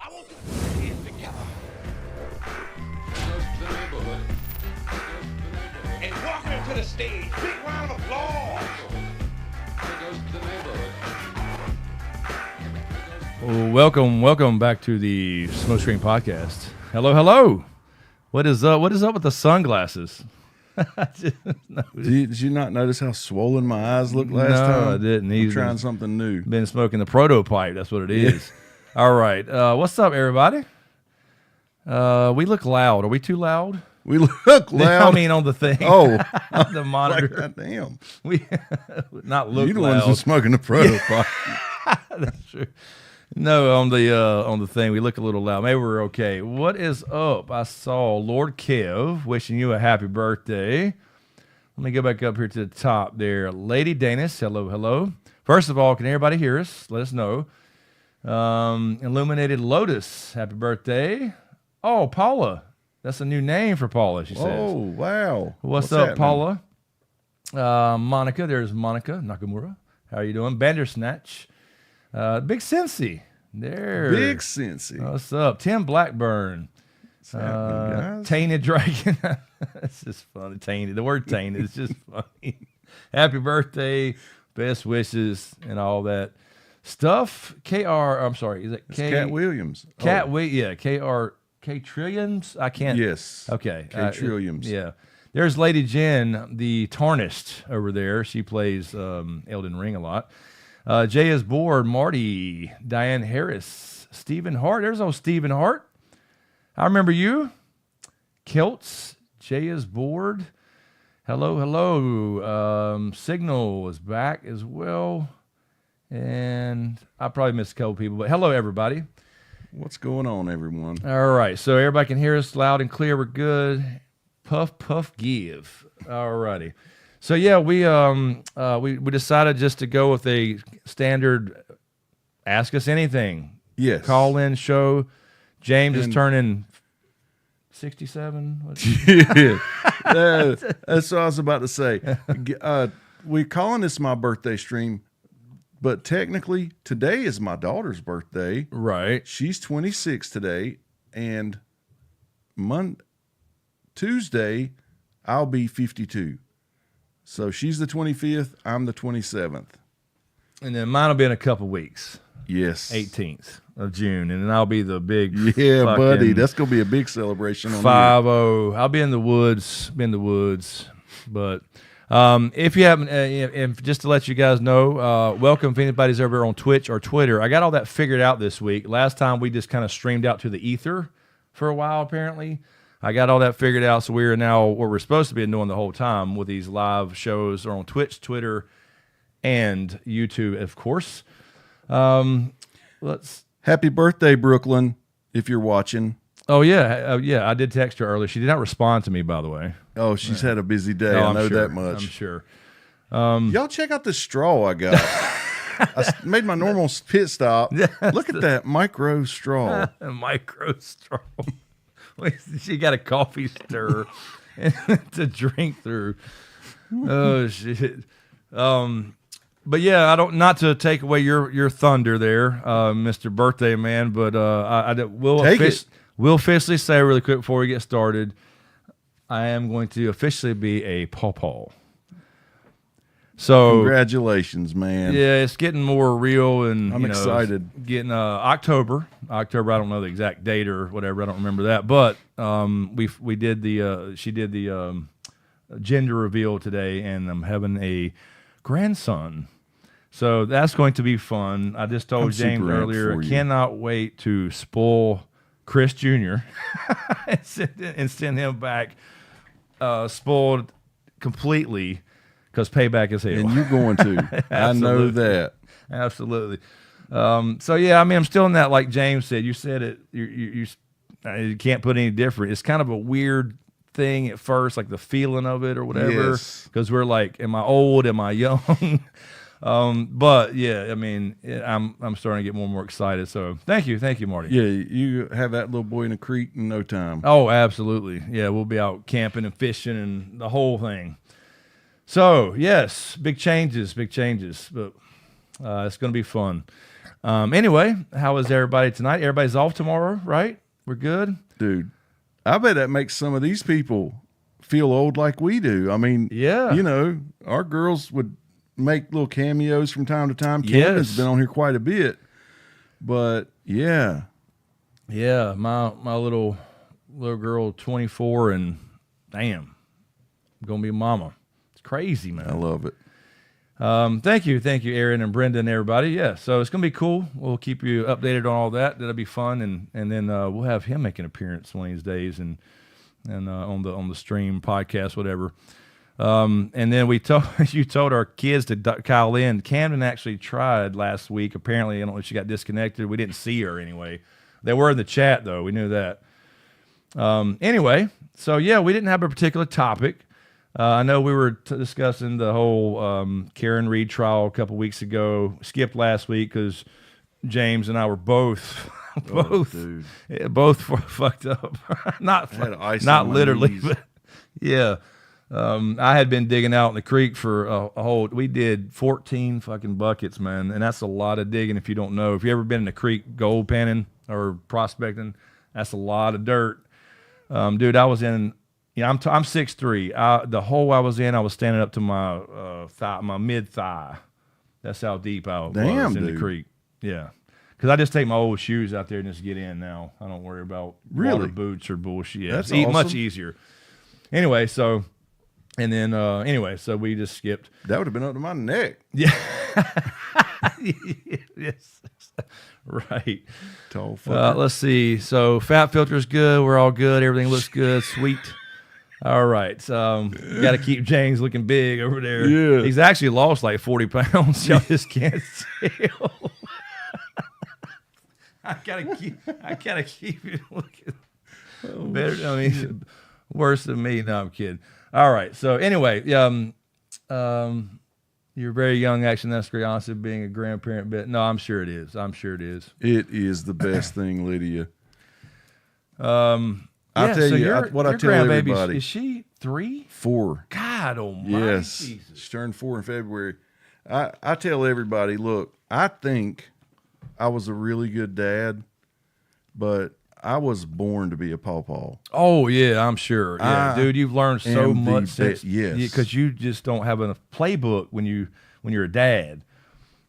I want to put your hands together. Goes to the neighborhood. And walking into the stage. Big round of applause. Goes to the neighborhood. Welcome back to the SmokeScreen Podcast. Hello. What is up with the sunglasses? Did you not notice how swollen my eyes looked last time? No, I didn't. I'm trying something new. Been smoking the prototype. That's what it is. All right. What's up, everybody? We look loud. Are we too loud? We look loud. I mean, on the thing. Oh, the monitor. God damn. We not look You the loud. ones who's smoking the prototype. That's true. No, on the thing, we look a little loud. Maybe we're okay. What is up? I saw Lord Kev wishing you a happy birthday. Let me go back up here to the top there. Lady Danis, hello. First of all, can everybody hear us? Let us know. Illuminated Lotus, happy birthday. Oh, Paula. That's a new name for Paula, she says. Oh, wow. What's up, happening? Paula? Monica, there's Monica Nakamura. How are you doing? Bandersnatch. Big Cincy. There. Big Cincy. What's up? Tim Blackburn. What's happening, guys? Tainted Dragon. It's just funny. Tainted. The word tainted is just funny. Happy birthday. Best wishes and all that stuff. I'm sorry. Is it K? Cat Williams. Yeah. K Trilliums. I can't. Yes. Okay. K Trilliums. Yeah. There's Lady Jen, the Tarnished over there. She plays Elden Ring a lot. Jay is bored. Marty, Diane Harris, Stephen Hart. There's old Stephen Hart. I remember you. Kilts. Jay is bored. Hello. Signal is back as well. And I probably missed a couple people, but hello, everybody. What's going on, everyone? All right. So everybody can hear us loud and clear. We're good. Puff, puff, give. All righty. So yeah, we decided just to go with a standard ask us anything. Yes. Call in show. James is turning 67. Yeah. That's what I was about to say. We're calling this my birthday stream, but technically today is my daughter's birthday. Right. She's 26 today, and Tuesday I'll be 52. So she's the 25th, I'm the 27th. And then mine will be in a couple weeks. Yes. 18th of June. And then I'll be the big Yeah, buddy. That's going to be a big celebration on 5-0. I'll be in the woods. But if you haven't, if just to let you guys know, welcome if anybody's over on Twitch or Twitter. I got all that figured out this week. Last time we just kind of streamed out to the ether for a while, apparently. I got all that figured out, so we are now what we're supposed to be doing the whole time with these live shows are on Twitch, Twitter, and YouTube, of course. Happy birthday, Brooklyn, if you're watching. Oh, yeah. I did text her earlier. She did not respond to me, by the way. Oh, she's had a busy day. No, I know sure. that much. I'm sure. Y'all check out this straw I got. I made my normal pit stop. Look at that micro straw. A micro straw. She got a coffee stirrer to drink through. Oh shit! But yeah, not to take away your thunder there, Mr. Birthday Man. But we'll officially say really quick before we get started, I am going to officially be a pawpaw. So congratulations, man. Yeah, it's getting more real, and I'm excited. Getting October. I don't know the exact date or whatever. I don't remember that, but we did she did the gender reveal today, and I'm having a grandson. So that's going to be fun. I just told James earlier, I cannot wait to spoil Chris Jr. and send him back spoiled completely. Because payback is hell. And you're going to. I know that. Absolutely. So, yeah, I mean, I'm still in that, like James said. You said it. You can't put any different. It's kind of a weird thing at first, like the feeling of it or whatever. Because we're like, am I old? Am I young? But, yeah, I mean, I'm starting to get more and more excited. So, thank you, Marty. Yeah, you have that little boy in a creek in no time. Oh, absolutely. Yeah, we'll be out camping and fishing and the whole thing. So, yes, big changes. But It's going to be fun. Anyway, how is everybody tonight? Everybody's off tomorrow, right? We're good? Dude, I bet that makes some of these people feel old like we do. I mean, Yeah. you know, our girls would make little cameos from time to time. Yes. Camden's been on here quite a bit. But, yeah. Yeah, my little girl, 24, and damn, going to be a mama. It's crazy, man. I love it. Thank you, Aaron and Brenda and everybody. Yeah, so it's gonna be cool. We'll keep you updated on all that. That'll be fun, and then we'll have him make an appearance one of these days, and on the stream podcast, whatever. And then you told our kids to call in. Camden actually tried last week. Apparently, I don't know if she got disconnected. We didn't see her anyway. They were in the chat though. We knew that. Anyway, so yeah, we didn't have a particular topic. I know we were discussing the whole Karen Reed trial a couple weeks ago. Skipped last week because James and I were both fucked up. not literally, knees. but yeah. I had been digging out in the creek for we did 14 fucking buckets, man, and that's a lot of digging. If you don't know, if you ever been in the creek gold panning or prospecting, that's a lot of dirt. Dude, I was in. Yeah, I'm 6'3". The hole I was in, I was standing up to my thigh, my mid thigh. That's how deep I was in the creek. Yeah, because I just take my old shoes out there and just get in now. I don't worry about water boots or bullshit. Yeah, that's it's awesome. Much easier. Anyway, so we just skipped. That would have been up to my neck. Yeah. Yes. Right. Tall fucker. Let's see. So fat filter's good. We're all good. Everything looks good. Sweet. All right. Got to keep James looking big over there. Yeah. He's actually lost like 40 pounds. Y'all just can't tell. I gotta keep it looking better. I mean, worse than me. No, I'm kidding. All right. So anyway, you're very young. Actually, that's great. Honestly, being a grandparent, but no, I'm sure it is. It is the best thing, Lydia. I tell you, what I tell everybody. Is she 3? 4. God almighty. Yes. Jesus. She turned 4 in February. I tell everybody, look, I think I was a really good dad, but I was born to be a pawpaw. Oh, yeah, I'm sure. Yeah, dude, you've learned so much since. Yes. Because you just don't have a playbook when you're a dad.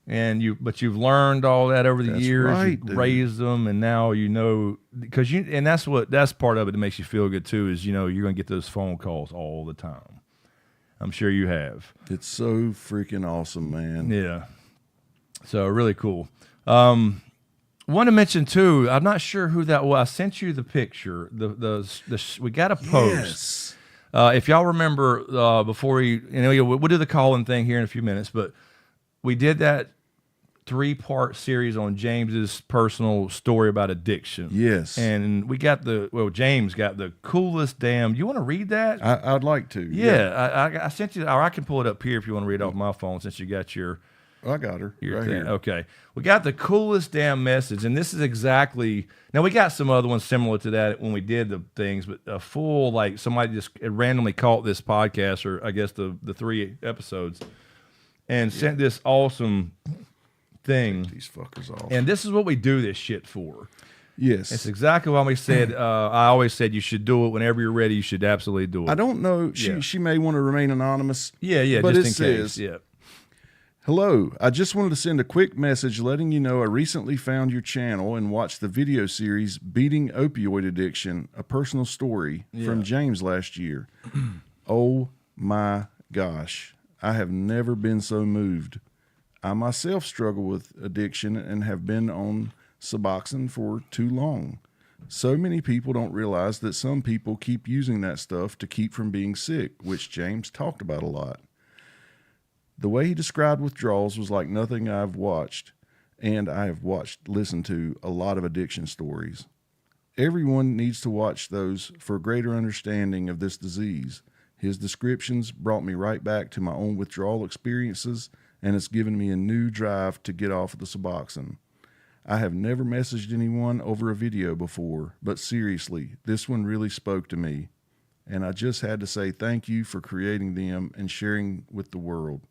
But you've learned all that over the years. Right, you raised them, and now you know that's part of it that makes you feel good too. Is you're going to get those phone calls all the time. I'm sure you have. It's so freaking awesome, man. Yeah. So really cool. Want to mention too. I'm not sure who that was. I sent you the picture. We got a post. Yes. If y'all remember before we'll do the call-in thing here in a few minutes, but we did that 3-part series on James's personal story about addiction. Yes. And we got James got the coolest damn. You want to read that? I'd like to. Yeah. I sent you, or I can pull it up here if you want to read it off my phone since you got your. I got her right thing. here. Okay. We got the coolest damn message, and this is exactly. Now we got some other ones similar to that when we did the things, but a full somebody just randomly caught this podcast, or I guess the 3 episodes, and sent this awesome thing. Take these fuckers off. And this is what we do this shit for. Yes. It's exactly what we said. I always said you should do it whenever you're ready. You should absolutely do it. I don't know. She may want to remain anonymous. Yeah. But just it in says, case. Yeah. Hello, I just wanted to send a quick message letting you know I recently found your channel and watched the video series Beating Opioid Addiction, a personal story from James last year. Oh my gosh, I have never been so moved. I myself struggle with addiction and have been on Suboxone for too long. So many people don't realize that some people keep using that stuff to keep from being sick, which James talked about a lot. The way he described withdrawals was like nothing I've watched, and I have listened to a lot of addiction stories. Everyone needs to watch those for a greater understanding of this disease. His descriptions brought me right back to my own withdrawal experiences, and it's given me a new drive to get off of the Suboxone. I have never messaged anyone over a video before, but seriously, this one really spoke to me, and I just had to say thank you for creating them and sharing with the world.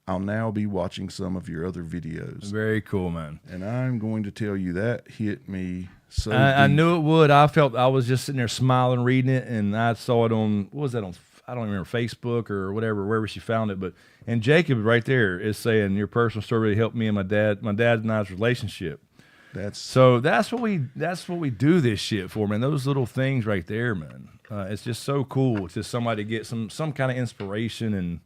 I'll now be watching some of your other videos. Very cool, man. And I'm going to tell you that hit me so I deep. knew it would. I was just sitting there smiling, reading it, and I saw it on, what was that on? I don't remember, Facebook or whatever, wherever she found it. And Jacob right there is saying, your personal story really helped me and my dad and I's relationship. That's what we do this shit for, man. Those little things right there, man. It's just so cool to somebody to get some kind of inspiration and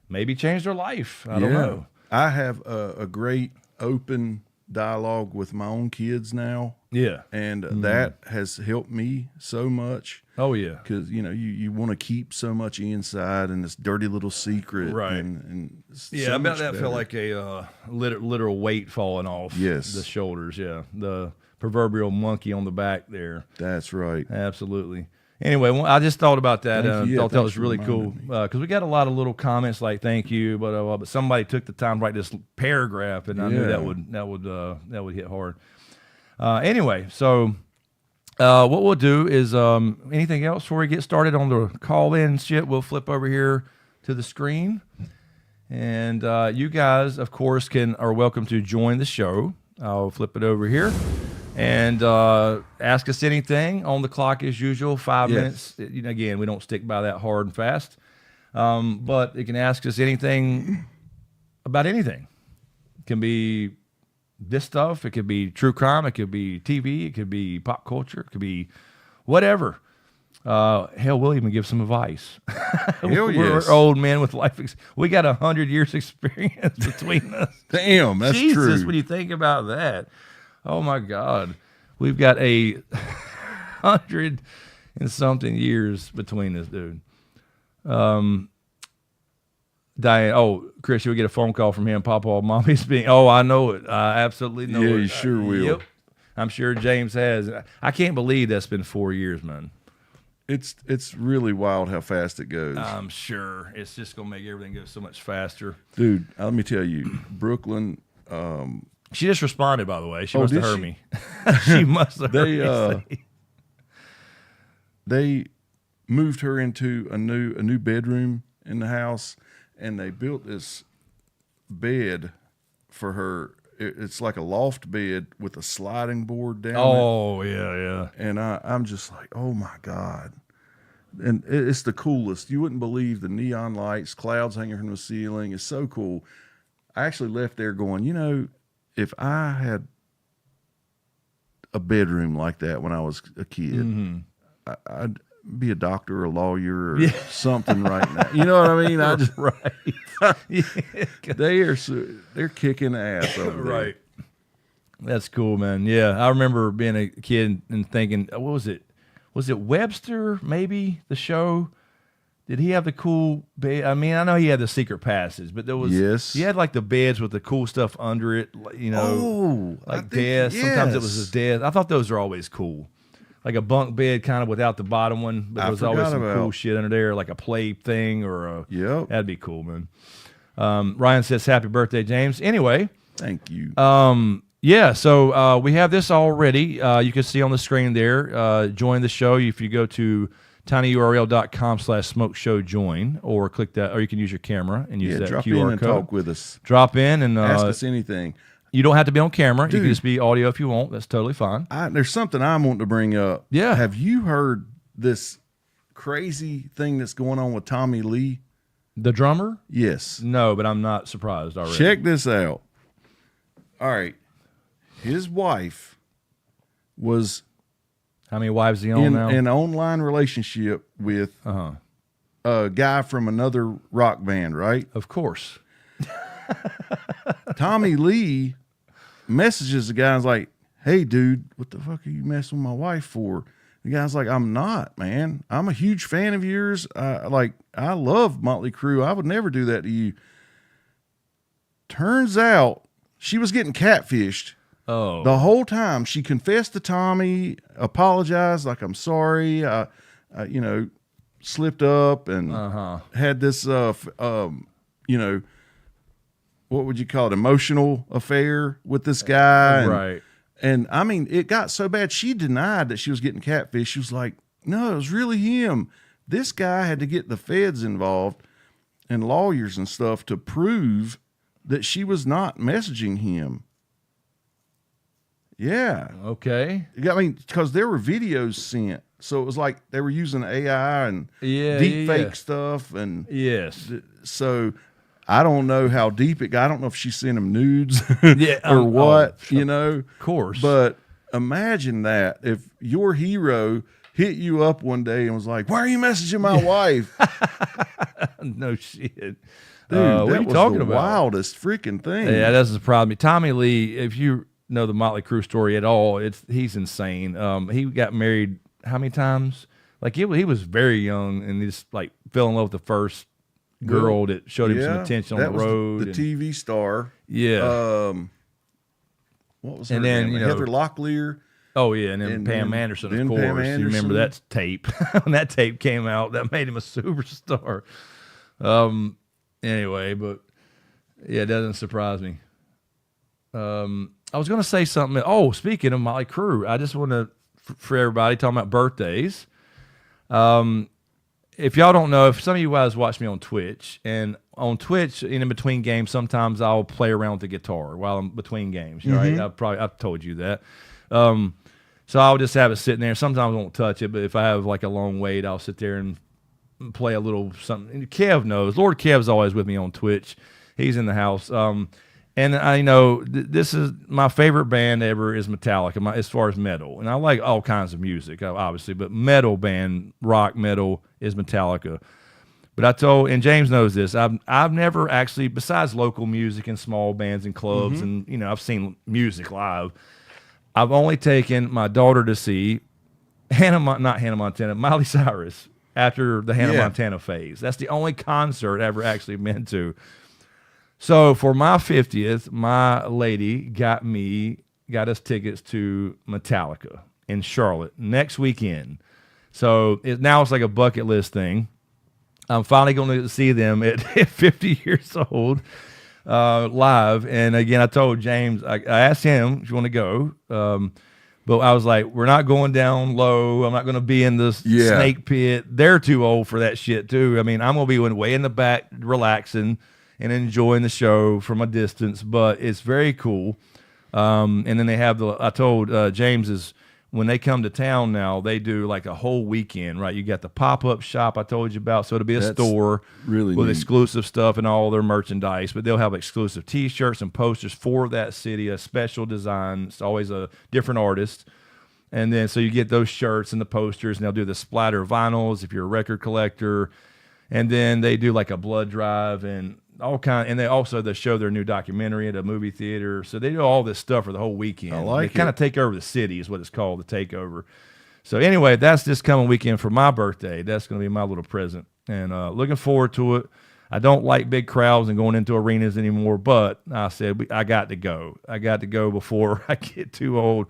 maybe change their life. I don't know. I have a great open dialogue with my own kids now. Yeah. And that has helped me so much. Oh, yeah. Because, you want to keep so much inside and this dirty little secret. Right. And I bet that felt like a literal weight falling off the shoulders. Yeah. The proverbial monkey on the back there. That's right. Absolutely. Anyway, I just thought about that. Thought that was really cool because we got a lot of little comments like "thank you," but somebody took the time to write this paragraph, and I knew that would hit hard. Anyway, so what we'll do is anything else before we get started on the call-in shit. We'll flip over here to the screen, and you guys, of course, are welcome to join the show. I'll flip it over here. And ask us anything on the clock as usual, 5 minutes. Again, we don't stick by that hard and fast. But you can ask us anything about anything. It can be this stuff. It could be true crime. It could be TV. It could be pop culture. It could be whatever. Hell, we'll even give some advice. We're old men with life. We got 100 years experience between us. Damn, that's Jesus, true. When you think about that. Oh my God, we've got 100 and something years between us, dude. Diane, Chris, you'll get a phone call from him. Papa, Mommy's being. Oh, I know it. I absolutely know it. Yeah, you sure will. Yep, I'm sure James has. I can't believe that's been 4 years, man. It's really wild how fast it goes. I'm sure it's just gonna make everything go so much faster, dude. Let me tell you, Brooklyn. She just responded, by the way. She must have heard me. She must have heard me. They moved her into a new bedroom in the house, and they built this bed for her. It's like a loft bed with a sliding board down. Oh, yeah. And I'm just like, oh my God. And it's the coolest. You wouldn't believe the neon lights, clouds hanging from the ceiling. It's so cool. I actually left there going, if I had a bedroom like that when I was a kid, I'd be a doctor or a lawyer or something right now. You know what I mean? They're kicking ass over there. Right. That's cool, man. Yeah, I remember being a kid and thinking, what was it? Was it Webster? Maybe the show. Did he have the cool bed? I mean, I know he had the secret passage, but there was he had like the beds with the cool stuff under it, like desk. Yes. Sometimes it was his desk. I thought those were always cool, like a bunk bed kind of without the bottom one, but there was always some cool shit under there, like a play thing or a. Yep, that'd be cool, man. Ryan says, "Happy birthday, James." Anyway, thank you. So we have this already. You can see on the screen there. Join the show if you go to tinyurl.com/smokeshowjoin or click that, or you can use your camera and use that drop QR in and code. Talk with us. Drop in and ask us anything. You don't have to be on camera. Dude, you can just be audio if you want. That's totally fine. There's something I'm wanting to bring up. Yeah. Have you heard this crazy thing that's going on with Tommy Lee? The drummer? Yes. No, but I'm not surprised already. Check this out. All right. His wife was... How many wives is he on now? In an online relationship with a guy from another rock band, right? Of course. Tommy Lee messages the guy and is like, "Hey, dude, what the fuck are you messing with my wife for?" The guy's like, "I'm not, man. I'm a huge fan of yours. I love Motley Crue. I would never do that to you." Turns out she was getting catfished. Oh. The whole time. She confessed to Tommy, apologized, like, "I'm sorry. I slipped up and had this, what would you call it? Emotional affair with this guy." Right. And I mean, it got so bad. She denied that she was getting catfished. She was like, "No, it was really him." This guy had to get the feds involved and lawyers and stuff to prove that she was not messaging him. Yeah. Okay. I mean, because there were videos sent. So it was like they were using AI and deep fake stuff. And yes. So I don't know how deep it got. I don't know if she sent him nudes Yeah, or what, you know. Of course. But imagine that if your hero hit you up one day and was like, "Why are you messaging my wife?" No shit. Dude, what are you talking about? Wildest freaking thing. Yeah, that doesn't surprise me. Tommy Lee, if you know the Motley Crue story at all, he's insane. He got married how many times? Like he was very young and he just like fell in love with the first girl that showed him some attention on the road. The TV star. Yeah. What was her name? Heather Locklear. Oh yeah, and then Pam Anderson, of course. You remember that tape? When that tape came out, that made him a superstar. Anyway, but yeah, it doesn't surprise me. I was going to say something. Oh, speaking of Motley Crue, I just want to, for everybody talking about birthdays. If y'all don't know, if some of you guys watch me on Twitch, and on Twitch, in between games, sometimes I'll play around with the guitar while I'm between games. Right? I've told you that. So I'll just have it sitting there. Sometimes I won't touch it, but if I have like a long wait, I'll sit there and play a little something. And Kev knows. Lord Kev's always with me on Twitch. He's in the house. And I know this is my favorite band ever is Metallica, as far as metal. And I like all kinds of music, obviously, but metal band, rock metal is Metallica. But I told, and James knows this, I've never actually, besides local music and small bands and clubs, and I've seen music live, I've only taken my daughter to see Miley Cyrus after the Hannah Montana phase. That's the only concert I ever actually been to. So for my 50th, my lady got us tickets to Metallica in Charlotte next weekend. So now it's like a bucket list thing. I'm finally going to see them at 50 years old live. And again, I told James, I asked him if you want to go. But I was like, we're not going down low. I'm not going to be in the snake pit. They're too old for that shit too. I mean, I'm going to be way in the back relaxing and enjoying the show from a distance, but it's very cool. And then they have I told James when they come to town now, they do like a whole weekend, right? You got the pop-up shop I told you about, so it'll be a store really with neat. Exclusive stuff and all their merchandise, but they'll have exclusive T-shirts and posters for that city, a special design. It's always a different artist. And then so you get those shirts and the posters, and they'll do the splatter vinyls if you're a record collector. And then they do like a blood drive and and they show their new documentary at a movie theater. So they do all this stuff for the whole weekend. They kind of take over the city is what it's called, the takeover. So anyway, that's this coming weekend for my birthday. That's going to be my little present. And looking forward to it. I don't like big crowds and going into arenas anymore, but I said, I got to go. I got to go before I get too old,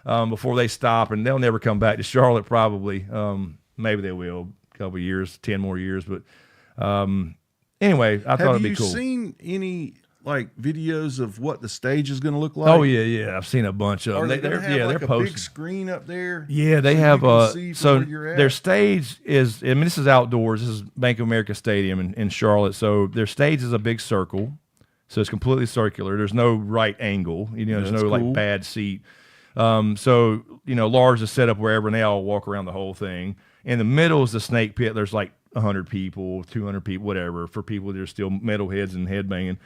before they stop. And they'll never come back to Charlotte probably. Maybe they will, a couple of years, 10 more years. But anyway, I thought it'd be cool. Have you seen any like videos of what the stage is going to look like? Oh yeah, I've seen a bunch of them. They're posting. Big screen up there. Yeah, they have. So their stage is. I mean, this is outdoors. This is Bank of America Stadium in Charlotte. So their stage is a big circle. So it's completely circular. There's no right angle. There's no like bad seat. So Lars is set up wherever, and they all walk around the whole thing. In the middle is the snake pit. There's like 100 people, 200 people, whatever, for people that are still metalheads and headbanging.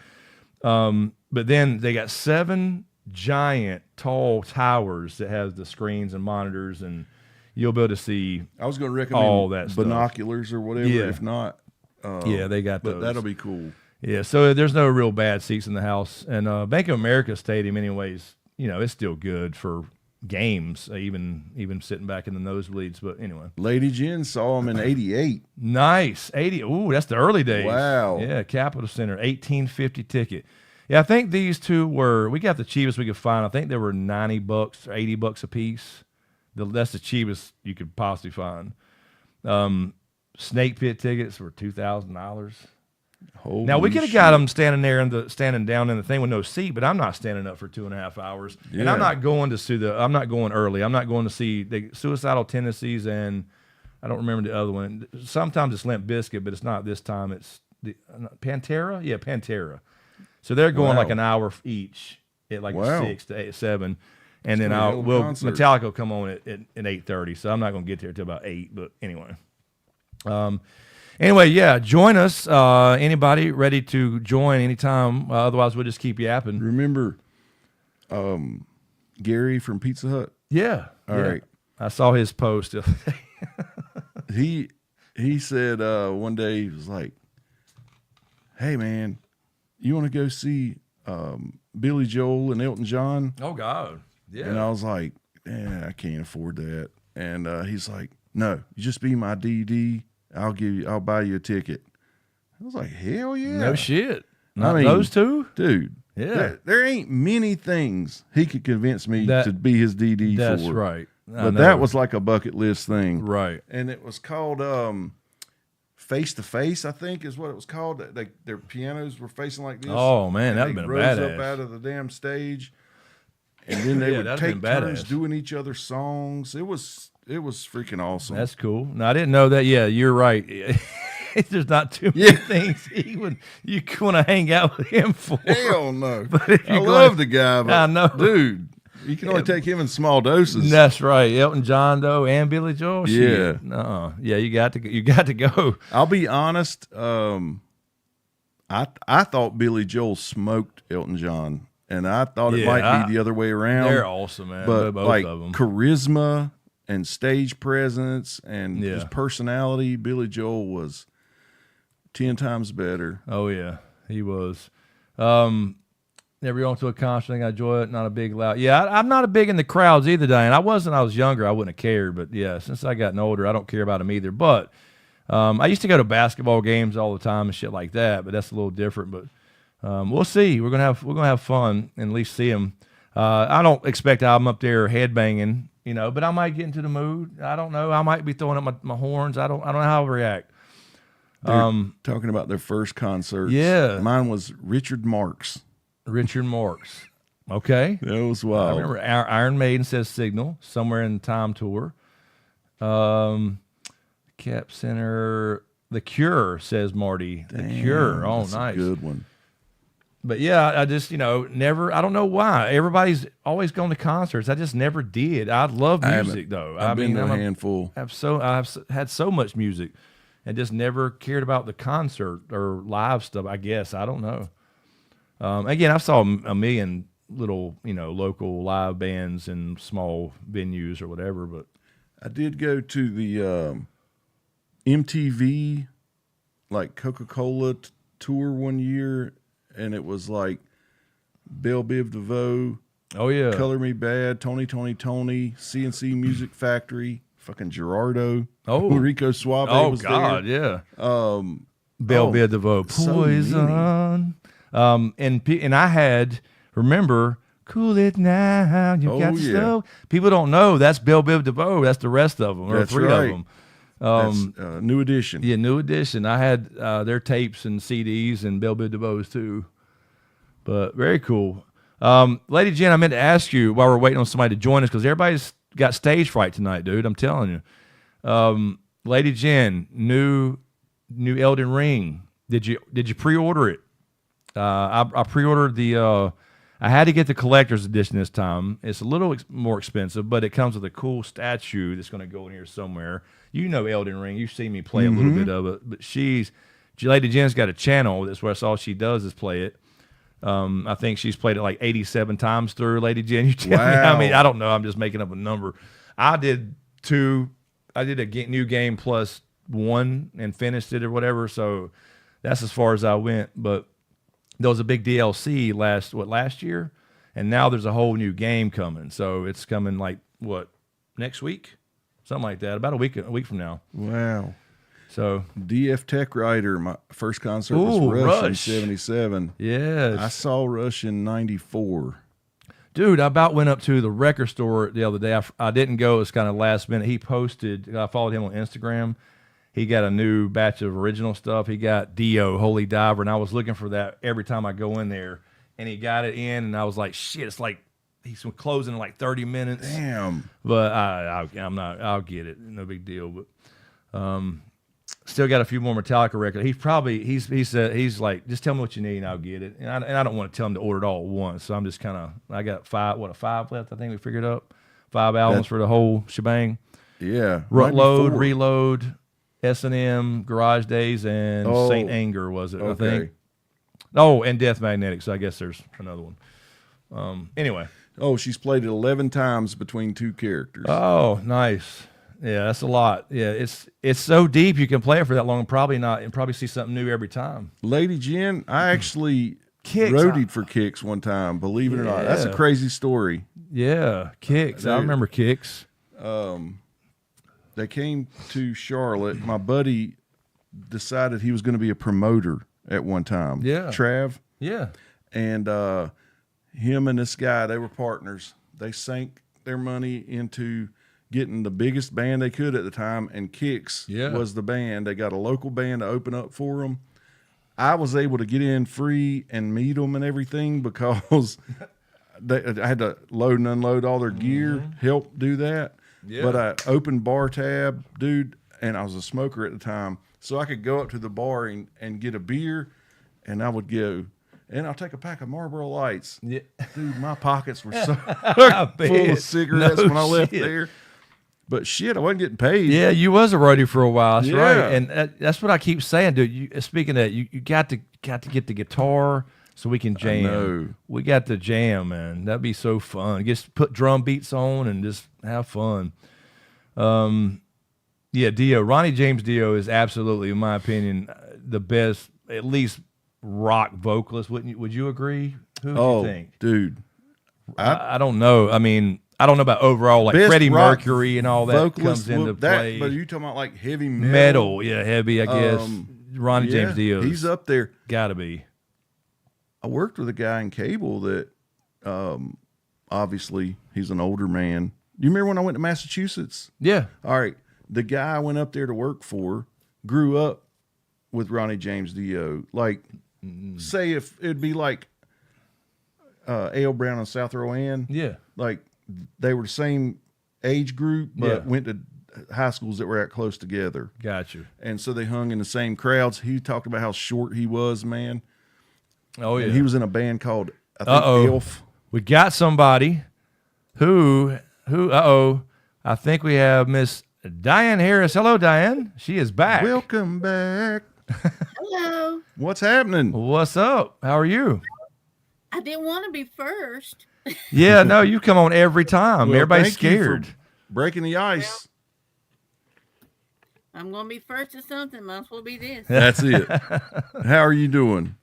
But then they got 7 giant tall towers that has the screens and monitors, and you'll be able to see. I was going to recommend all that binoculars or whatever. Yeah. If not, they got those. But that'll be cool. Yeah, so there's no real bad seats in the house, and Bank of America Stadium, anyways, it's still good for games, even sitting back in the nosebleeds. But anyway, Lady Jen saw him in '88. Nice, 80. Ooh, that's the early days. Wow. Yeah, Capitol Center, 1850 ticket. Yeah, I think these two we got the cheapest we could find. I think they were $90 or $80 a piece. That's the cheapest you could possibly find. Snake pit tickets were $2,000. Now we could have got them standing down in the thing with no seat, but I'm not standing up for 2.5 hours, and I'm not going to see I'm not going early. I'm not going to see the Suicidal Tendencies, and I don't remember the other one. Sometimes it's Limp Bizkit, but it's not this time. It's the Pantera. Yeah, Pantera. So they're going Wow. like an hour each at like Wow. 6 to 8, 7. And then gonna be a hell of a concert. Metallica will come on at 8:30. So I'm not going to get there till about 8. But anyway. Anyway, yeah, join us. Anybody ready to join anytime? Otherwise, we'll just keep yapping. Remember Gary from Pizza Hut? Yeah. All right. I saw his post the other day. He said one day, he was like, hey, man, you want to go see Billy Joel and Elton John? Oh, God. Yeah. And I was like, I can't afford that. And he's like, no, you just be my DD. I'll buy you a ticket. I was like, hell yeah. No shit. Not I mean, those two? Dude. Yeah. There ain't many things he could convince me That- to be his DD for. That's right. I But know. that was like a bucket list thing. right. And it was called Face to Face, I think is what it was called. Their pianos were facing like this. Oh, man, and that'd they have been a rose badass. up out of the damn stage. And then they Yeah, would that'd take have been turns badass. doing each other's songs. It was freaking awesome. That's cool. No, I didn't know that. Yeah, you're right. There's not too many things you want to hang out with him for. Hell no. if I you're love going- the guy, but I know. dude, you can only take him in small doses. That's right. Elton John though, and Billy Joel. Yeah. Shit. Yeah, you got to go. I'll be honest. I thought Billy Joel smoked Elton John, and I thought it might be the other way around. They're awesome, man. but Both like of them. charisma and stage presence and Yeah. his personality, Billy Joel was 10 times better. Oh yeah, he was. Never gone to a concert. I enjoy it. Not a big loud. Yeah, I'm not a big in the crowds either, Diane. I wasn't. I was younger. I wouldn't have cared. But yeah, since I gotten older, I don't care about them either. But I used to go to basketball games all the time and shit like that. But that's a little different. But we'll see. We're gonna have fun and at least see them. I don't expect I'm up there headbanging, but I might get into the mood. I don't know. I might be throwing up my horns. I don't know how I'll react. They're talking about their first concerts. Yeah. Mine was Richard Marx. Richard Marx. Okay. That was I wild. remember Iron Maiden says Signal somewhere in the Time Tour. Cap Center. The Cure says Marty. The Cure. Oh, That's nice. a good one. But yeah, I just, never, I don't know why. Everybody's always going to concerts. I just never did. I love music though. I've been to a handful. I've had so much music and just never cared about the concert or live stuff, I guess. I don't know. Again, I saw a million little, local live bands and small venues or whatever, but I did go to the MTV, like Coca-Cola tour one year, and it was like Belle Biv DeVoe, oh yeah, Color Me Bad, Tony, CNC Music Factory, fucking Gerardo, Rico Suave was God, there. yeah. Belle Biv DeVoe, so Poison. And I had, remember, Cool It Now, you got to slow. People don't know that's Belle Biv DeVoe. That's the rest of them, or That's three right. of them. That's New Edition. Yeah, New Edition. I had their tapes and CDs and Belle Biv DeVoe's too. But very cool. Lady Jen, I meant to ask you while we're waiting on somebody to join us, because everybody's got stage fright tonight, dude. I'm telling you. Lady Jen, new Elden Ring. Did you pre-order it? I pre-ordered the. I had to get the collector's edition this time. It's a little more expensive, but it comes with a cool statue that's going to go in here somewhere. Elden Ring. You've seen me play a little bit of it, but Lady Jen's got a channel. That's where all she does is play it. I think she's played it like 87 times through. Lady Jen, you tell me how many? I don't know. I'm just making up a number. I did 2. I did a new game plus 1 and finished it or whatever. So that's as far as I went. But there was a big DLC last year, and now there's a whole new game coming. So it's coming next week, something like that. About a week from now. Wow. So DF Tech Rider, my first concert was Rush in 77. Yes. I saw Rush in 94. Dude, I about went up to the record store the other day. I didn't go. It's kind of last minute. He posted, I followed him on Instagram. He got a new batch of original stuff. He got Dio, Holy Diver, and I was looking for that every time I go in there. And he got it in, and I was like, shit, it's like he's closing in like 30 minutes. Damn. But I'll get it. No big deal. But Still got a few more Metallica records. He's like, just tell me what you need and I'll get it. And I don't want to tell him to order it all at once. So I'm just kind of, I got five left. I think we figured up 5 albums for the whole shebang. Yeah. Load, Reload, S&M, Garage Days, and Saint Anger was it? Okay. I think. Oh, and Death Magnetic. So I guess there's another one. Anyway. Oh, she's played it 11 times between 2 characters. Oh, nice. Yeah, that's a lot. Yeah, it's so deep you can play it for that long and probably see something new every time. Lady Jen, I actually roadied for Kicks one time, believe it or not. That's a crazy story. Yeah, Kicks. I remember Kicks. They came to Charlotte. My buddy decided he was going to be a promoter at one time. Yeah. Trav. Yeah. And him and this guy, they were partners. They sank their money into getting the biggest band they could at the time, and Kicks was the band. They got a local band to open up for them. I was able to get in free and meet them and everything because I had to load and unload all their gear, help do that. Yeah. But I opened bar tab, dude, and I was a smoker at the time, so I could go up to the bar and get a beer, and I would go, and I'll take a pack of Marlboro Lights. Yeah. Dude, my pockets were so full of cigarettes when I left there. But shit, I wasn't getting paid. Yeah, you was a roadie for a while. That's right. And that's what I keep saying, dude. Speaking of that, you got to get the guitar so we can jam. I know. We got to jam, man. That'd be so fun. Just put drum beats on and just have fun. Yeah, Dio. Ronnie James Dio is absolutely, in my opinion, the best, at least rock vocalist. Would you agree? Who do you think? Dude. I don't know. I mean, I don't know about overall, like Freddie Mercury and all that comes into play. But are you talking about like heavy metal? Metal, yeah, heavy, I guess. Ronnie James Dio. He's up there. Gotta be. I worked with a guy in cable that obviously he's an older man. You remember when I went to Massachusetts? Yeah. All right. The guy I went up there to work for grew up with Ronnie James Dio. Like, say if it'd be like A.L. Brown and South Rowan. Yeah. Like, they were the same age group, but went to high schools that were at close together. Gotcha. And so they hung in the same crowds. He talked about how short he was, man. Oh, yeah. And he was in a band called, I think, Elf. We got somebody who, I think we have Miss Diane Harris. Hello, Diane. She is back. Welcome back. Hello. What's happening? What's up? How are you? I didn't want to be first. Yeah, no, you come on every time. Well, everybody's scared. Breaking the ice. I'm going to be first at something. Might as well be this. That's it. How are you doing?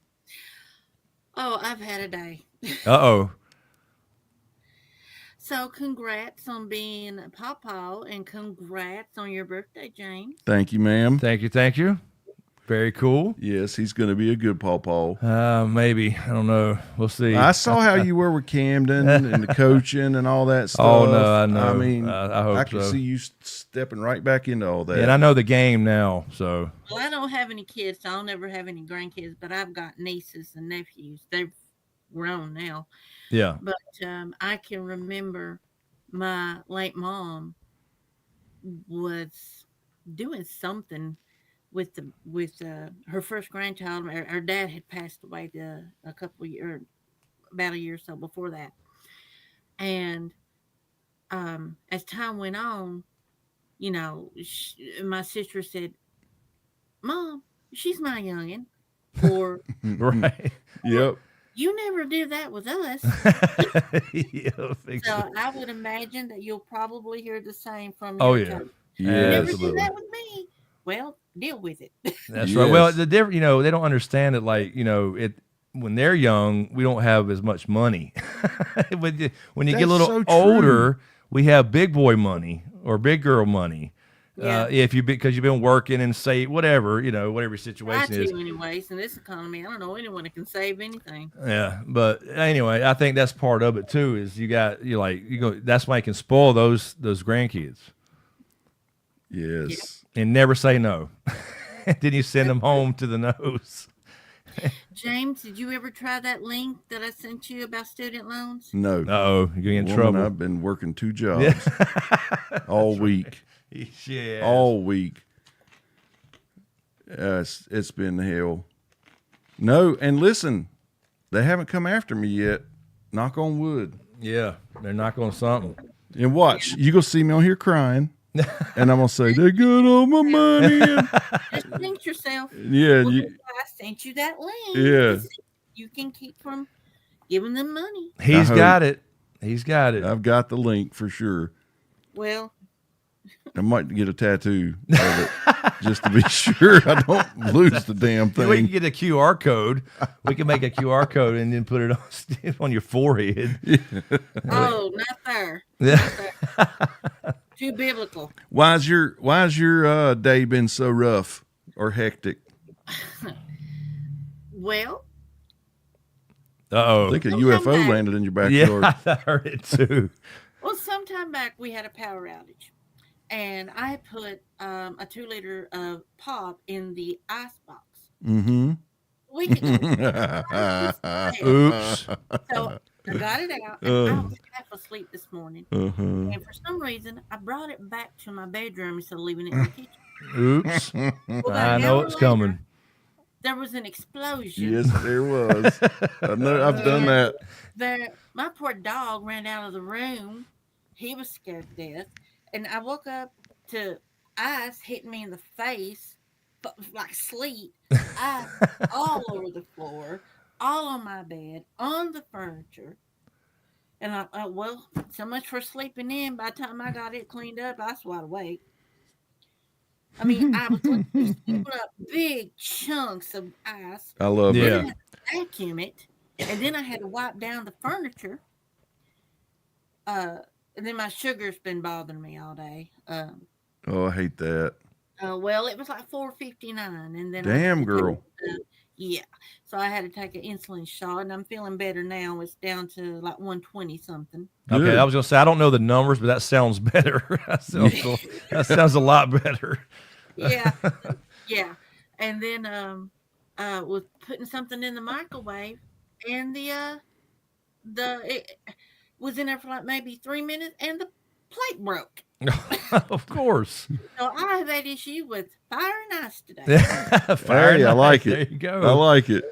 Oh, I've had a day. Uh-oh. So congrats on being a pawpaw and congrats on your birthday, James. Thank you, ma'am. Thank you. Very cool. Yes, he's going to be a good pawpaw. Maybe. I don't know. We'll see. I saw how you were with Camden and the coaching and all that stuff. Oh, no, I know. I mean, I hope I can so. see you stepping right back into all that. And I know the game now, so. Well, I don't have any kids, so I'll never have any grandkids, but I've got nieces and nephews. They've grown now. Yeah. But I can remember my late mom was doing something with her first grandchild. Her dad had passed away a couple of years, about a year or so before that. And as time went on, you know, my sister said, "Mom, she's my youngin'," or right. Yep. "You never did that with us." Yeah, so I would imagine that you'll probably hear the same from your coach. Yeah, you never absolutely. did that with me. Well, deal with it. That's Yes. right. Well, the different, you know, they don't understand it. Like, you know, when they're young, we don't have as much money. when you get a little so older, we have big boy money or big girl money. Yeah. Because you've been working and save whatever, you know, whatever your situation Try is. to anyways. In this economy, I don't know anyone that can save anything. Yeah, but anyway, I think that's part of it too. Is you go. That's why you can spoil those grandkids. Yes. And never say no. Then you send them home to the nose. James, did you ever try that link that I sent you about student loans? No. Uh-oh, you're getting in Woman, trouble. I've been working 2 jobs all week. Yeah. All week. It's been hell. No, and listen, they haven't come after me yet. Knock on wood. Yeah, they're knocking on something. And watch, you go see me on here crying, and I'm gonna say they got all my money. Just think yourself. Yeah, Well, I sent you that link. Yeah. You can keep from giving them money. He's got it. He's got it. I've got the link for sure. Well, I might get a tattoo of it just to be sure I don't lose the damn thing. We can get a QR code. We can make a QR code and then put it on your forehead. oh, not there. Yeah. Not there. Too biblical. Why's your day been so rough or hectic? Well, Uh-oh. I think a UFO landed in your backyard. Yeah, I heard it too. well, sometime back we had a power outage, and I put a 2-liter of pop in the ice box. Mm-hmm. We could Oops. So I got it out, and I was half asleep this morning. And for some reason, I brought it back to my bedroom instead of leaving it in the kitchen. Oops. Well, about I an know hour it's later, coming. There was an explosion. Yes, there was. I know. I've done that. My poor dog ran out of the room. He was scared to death. And I woke up to ice hitting me in the face, like sleet. Ice all over the floor, all on my bed, on the furniture. And I well, so much for sleeping in. By the time I got it cleaned up, I was wide awake. I mean, I was scooping up big chunks of ice. I love Yeah. it. Then I had to vacuum it, and then I had to wipe down the furniture. And then my sugar's been bothering me all day. Oh, I hate that. Well, it was like 4:59, and then Damn, girl. Yeah, so I had to take an insulin shot, and I'm feeling better now. It's down to like 120 something. Okay, Good. I was gonna say I don't know the numbers, but that sounds better. that sounds a lot better. Yeah, yeah. And then was putting something in the microwave, and it was in there for like maybe 3 minutes, and the plate broke. Of course. So I have had issue with fire and ice today. Fire Hey, I night. like There it. you go. I like it.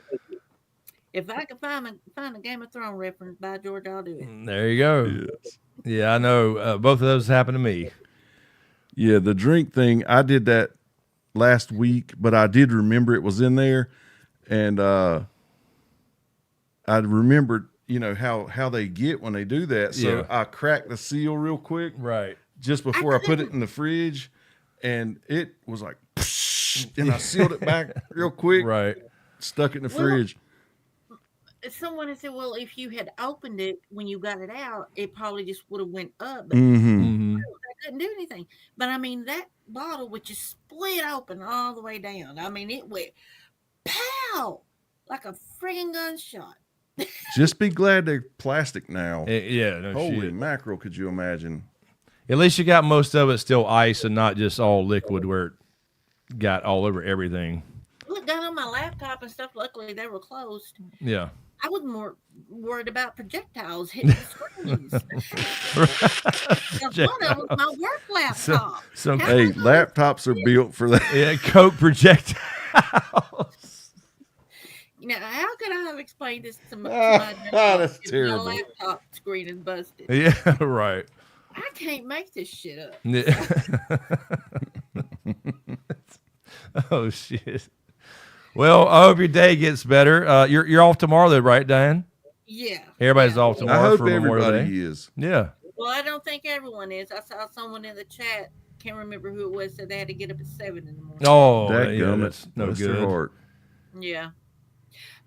If I could find a Game of Thrones reference by George, I'll do it. There you go. Yes. Yeah, I know. Both of those happened to me. Yeah, the drink thing, I did that last week, but I did remember it was in there. And I remembered, how they get when they do that. So Yeah. I cracked the seal real quick Right. just before I put it in the fridge. And it was like, and I sealed it back real quick, Right. stuck it in the Well, fridge. Someone had said, well, if you had opened it when you got it out, it probably just would have went up. But Mm-hmm. Mm-hmm. I couldn't do anything. But I mean, that bottle would just split open all the way down. I mean, it went pow like a friggin' gunshot. Just be glad they're plastic now. Yeah. No Holy shit. mackerel, could you imagine? At least you got most of it still ice and not just all liquid where it got all over everything. Look, got on my laptop and stuff. Luckily, they were closed. Yeah. I was more worried about projectiles hitting the screens. Because one of them was my work laptop. So How Hey, am I gonna- laptops are built for that. yeah, Coke projectiles. How could I have explained this to my That's if terrible. My laptop screen is busted. Yeah, right. I can't make this shit up. Yeah. Oh shit. Well, I hope your day gets better. You're off tomorrow, though, right, Diane? Yeah. Everybody's yeah. off I tomorrow hope for Memorial Day. everybody is. Yeah. Well, I don't think everyone is. I saw someone in the chat, can't remember who it was, said they had to get up at 7 in the morning. Oh, Dadgummit. yeah, that's no Bless their good. heart. Yeah.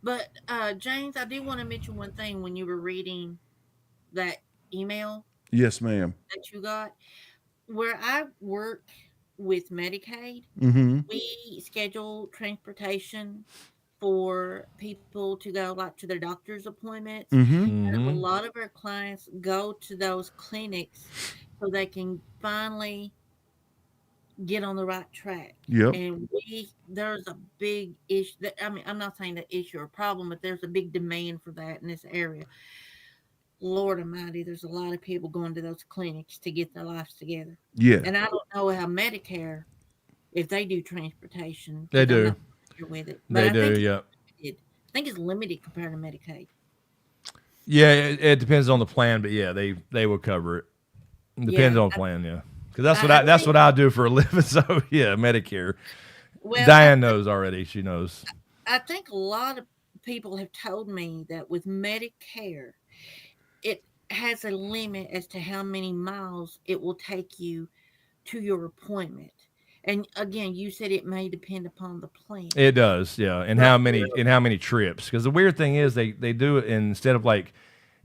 But, James, I do want to mention one thing when you were reading that email Yes, ma'am. that you got. Where I work with Medicaid, Mm-hmm. we schedule transportation for people to go like to their doctor's appointments. Mm-hmm. And a Mhm. lot of our clients go to those clinics so they can finally get on the right track. Yep. And there's a big issue. I mean, I'm not saying that issue or problem, but there's a big demand for that in this area. Lord Almighty, there's a lot of people going to those clinics to get their lives together. Yeah. And I don't know how Medicare if they do transportation. They 'cause I'm do. not familiar with it. But They I think do, yeah. I think it's limited compared to Medicaid. Yeah, it depends on the plan, but yeah, they will cover it. Depends on the plan, yeah. Because that's what I do for a living. So yeah, Medicare. Well, Diane knows already. She knows. I think a lot of people have told me that with Medicare, it has a limit as to how many miles it will take you to your appointment. And again, you said it may depend upon the plan. It does, yeah. And how many trips? Because the weird thing is they do it instead of like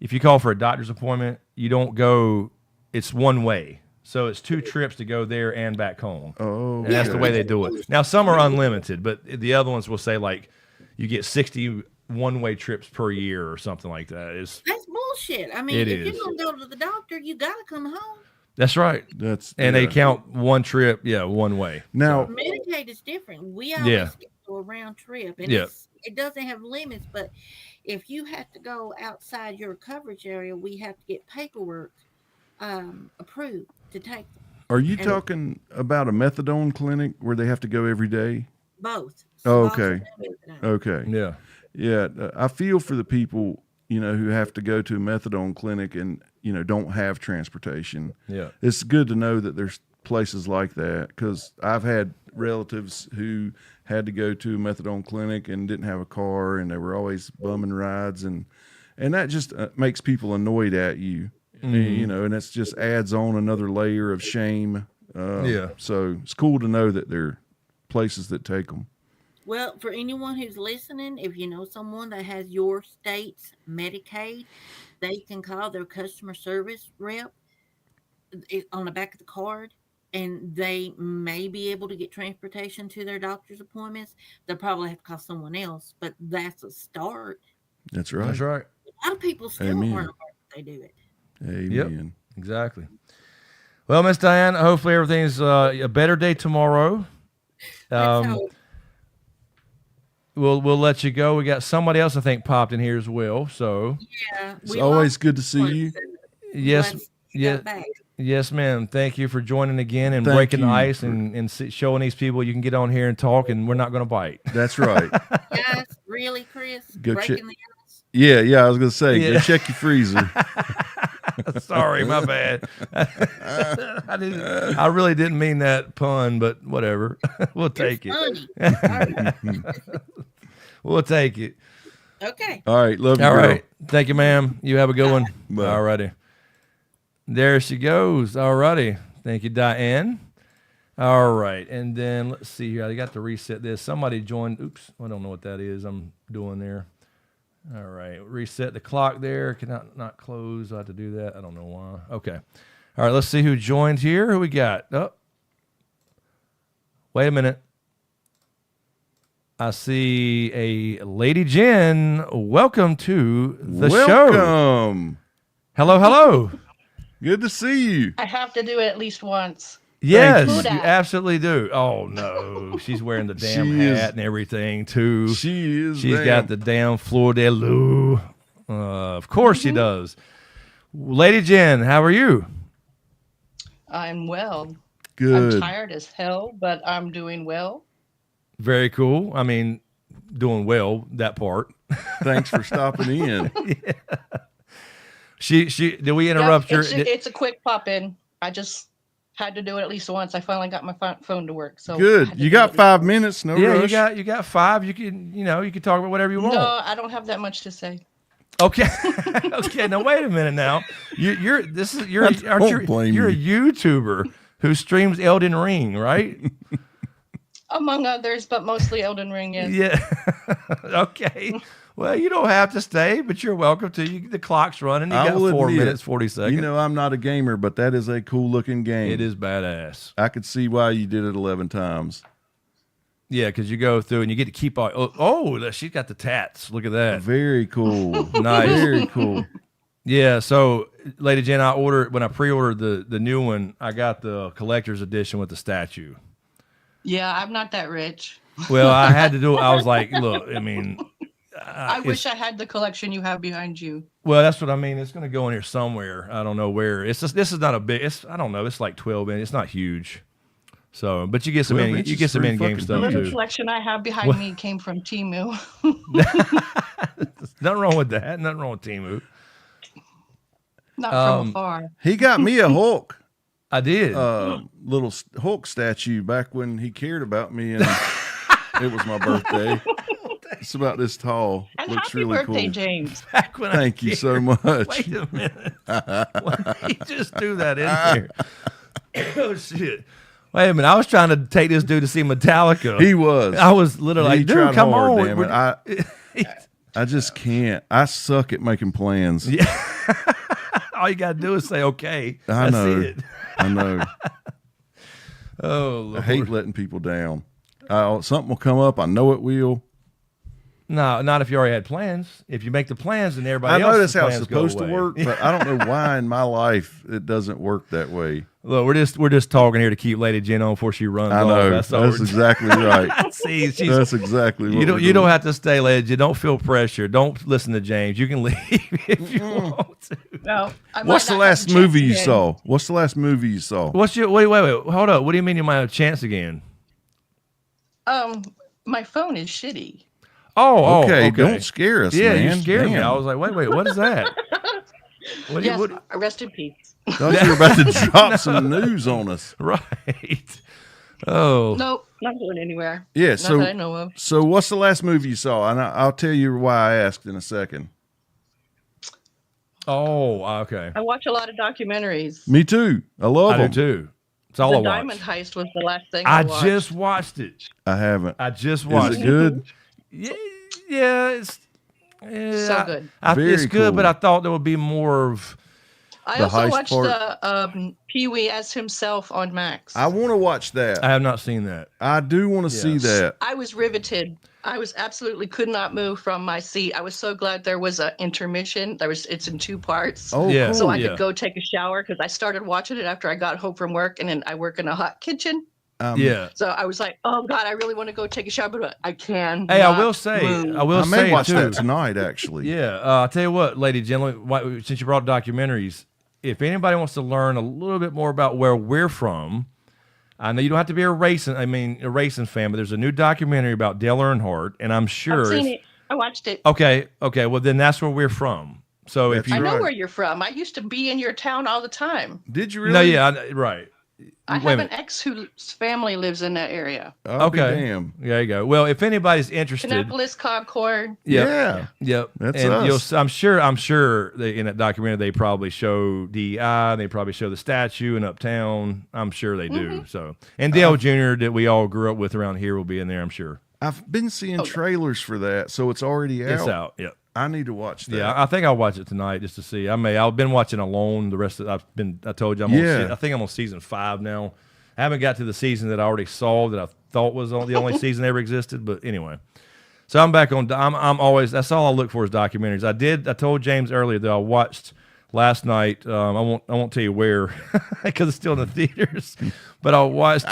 if you call for a doctor's appointment, you don't go. It's one way, so it's 2 trips to go there and back home. Oh, and that's the way they do it. Now some are unlimited, but the other ones will say like you get 60 one-way trips per year or something like that. That's bullshit. I mean, if you're gonna go to the doctor, you gotta come home. That's right. They count one trip, one way. Now Medicaid is different. We always schedule a round trip, and it doesn't have limits. But if you have to go outside your coverage area, we have to get paperwork approved to take them. Are you talking about a methadone clinic where they have to go every day? Both. Oh, okay. Okay. Yeah. Yeah. I feel for the people, who have to go to a methadone clinic and, don't have transportation. Yeah. It's good to know that there's places like that because I've had relatives who had to go to a methadone clinic and didn't have a car and they were always bumming rides and that just makes people annoyed at you, and it's just adds on another layer of shame. So it's cool to know that there are places that take them. Well, for anyone who's listening, if you know someone that has your state's Medicaid, they can call their customer service rep on the back of the card, and they may be able to get transportation to their doctor's appointments. They'll probably have to call someone else, but that's a start. That's right. That's right. A lot of people still aren't aware that they do it. Amen. Yep, exactly. Well, Miss Diane, hopefully everything's a better day tomorrow. We'll let you go. We got somebody else I think popped in here as well. So yeah, it's always good to see you. Yes, ma'am. Thank you for joining again and breaking the ice and showing these people you can get on here and talk and we're not going to bite. That's right. Yes, really, Chris. Breaking the ice. Yeah. I was going to say, go check your freezer. Sorry, my bad. I really didn't mean that pun, but whatever. We'll take it. We'll take it. Okay. All right. Love you. All right. Thank you, ma'am. You have a good one. Bye. All righty. There she goes. All righty. Thank you, Diane. All right. And then let's see here. I got to reset this. Somebody joined. Oops. I don't know what that is I'm doing there. All right, reset the clock there. Cannot not close. I have to do that. I don't know why. Okay. All right, let's see who joined here. Who we got? Oh, wait a minute. I see a Lady Jen. Welcome to the show. Welcome. Hello. Good to see you. I have to do it at least once. Yes, you absolutely do. Oh, no. She's wearing the damn hat and everything, too. She's got the damn fleur de lis. Of course she does. Lady Jen, how are you? I'm well. Good. I'm tired as hell, but I'm doing well. Very cool. I mean, doing well, that part. Thanks for stopping in. She did we interrupt your... It's a quick pop-in. I just... had to do it at least once. I finally got my phone to work. So good. You got 5 minutes. No rush. you got 5. You can you can talk about whatever you want. No, I don't have that much to say. Okay. Okay. Now wait a minute. Now you're a YouTuber who streams Elden Ring, right? Among others, but mostly Elden Ring. Yes. Yeah. Okay. Well, you don't have to stay, but you're welcome to. The clock's running. You got 4 minutes, 40 seconds. I'm not a gamer, but that is a cool-looking game. It is badass. I could see why you did it 11 times. Yeah, because you go through and you get to keep all... Oh, she's got the tats. Look at that. Very cool. Nice. Very cool. Yeah, so, Lady Jen, when I pre-ordered the new one, I got the collector's edition with the statue. Yeah, I'm not that rich. Well, I had to do it. I was like, look, I mean... I wish I had the collection you have behind you. Well, that's what I mean. It's going to go in here somewhere. I don't know where. This is not a big. I don't know. It's like 12 inches. It's not huge. So, but you get some 12 you inches get some pretty in-game fucking stuff The huge. little too. collection I have behind me came from Temu. Nothing wrong with that. Nothing wrong with Temu. Not from afar. He got me a Hulk, I did. little Hulk statue back when he cared about me, and it was my birthday. It's about this tall. And Looks happy really birthday, cool. James. Back when Thank you so much. Wait a minute. Why did he just do that in here? Oh shit. Wait a minute. I was trying to take this dude to see Metallica. He was. I was literally He like, dude, tried come hard, on. damn it. I just can't. I suck at making plans. All you gotta do is say okay. I That's know. it. I know. Oh Lord. I hate letting people down. Something will come up. I know it will. No, not if you already had plans. If you make the plans, then everybody I know else's that's how it's plans go supposed to away. work, but I don't know why in my life it doesn't work that way. Look, we're just talking here to keep Lady Jen on before she runs I off. know. That's, all That's we're exactly right. See, she's, That's exactly what you don't have to stay, Lady Jen. Don't feel pressure. Don't listen to James. You can leave if you want to. No. I might What's the not have last chance movie you again. saw? What's the last movie you saw? What's your wait? Hold up. What do you mean you might have a chance again? My phone is shitty. Oh, Okay, okay. don't scare us, Yeah, man. you scared me. Damn. I was like, wait, what is that? What, Yes, what, rest in peace. Thought you were about to drop some news on us. right. Oh. Nope, not going anywhere. Yeah, Not so that I know of. so what's the last movie you saw? And I'll tell you why I asked in a second. Oh, okay. I watch a lot of documentaries. Me too. I love I them. do too. It's all The I watch. Diamond Heist was the last thing I I watched. just watched it. I haven't. I just watched Is it good? Yeah, it's So good. Very it's good, cool. but I thought there would be more of. I The also heist watched part? the Pee-wee as himself on Max. I want to watch that. I have not seen that. I do want to see Yes. that. I was riveted. I was absolutely could not move from my seat. I was so glad there was an intermission. It's in 2 parts. Oh, Yeah. cool. So I yeah. could go take a shower because I started watching it after I got home from work, and then I work in a hot kitchen. Yeah. So I was like, "Oh God, I really want to go take a shower, but I can." Hey, I not will say, move." I will I may say watch too. that tonight, actually. Yeah, I'll tell you what, lady and gentlemen, since you brought documentaries, if anybody wants to learn a little bit more about where we're from, I know you don't have to be a racing fan, but there's a new documentary about Dale Earnhardt, and I'm sure. I've seen it. I watched it. Okay, well then that's where we're from. So if That's you I know right. where you're from. I used to be in your town all the time. Did you really? no, yeah, right. I Wait a have an minute. ex whose family lives in that area. I'll be Okay, damn. there you go. Well, if anybody's interested, Kannapolis, Concord. Yep. Yep. That's and us. I'm sure they, in that documentary they probably show DEI, they probably show the statue in Uptown. I'm sure they do. So, and Dale Jr. that we all grew up with around here will be in there. I'm sure I've been seeing trailers for that, so it's already out. it's out. Yep. I need to watch that. Yeah, I think I'll watch it tonight just to see. I've been watching Alone. The rest of I told you I think I'm on season 5 now. I haven't got to the season that I already saw that I thought was the only season that ever existed. But anyway, so I'm back on. I'm always, that's all I look for is documentaries. I told James earlier that I watched last night. I won't tell you where because it's still in the theaters. But I watched.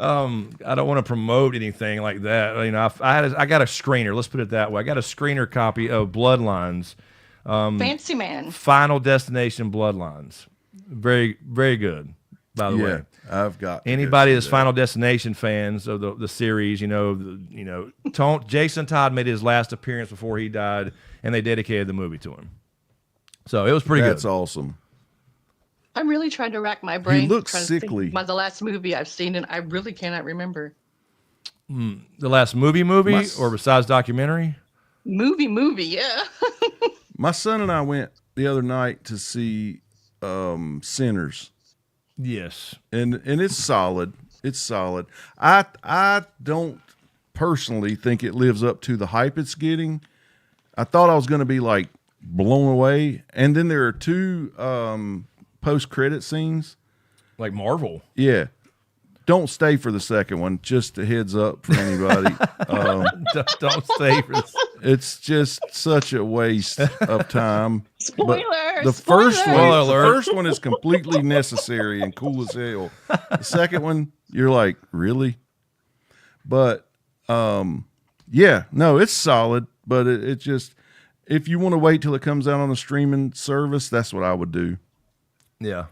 I don't want to promote anything like that. You know, I got a screener. Let's put it that way. I got a screener copy of Bloodlines. Fancy man. Final Destination Bloodlines. Very, very good, by the way. I've got to Anybody go that's see Final Destination fans of the series, Jason Todd made his last appearance before he died, and they dedicated the movie to him. So it was pretty That's good. awesome. I'm really trying to rack my brain. looks trying to think sickly. about the last movie I've seen, and I really cannot remember. The last movie, or besides documentary? Movie, yeah. My son and I went the other night to see Sinners. Yes. And it's solid. It's solid. I don't personally think it lives up to the hype it's getting. I thought I was going to be like blown away. And then there are 2 post-credit scenes. Like Marvel. Yeah. Don't stay for the second one. Just a heads up for anybody. Don't say for this. It's just such a waste of time. Spoilers! The first one, Spoiler the alert. first one is completely necessary and cool as hell. The second one, you're like, really? But yeah, no, it's solid. But it just, if you want to wait till it comes out on the streaming service, that's what I would do. Yeah.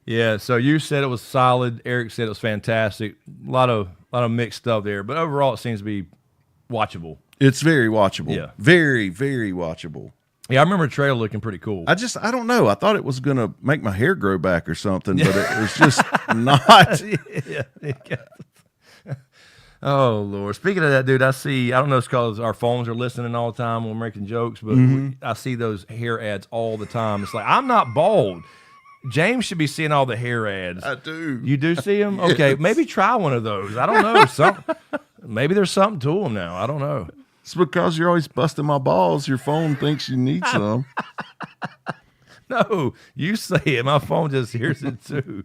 Yeah, so you said it was solid. Eric said it was fantastic. A lot of mixed stuff there, but overall it seems to be watchable. It's very watchable. Yeah. Very, very watchable. Yeah, I remember the trailer looking pretty cool. I don't know. I thought it was going to make my hair grow back or something, but it was just not. Yeah. Oh, Lord. Speaking of that, dude, I don't know if it's because our phones are listening all the time when we're making jokes, but I see those hair ads all the time. It's like, I'm not bald. James should be seeing all the hair ads. I do. You do see them? Yes. Okay, maybe try one of those. I don't know. Maybe there's something to them now. I don't know. It's because you're always busting my balls. Your phone thinks you need some. No, you say it. My phone just hears it too.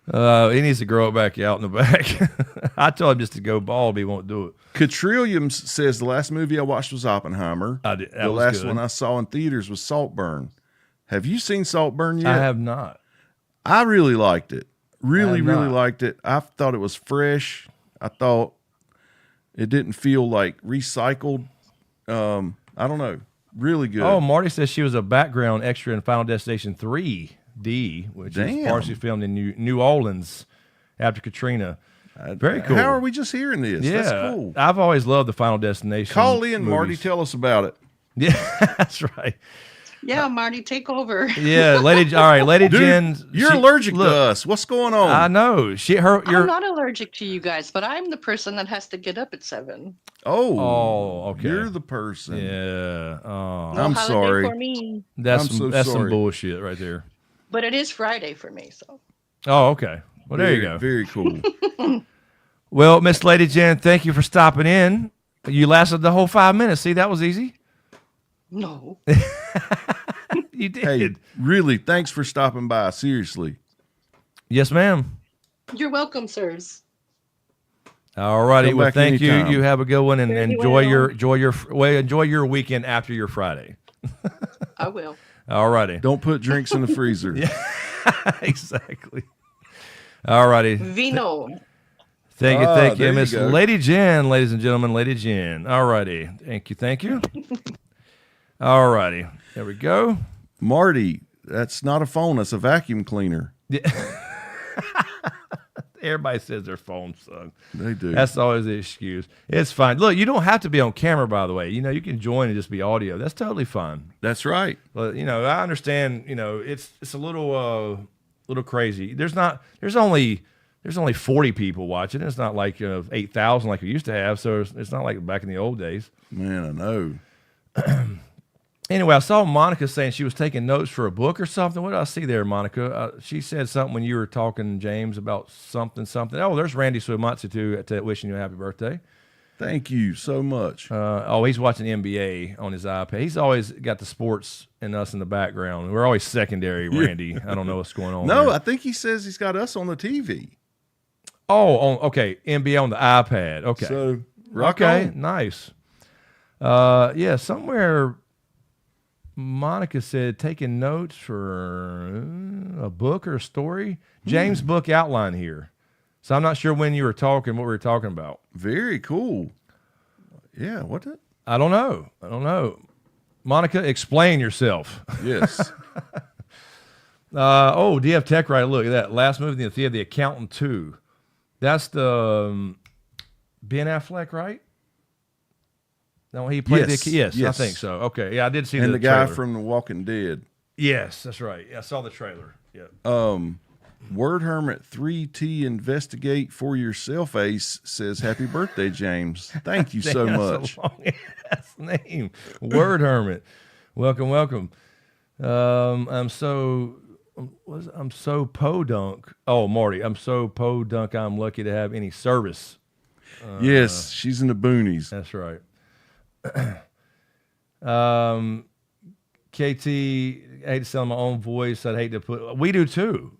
He needs to grow it back out in the back. I told him just to go bald, but he won't do it. Catrilliums says the last movie I watched was Oppenheimer. The was last one I saw in theaters was Saltburn. Have you seen Saltburn yet? I have not. I really liked it. Really not. liked it. I thought it was fresh. I thought it didn't feel like recycled. I don't know. Really good. Oh, Marty says she was a background extra in Final Destination 3D, which is partially filmed in New Orleans after Katrina. Very cool. How are we just hearing this? Yeah, That's cool. I've always loved the Final Destination. Call in, movies. Marty. Tell us about it. Yeah, that's right. Yeah, Marty, take over. Yeah, Lady. All right, Lady Dude, Jen. You're allergic to us. What's going on? I know. I'm not allergic to you guys, but I'm the person that has to get up at 7. Oh, okay. You're the person. Yeah. Oh, I'm holiday sorry. for me. that's some sorry. bullshit right there. But it is Friday for me, so. Oh, okay. Well, there you go. Very cool. Well, Miss Lady Jen, thank you for stopping in. You lasted the whole 5 minutes. See, that was easy. No. You did. Hey, really, thanks for stopping by. Seriously. Yes, ma'am. You're welcome, sirs. All righty. Come Well, back thank you. anytime. You have a good one, and Very enjoy well. enjoy your weekend after your Friday. I will. All righty. Don't put drinks in the freezer. Exactly. All righty. Vino. Thank you, there you Miss go. Lady Jen, ladies and gentlemen, Lady Jen. All righty. Thank you. All righty. There we go. Marty, that's not a phone. That's a vacuum cleaner. Everybody says their phone sucks. They do. That's always the excuse. It's fine. Look, you don't have to be on camera, by the way. You can join and just be audio. That's totally fine. That's right. But I understand. It's a little crazy. There's only 40 people watching. It's not like 8,000 like we used to have. So it's not like back in the old days. Man, I know. Anyway, I saw Monica saying she was taking notes for a book or something. What did I see there, Monica? She said something when you were talking, James, about something. Oh, there's Randy Suematsu, too, wishing you a happy birthday. Thank you so much. He's watching NBA on his iPad. He's always got the sports and us in the background. We're always secondary, Randy. I don't know what's going on No, there. I think he says he's got us on the TV. Oh, okay. NBA on the iPad. Okay. So, rock okay, on. nice. Yeah, somewhere Monica said taking notes for a book or a story. James' book outline here. So I'm not sure when you were talking, what we were talking about. Very cool. Yeah, what the? I don't know. Monica, explain yourself. Yes. DF Tech Right. Look at that. Last movie in the theater, The Accountant 2. That's the Ben Affleck, right? No, he played Yes. I think so. Okay, yeah, I did see And the guy trailer. from The Walking Dead. Yes, that's right. Yeah, I saw the trailer. Yeah. Word Hermit 3T Investigate for Yourself Ace says, Happy birthday, James. Thank you so much. That's the name. Word Hermit. Welcome. I'm so podunk. Oh, Marty, I'm so podunk. I'm lucky to have any service. Yes, she's in the boonies. That's right. KT, I hate to sound my own voice. I'd hate to put. We do too.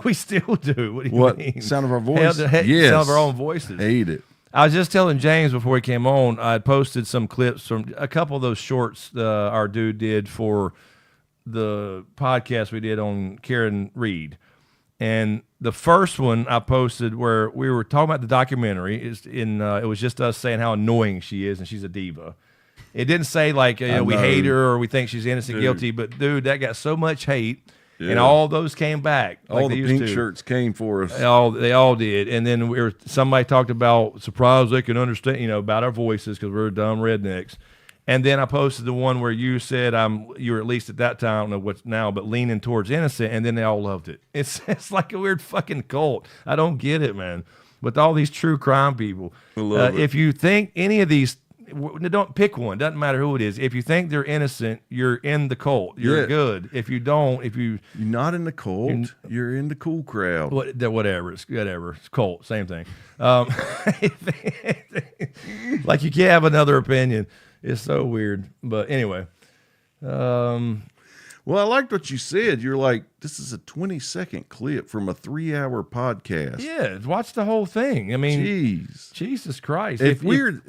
We still do. What do you mean? Sound of our voice? Yes. Sound of our own voices. Hate it. I was just telling James before he came on, I had posted some clips from a couple of those shorts our dude did for the podcast we did on Karen Reed. And the first one I posted where we were talking about the documentary, it was just us saying how annoying she is and she's a diva. It didn't say like we hate her or we think she's innocent, guilty, but dude, that got so much hate. and all those came back. All like the pink shirts came for us. They all did. And then somebody talked about surprised they can understand, about our voices because we're dumb rednecks. And then I posted the one where you said you were at least at that time, I don't know what's now, but leaning towards innocent, and then they all loved it. It's like a weird fucking cult. I don't get it, man. With all these true crime people, if you think any of these, don't pick one. Doesn't matter who it is. If you think they're innocent, you're in the cult. You're good. If you don't, you're not in the cult, you're in the cool crowd. Whatever. It's cult. Same thing. Like you can't have another opinion. It's so weird. But anyway. Well, I liked what you said. You're like, this is a 20-second clip from a 3-hour podcast. Yeah, watch the whole thing. I mean, Jesus Christ. If we're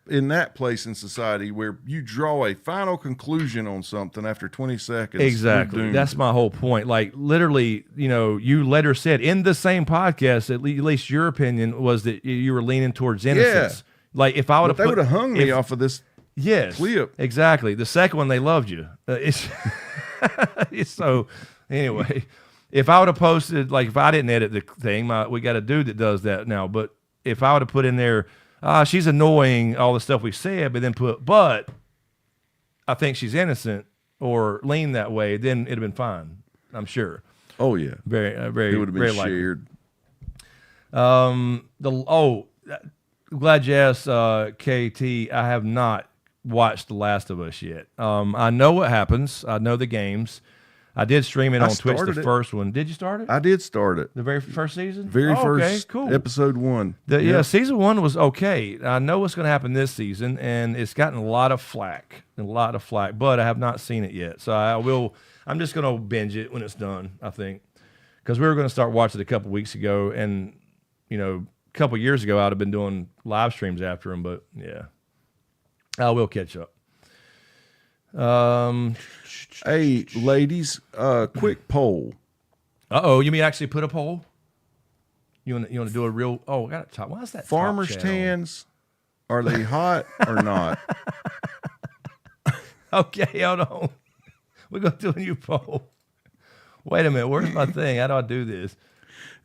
in that place in society where you draw a final conclusion on something after 20 seconds. Exactly. That's my whole point. Like literally, you later said in the same podcast, at least your opinion was that you were leaning towards innocence. Yeah. Like if I would have, they would have hung me off of this. Yes, clip. Exactly. The second one, they loved you. It's so. Anyway, if I would have posted, like if I didn't edit the thing, we got a dude that does that now. But if I would have put in there, she's annoying, all the stuff we said, but I think she's innocent or lean that way, then it'd have been fine. I'm sure. Oh yeah, very. It would have been shared. Glad you asked, KT. I have not watched The Last of Us yet. I know what happens. I know the games. I did stream it on Twitch, the first one. Did you start it? I did start it. The very first season? First, cool. Episode 1. Yeah, season 1 was okay. I know what's going to happen this season, and it's gotten a lot of flack, but I have not seen it yet. So I'm just going to binge it when it's done, I think. Because we were going to start watching it a couple weeks ago, and, a couple years ago, I'd have been doing live streams after them, but yeah. I will catch up. Hey, ladies, quick poll. You mean actually put a poll? You want to do a real? Oh, I got to talk. Why is that? Farmers' tans, are they hot or not? Okay, hold on. We're gonna do a new poll. Wait a minute. Where's my thing? How do I do this?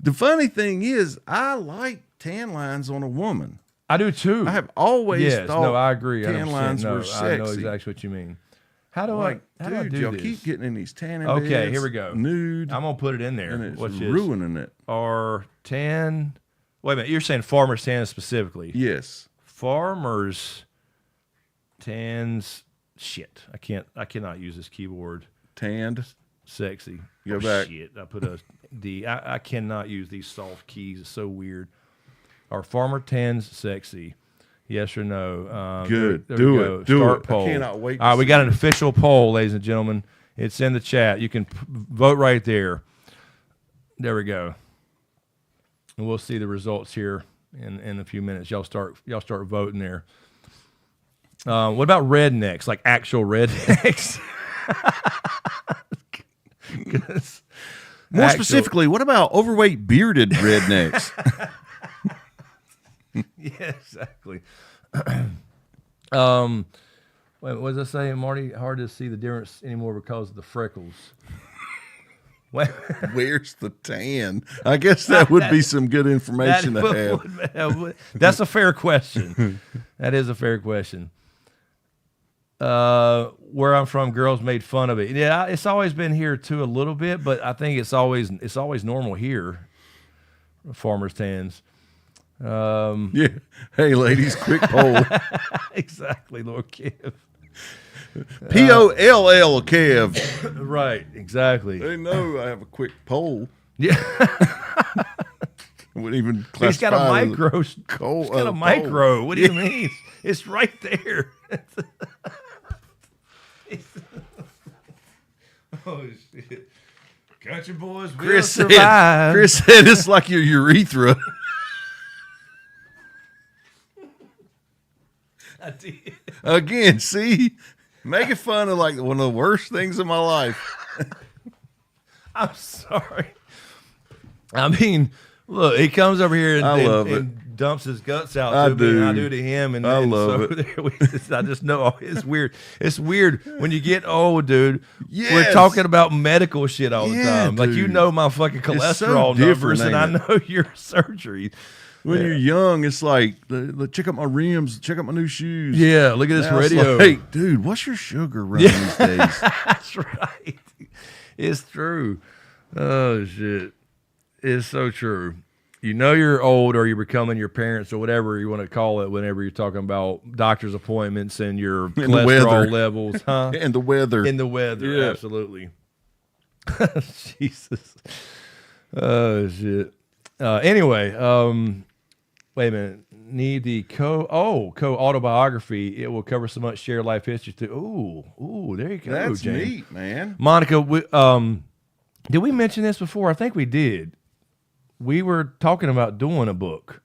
The funny thing is, I like tan lines on a woman. I do too. I have always thought I agree. Tan lines were sexy. I know exactly what you mean. How do I do y'all this? Keep getting in these tanning Okay, beds, here we go. Nude. I'm going to put it in there. And it's ruining it. Or tan. Wait a minute. You're saying farmers tan specifically. Yes. Farmers tans. Shit. I cannot use this keyboard. Tanned. Sexy. Go back. Shit. I put a D. I cannot use these soft keys. It's so weird. Are farmer tans sexy? Yes or no? Good. There do it. Start poll. I cannot wait. All right, we got an official poll, ladies and gentlemen. It's in the chat. You can vote right there. There we go. And we'll see the results here in a few minutes. Y'all start voting there. What about rednecks? Like actual rednecks? More specifically, what about overweight bearded rednecks? Yeah, exactly. Wait, what was I saying, Marty? Hard to see the difference anymore because of the freckles. Where's the tan? I guess that would be some good information to have. That's a fair question. That is a fair question. Where I'm from, girls made fun of it. Yeah, it's always been here too a little bit, but I think it's always normal here. Farmers tans. Yeah. Hey, ladies, quick poll. Exactly, Lord Kev. POLL Kev. Right, exactly. They know I have a quick poll. Yeah. Wouldn't even classify. He's got a micro. He's got a micro. Poll. What do you mean? It's right there. Oh shit! Country boys will survive. Chris said it's like your urethra. I did. Again, see, making fun of like one of the worst things in my life. I'm sorry. I mean, look, he comes over here and dumps his guts out I to me, and I do. do to him, and I and love so I just know it's weird. It's weird when you get old, dude. We're Yes. talking about medical shit all the Yeah, time. Like you dude. know my fucking so cholesterol different, numbers, and I ain't it? know your surgery. When you're young, it's like, check out my rims, check out my new shoes. Yeah, look at this Now it's radio. like, dude, what's your sugar running these days? That's right. It's true. Oh shit. It's so true. You know you're old or you're becoming your parents or whatever you want to call it whenever you're talking about doctor's appointments and your the cholesterol weather. levels, huh? And the weather. In the weather, Yeah. absolutely. Jesus. Oh shit. Anyway, wait a minute. Need the co-autobiography. It will cover so much shared life history too. Ooh, there you go. That's James. neat, man. Monica, did we mention this before? I think we did. We were talking about doing a book.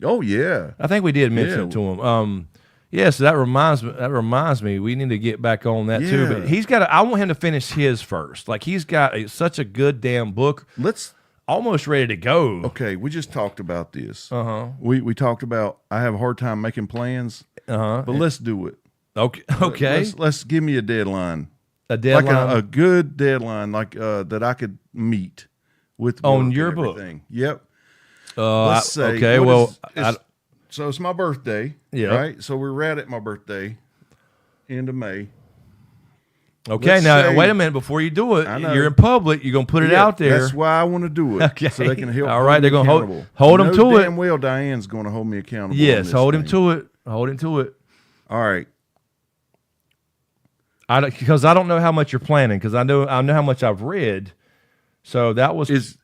Oh, yeah. I think we did mention Yeah. it to him. Yeah, so that reminds me, we need to get back on that too. Yeah. But he's got I want him to finish his first. Like he's got such a good damn book, Let's, almost ready to go. okay, we just talked about this. Uh-huh. We talked about, I have a hard time making plans, Uh-huh. but let's do it. Okay. Okay. Let's give me a deadline. A deadline Like a good deadline, like that I could meet with On work your and book? everything. Yep. Let's say, okay, what well, is- so it's my birthday, Yeah. right? So we're right at my birthday, end of May. okay. let's Now say- wait a minute before you do it. I know. You're in public. You're gonna put it Yeah, out there. That's why I want to do it. Okay. So they can help. All right, hold me they're gonna hold- accountable. hold 'em You to know it. Damn well, Diane's going to hold me accountable. on Yes, this hold him thing. to it. Hold him to it. All right. Because I don't know how much you're planning. Because I know how much I've read. So that was Is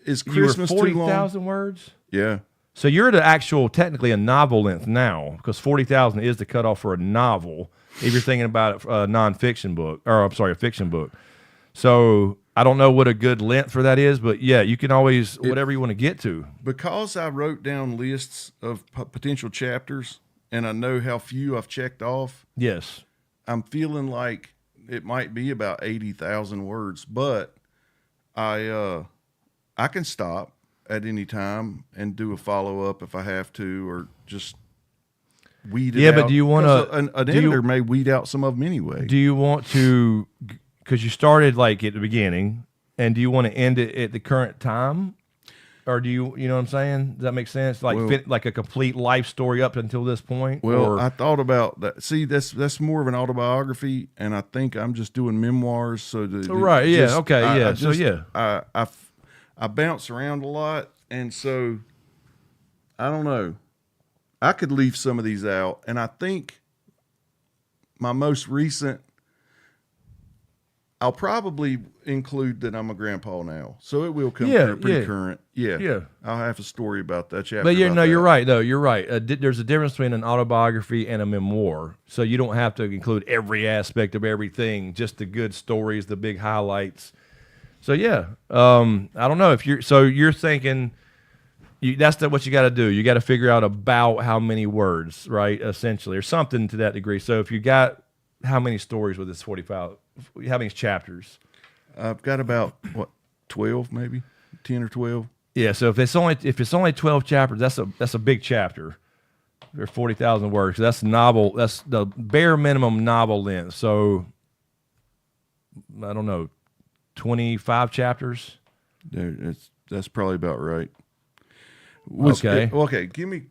you were Christmas too 40,000 long? words. Yeah. So you're at technically a novel length now, because 40,000 is the cutoff for a novel. If you're thinking about a nonfiction book, or I'm sorry, a fiction book. So I don't know what a good length for that is, but yeah, you can always whatever you want to get to. Because I wrote down lists of potential chapters, and I know how few I've checked off. Yes. I'm feeling like it might be about 80,000 words, but I can stop at any time and do a follow up if I have to, or just weed it Yeah, out. but do you want 'Cause to? An editor may weed out some of them anyway. Do you want to? Because you started like at the beginning, and do you want to end it at the current time, or do you? You know what I'm saying? Does that make sense? Like Well- like a complete life story up until this point. Well, or, I thought about that. See, that's more of an autobiography, and I think I'm just doing memoirs. So Right, yeah, okay, yeah, so, yeah. I bounce around a lot, and so I don't know. I could leave some of these out, and I think my most recent, I'll probably include that I'm a grandpa now, so it will come Yeah, through pretty yeah. current. Yeah, Yeah. I'll have a story about that chapter. But about you're that. right though. You're right. There's a difference between an autobiography and a memoir. So you don't have to include every aspect of everything, just the good stories, the big highlights. So yeah, I don't know if you're thinking that's what you got to do. You got to figure out about how many words, right? Essentially, or something to that degree. So if you got how many stories with this 45, how many chapters? I've got about 12, maybe 10 or 12. Yeah, so if it's only 12 chapters, that's a big chapter. They're 40,000 words. That's novel. That's the bare minimum novel length. So I don't know, 25 chapters. That's probably about right. Okay. Give me.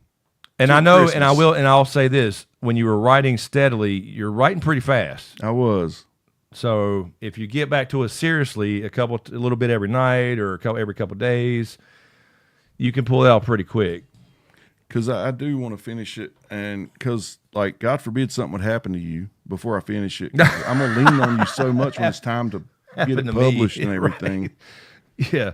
And till I know, Christmas. and I'll say this: when you were writing steadily, you're writing pretty fast. I was. So if you get back to it seriously, a little bit every night or every couple days, you can pull it out pretty quick. Because I do want to finish it, and because, like, God forbid something would happen to you before I finish it. 'Cause I'm going to lean on you so much when it's time to get Happened it to me, published and right. everything. Yeah.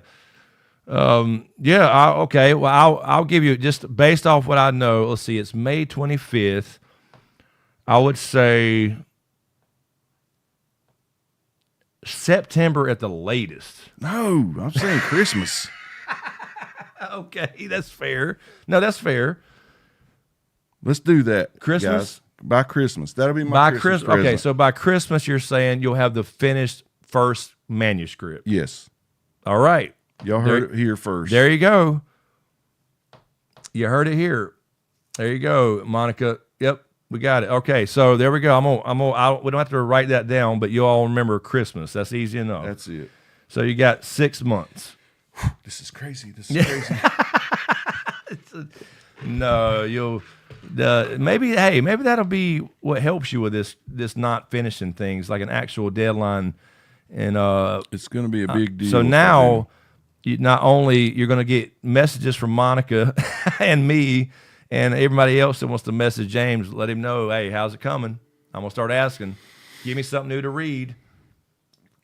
Okay. Well, I'll give you just based off what I know. Let's see. It's May 25th. I would say September at the latest. No, I'm saying Christmas. Okay, that's fair. No, that's fair. Let's do that. Christmas? guys. By Christmas. That'll be my By Christmas Christmas. Okay, present. so by Christmas, you're saying you'll have the finished first manuscript. Yes. All right. Y'all heard it here first. There you go. You heard it here. There you go, Monica. Yep, we got it. Okay, so there we go. We don't have to write that down, but you all remember Christmas. That's easy enough. That's it. So you got 6 months. This is crazy. This is crazy. No, you'll maybe that'll be what helps you with this not finishing things, like an actual deadline. And it's going to be a big deal. So now, not only you're going to get messages from Monica and me and everybody else that wants to message James, let him know, hey, how's it coming? I'm gonna start asking. Give me something new to read.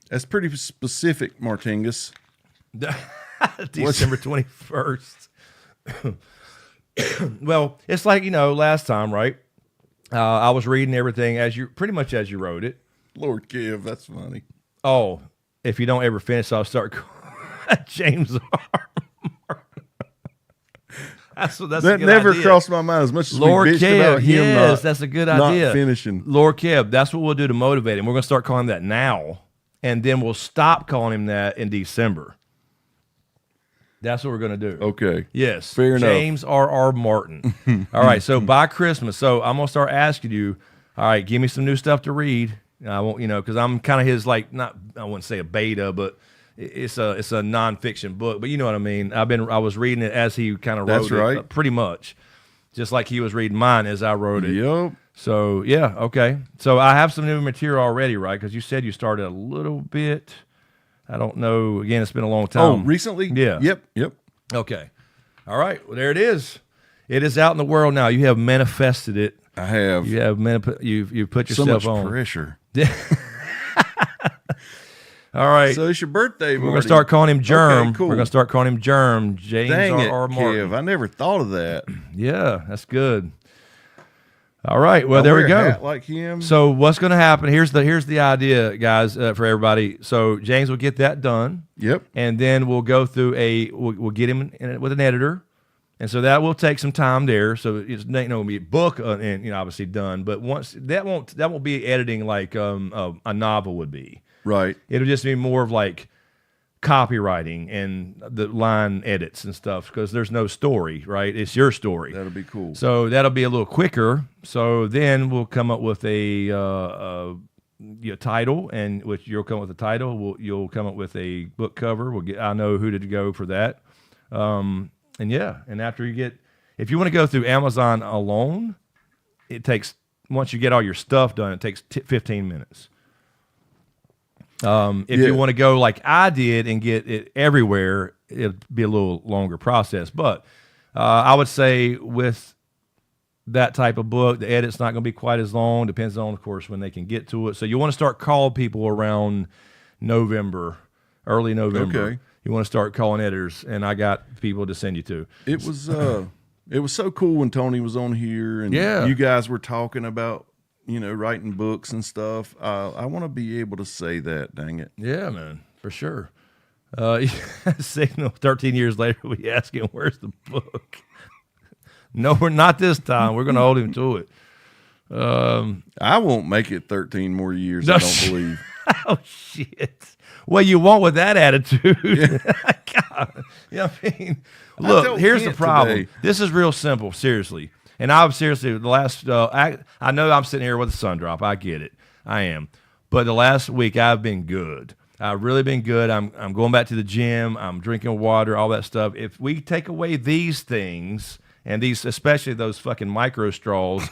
That's pretty specific, Martingus. December 21st. Well, it's like, last time, right? I was reading everything pretty much as you wrote it. Lord Kev, that's funny. Oh, if you don't ever finish, I'll start calling James R. That's that a good never idea. crossed my mind as much as Lord we bitched Kev, about him yes, that's a good idea. Not finishing. Lord Kev, that's what we'll do to motivate him. We're going to start calling him that now, and then we'll stop calling him that in December. That's what we're going to do. Okay. Yes. Fair enough. James R. Martin. All right. So by Christmas, I'm going to start asking you, all right, give me some new stuff to read. I won't, because I'm kind of his, I wouldn't say a beta, but it's a nonfiction book, but you know what I mean? I was reading it as he kind of wrote That's it, right. Pretty much. Just like he was reading mine as I wrote it. Yep. So, yeah, okay. So I have some new material already, right? Because you said you started a little bit. I don't know. Again, it's been a long time. Oh, recently? Yeah. Yep. Okay. All right. Well, there it is. It is out in the world now. You have manifested it. I have. You have you've put So yourself much on. pressure. All right. So it's your birthday, We're going to start calling him Germ. Okay, cool. We're going to start calling him Germ. James Dang it, R. Martin. Kev. I never thought of that. Yeah, that's good. All right. Well, I there wear we a go. hat like him. So what's going to happen? Here's the idea, guys, for everybody. So James will get that done. Yep. And then we'll go through we'll get him with an editor. And so that will take some time there. So it's not going to be a book and obviously done, but once that won't be editing like a novel would be. Right. It'll just be more of like copywriting and the line edits and stuff because there's no story, right? It's your story. That'll be cool. So that'll be a little quicker. So then we'll come up with a title, and which you'll come up with a title. You'll come up with a book cover. I know who to go for that. And after if you want to go through Amazon alone, once you get all your stuff done, it takes 15 minutes. If you want to go like I did and get it everywhere, it'll be a little longer process. But I would say with that type of book, the edit's not going to be quite as long. Depends on, of course, when they can get to it. So you want to start calling people around November, early November. Okay. You want to start calling editors, and I got people to send you to. It was so cool when Tony was on here and Yeah. you guys were talking about, writing books and stuff. I want to be able to say that, dang it. Yeah, man, for sure. Signal 13 years later, we ask him, where's the book? No, we're not this time. We're going to hold him to it. I won't make it 13 more years, No, I don't believe. Oh, shit. Well, you won't with that attitude. God. I mean, look, told here's the Kent problem. today. This is real simple, seriously. And I've seriously, the last, I know I'm sitting here with a sun drop. I get it. I am. But the last week, I've been good. I've really been good. I'm going back to the gym. I'm drinking water, all that stuff. If we take away these things, and these, especially those fucking micro straws,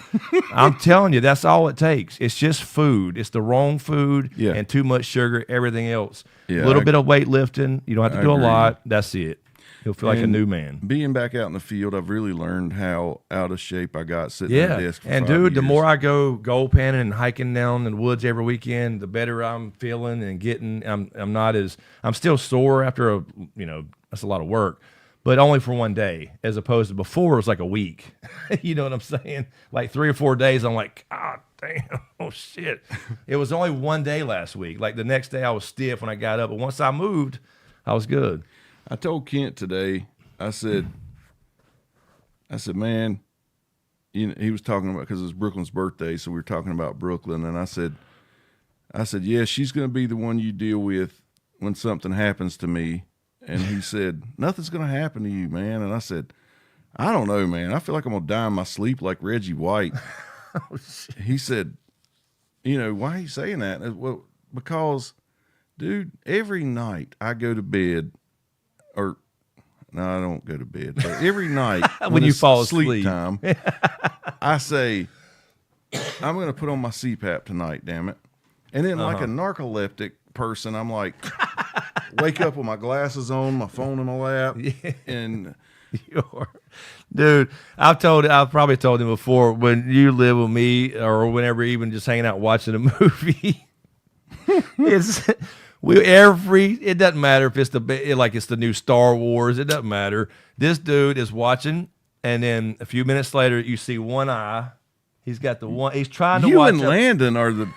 I'm telling you, that's all it takes. It's just food. It's the wrong food and too much sugar, everything else. Yeah, a little bit of weightlifting. You don't have to do agree. a lot. That's it. You'll feel like a And new man. Being back out in the field, I've really learned how out of shape I got sitting at a desk for and 5 dude, the years. more I go gold panning and hiking down in the woods every weekend, the better I'm feeling and getting. I'm still sore after that's a lot of work, but only for one day, as opposed to before it was like a week. You know what I'm saying? Like 3 or 4 days, I'm like, God damn, oh shit. It was only one day last week. Like the next day I was stiff when I got up, but once I moved, I was good. I told Kent today, I said, man, he was talking about, because it was Brooklyn's birthday, so we were talking about Brooklyn, and I said, yeah, she's going to be the one you deal with when something happens to me. And he said, nothing's going to happen to you, man. And I said, I don't know, man. I feel like I'm going to die in my sleep like Reggie White. Oh, shit. He said, why are you saying that? Well, because, dude, every night I go to bed, no, I don't go to bed, but every night when you it's fall sleep asleep, time, I say, I'm going to put on my CPAP tonight, damn it. And then like a narcoleptic person, I'm like, wake up with my glasses on, my phone in my lap, and... Dude, I've probably told him before, when you live with me or whenever, even just hanging out watching a movie, it doesn't matter if it's the new Star Wars, it doesn't matter. This dude is watching, and then a few minutes later you see one eye. He's got the one, he's trying to watch. You and Landon are the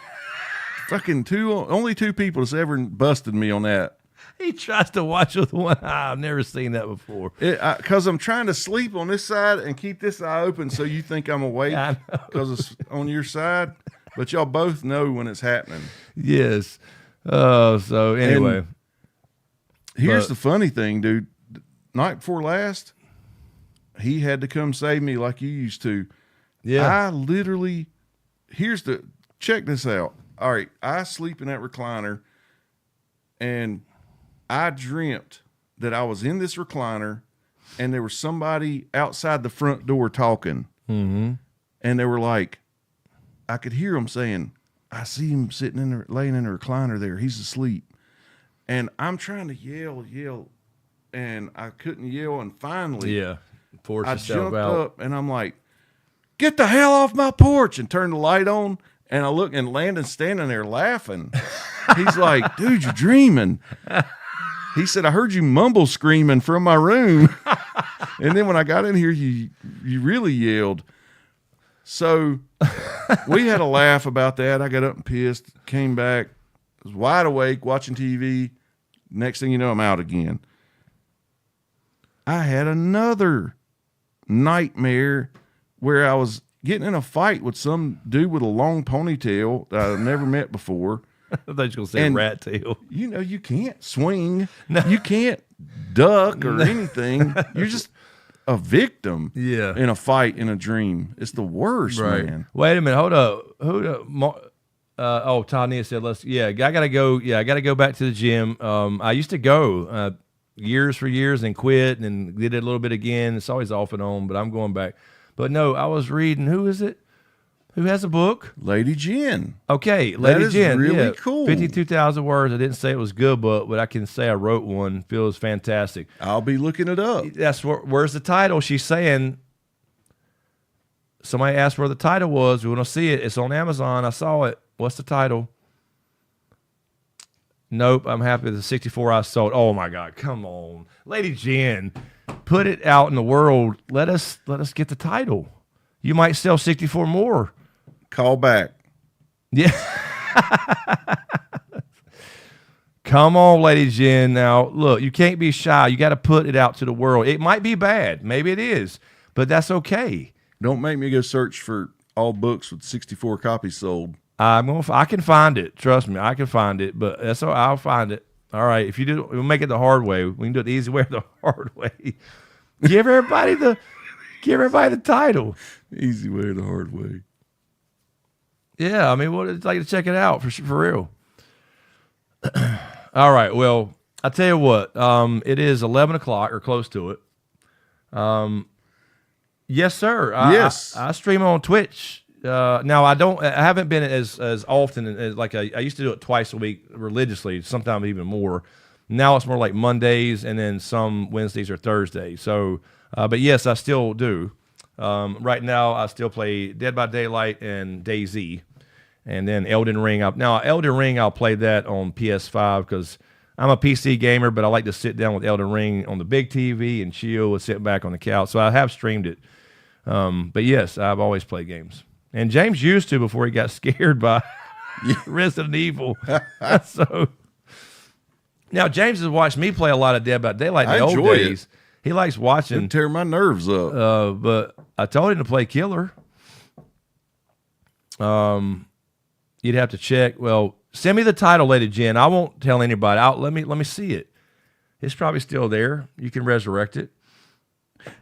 fucking only two people that's ever busted me on that. He tries to watch with one eye. I've never seen that before. Because I'm trying to sleep on this side and keep this eye open so you think I'm awake because it's on your side. But y'all both know when it's happening. Yes. So anyway. And here's the funny thing, dude. Night before last, he had to come save me like you used to. Yeah. I literally, check this out. All right. I sleep in that recliner and I dreamt that I was in this recliner and there was somebody outside the front door talking. Mm-hmm. And they were like, I could hear them saying, I see him laying in the recliner there. He's asleep. And I'm trying to yell, and I couldn't yell. And finally, I jumped up and I'm like, get the hell off my porch, and turned the light on. And I look, and Landon's standing there laughing. He's like, dude, you're dreaming. He said, I heard you mumble screaming from my room. And then when I got in here, you really yelled. So we had a laugh about that. I got up and pissed, came back, was wide awake, watching TV. Next thing you know, I'm out again. I had another nightmare where I was getting in a fight with some dude with a long ponytail that I've never met before. I thought you were going to say rat tail. You can't swing. No. You can't duck or anything. You're just a victim in a fight in a dream. It's the worst, man. Wait a minute. Hold up. Tanya said, I got to go. Yeah, I got to go back to the gym. I used to go years and quit and then did it a little bit again. It's always off and on, but I'm going back. But no, I was reading, who is it? Who has a book? Lady Jen. Okay, Lady Jen. Really cool. 52,000 words. I didn't say it was good, but I can say I wrote one. Feels fantastic. I'll be looking it up. Where's the title? She's saying, somebody asked where the title was. We want to see it. It's on Amazon. I saw it. What's the title? Nope. I'm happy the 64 I sold. Oh my God. Come on. Lady Jen, put it out in the world. Let us get the title. You might sell 64 more. Call back. Yeah. Come on, Lady Jen. Now, look, you can't be shy. You got to put it out to the world. It might be bad. Maybe it is, but that's okay. Don't make me go search for all books with 64 copies sold. I can find it. Trust me, I can find it, but I'll find it. All right. If you do, we'll make it the hard way. We can do it the easy way or the hard way. Give everybody the title. Easy way or the hard way. Yeah, I mean, it's like to check it out for real. All right, well, I tell you what, it is 11 o'clock or close to it. Yes, sir. Yes, I stream on Twitch. Now I haven't been as often as like I used to do it twice a week religiously, sometimes even more. Now it's more like Mondays and then some Wednesdays or Thursdays. So, but yes, I still do. Right now, I still play Dead by Daylight and DayZ, and then Elden Ring. Elden Ring, I'll play that on PS5 because I'm a PC gamer, but I like to sit down with Elden Ring on the big TV and chill and sit back on the couch. So I have streamed it. But yes, I've always played games. And James used to before he got scared by Resident Evil. So now James has watched me play a lot of Dead by Daylight in the old days. It. He likes watching. It'd tear my nerves up. But I told him to play Killer. You'd have to check. Well, send me the title, Lady Jen. I won't tell anybody. Let me see it. It's probably still there. You can resurrect it.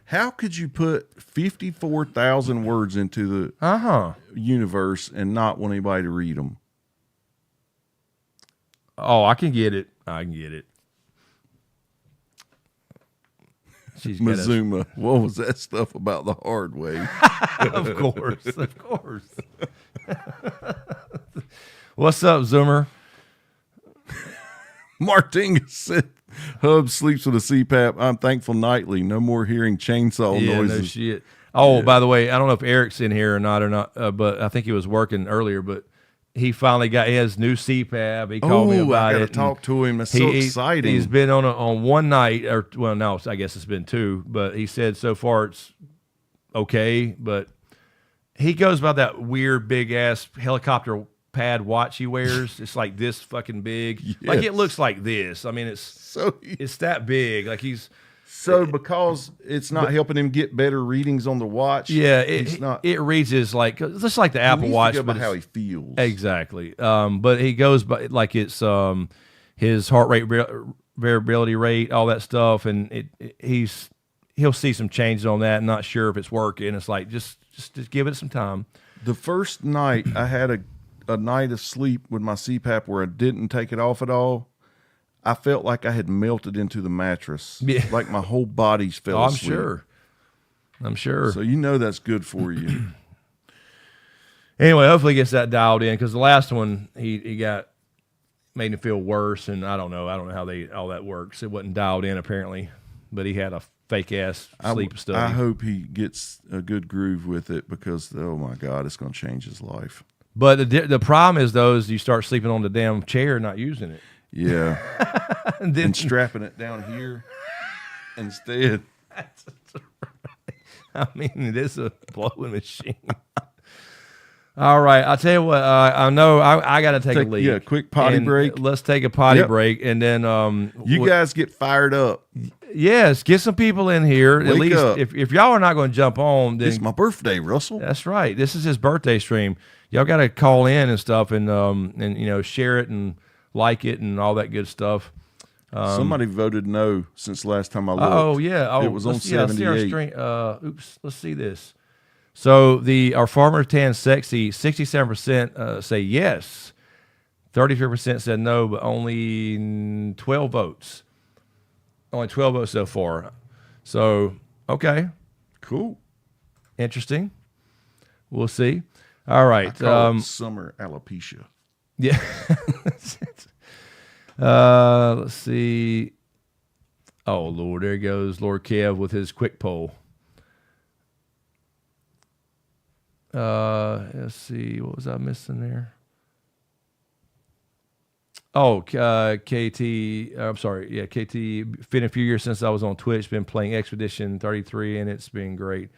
How could you put 54,000 words into the universe and not want anybody to read them? Oh, I can get it. I can get it. She's got Mazuma, what was that stuff about the hard way? Of course, of course. What's up, Zoomer? Martinez said, Hub sleeps with a CPAP. I'm thankful nightly. No more hearing chainsaw noises. No shit. Oh, by the way, I don't know if Eric's in here or not, but I think he was working earlier, but he finally got his new CPAP. He called me about I gotta it. talk to him. That's so exciting. He's been on one night, or well, no, I guess it's been two. But he said so far it's okay. But he goes by that weird big ass helicopter pad watch he wears. It's like this fucking big. Yes. Like it looks like this. I mean, it's that big. Like he's. So because it's not helping him get better readings on the watch, it reads his like just like the Apple Watch, but how he feels exactly. But he goes by like it's his heart rate variability rate, all that stuff, and he'll see some changes on that. Not sure if it's working. It's like just give it some time. The first night I had a night of sleep with my CPAP where I didn't take it off at all. I felt like I had melted into the mattress. Yeah. Like my whole body fell asleep. I'm sure. So you know that's good for you. Anyway, hopefully he gets that dialed in, because the last one he got made him feel worse, and I don't know how all that works. It wasn't dialed in apparently, but he had a fake ass sleep study. I hope he gets a good groove with it, because oh my God, it's going to change his life. But the problem is you start sleeping on the damn chair, not using it. Yeah. and strapping it down here instead. I mean, it is a blowing machine. All right. I'll tell you what, I know I got to take a leak. Yeah, quick potty break. Let's take a potty break. And then you guys get fired up. Yes, get some people in here. Wake at least up. If y'all are not going to jump on, then it's my birthday, Russell. That's right. This is his birthday stream. Y'all got to call in and stuff, and share it and like it and all that good stuff. Somebody voted no since last time I looked. Oh yeah, it was on 78. Let's see this. So our Farmer Tan Sexy, 67% say yes, 33% said no, but only 12 votes. Only 12 votes so far. So okay, cool, interesting. We'll see. All right, I call it summer alopecia. Yeah. Let's see. Oh Lord, there goes Lord Kev with his quick poll. Let's see, what was I missing there? Oh, KT. I'm sorry. Yeah, KT. Been a few years since I was on Twitch. Been playing Expedition 33, and it's been great.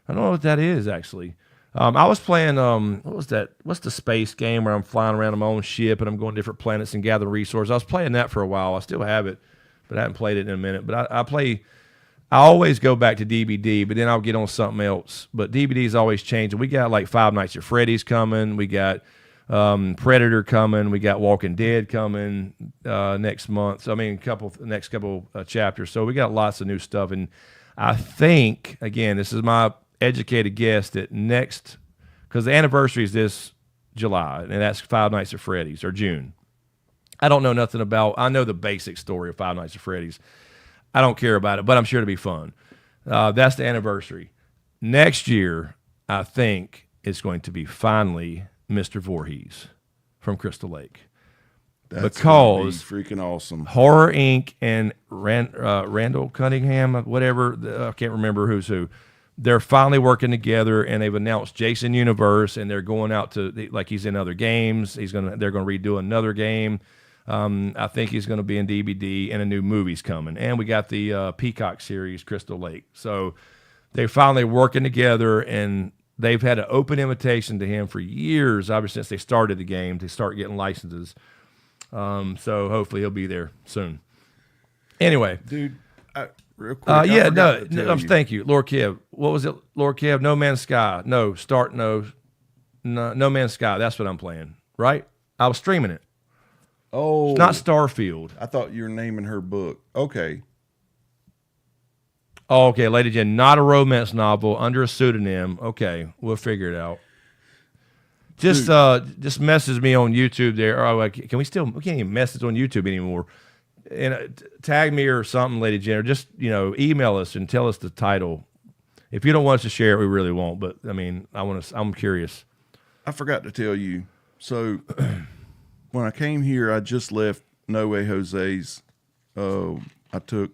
I don't know what that is actually. I was playing, what was that? What's the space game where I'm flying around on my own ship and I'm going to different planets and gathering resources? I was playing that for a while. I still have it, but I haven't played it in a minute. But I always go back to DBD, but then I'll get on something else. But DBD is always changing. We got like Five Nights at Freddy's coming. We got Predator coming. We got Walking Dead coming next month. So, I mean, next couple chapters. So we got lots of new stuff. And I think, again, this is my educated guess, that next, because the anniversary is this July, and that's Five Nights at Freddy's, or June. I don't know nothing about. I know the basic story of Five Nights at Freddy's. I don't care about it, but I'm sure it'll be fun. That's the anniversary. Next year, I think it's going to be finally Mr. Voorhees from Crystal Lake. That's because freaking awesome. Horror Inc. and Randall Cunningham, whatever, I can't remember who's who. They're finally working together, and they've announced Jason Universe, and they're going out to, like, he's in other games. They're going to redo another game. I think he's going to be in DVD, and a new movie's coming. And we got the Peacock series, Crystal Lake. So they're finally working together, and they've had an open invitation to him for years, ever since they started the game, to start getting licenses. So hopefully he'll be there soon. Anyway. Dude, real quick. Thank you. Lord Kev. What was it, Lord Kev? No Man's Sky. No Man's Sky. That's what I'm playing, right? I was streaming it. Oh. It's not Starfield. I thought you were naming her book. Okay. Oh, okay, Lady Jen, not a romance novel, under a pseudonym. Okay, we'll figure it out. Just message me on YouTube there. Oh, we can't even message on YouTube anymore. And tag me or something, Lady Jen, or just, email us and tell us the title. If you don't want us to share it, we really won't. But I mean, I'm curious. I forgot to tell you. So when I came here, I just left No Way Jose's. I took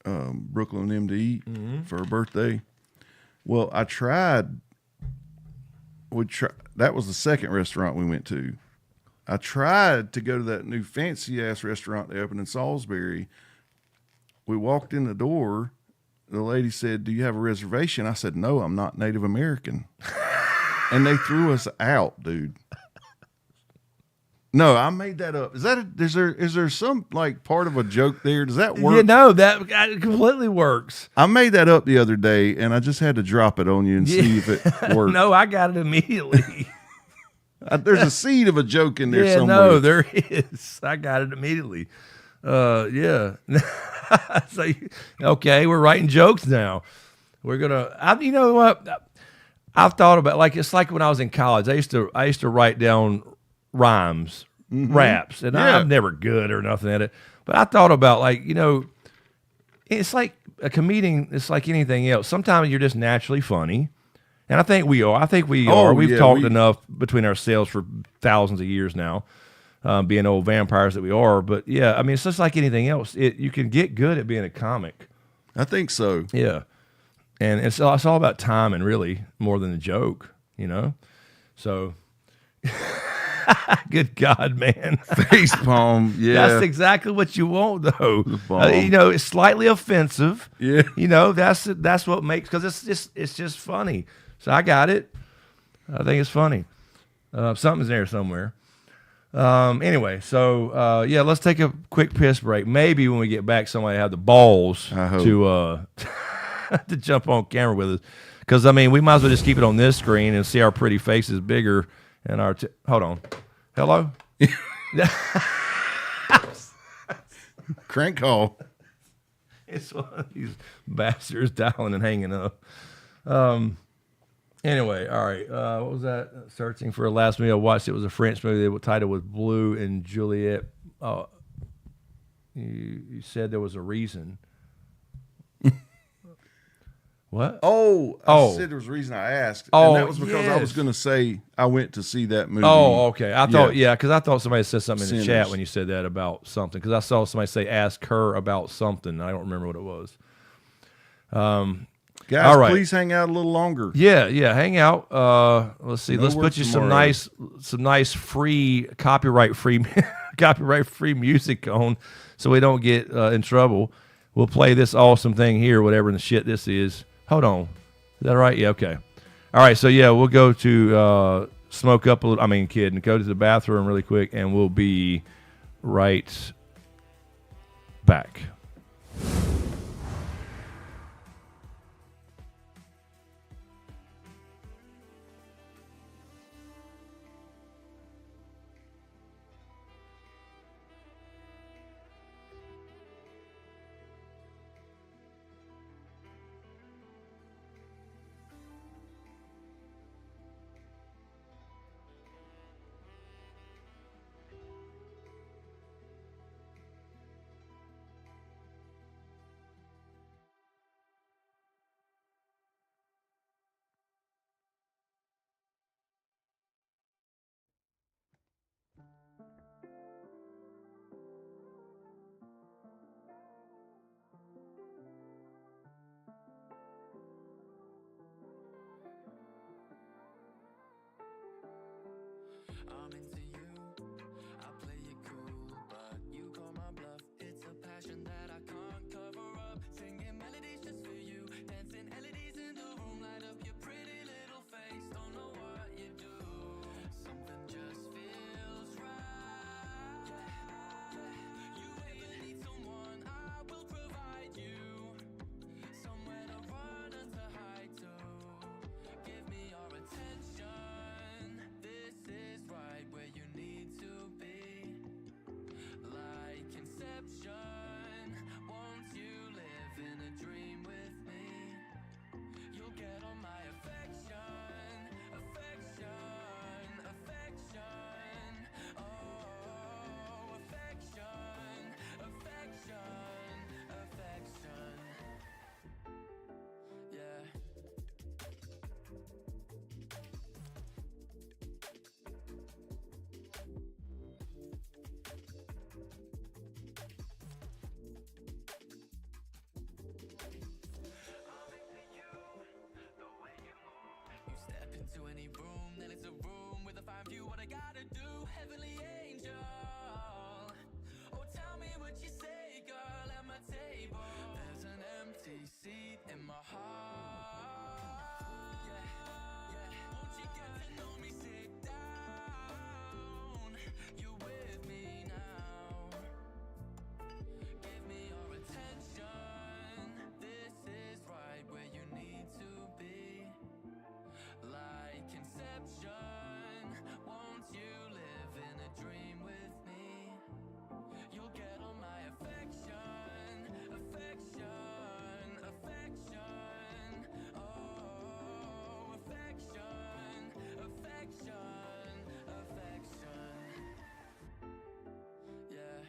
Brooklyn and them to eat for her birthday. Well, that was the second restaurant we went to. I tried to go to that new fancy ass restaurant they opened in Salisbury. We walked in the door. The lady said, "Do you have a reservation?" I said, "No, I'm not Native American." And they threw us out, dude. No, I made that up. Is there some like part of a joke there? Does that work? Yeah, no, that completely works. I made that up the other day, and I just had to drop it on you and see if it worked. No, I got it immediately. There's a seed of a joke in there somewhere. No, there is. I got it immediately. Yeah. So, okay, we're writing jokes now. We're gonna. You know what? I've thought about it's like when I was in college. I used to write down rhymes, raps, and I'm never good or nothing at it. But I thought about it's like a comedian. It's like anything else. Sometimes you're just naturally funny, and I think we are. We've talked enough between ourselves for thousands of years now, being old vampires that we are. But yeah, I mean, it's just like anything else. You can get good at being a comic. I think so. Yeah, and it's all about timing, really, more than the joke. So. Good God, man. Face palm. Yeah. That's exactly what you want, though. It's slightly offensive. Yeah. That's what makes, because it's just funny. So I got it. I think it's funny. Something's there somewhere. Anyway, so let's take a quick piss break. Maybe when we get back, somebody have the balls to to jump on camera with us. Because, we might as well just keep it on this screen and see our pretty faces bigger. And hold on. Hello? Crank call. It's one of these bastards dialing and hanging up. Anyway, all right. What was that? Searching for a last movie I watched. It was a French movie. The title was Blue and Juliet. You said there was a reason. What? I said there was a reason I asked. And that was because I was going to say I went to see that movie. Oh, okay. I thought, because I thought somebody said something in the chat when you said that about something. Because I saw somebody say, ask her about something. I don't remember what it was. Guys, all right. Please hang out a little longer. Yeah, hang out. Let's see. Let's put you some nice free copyright free music on, so we don't get in trouble. We'll play this awesome thing here, whatever the shit this is. Hold on. Is that right? Yeah, okay. All right, so we'll go to smoke up a little. And go to the bathroom really quick, and we'll be right back. to any room, then it's a room with a fine view. What I gotta do, heavenly angel. Oh, tell me what you say, girl, at my table. There's an empty seat in my heart. Yeah, yeah. Won't you get to know me? Sit down. You're with me now. Give me your attention. This is right where you need to be. Like Inception, won't you live in a dream with me? You'll get all my affection, affection, affection. Oh, affection, affection, affection. Yeah.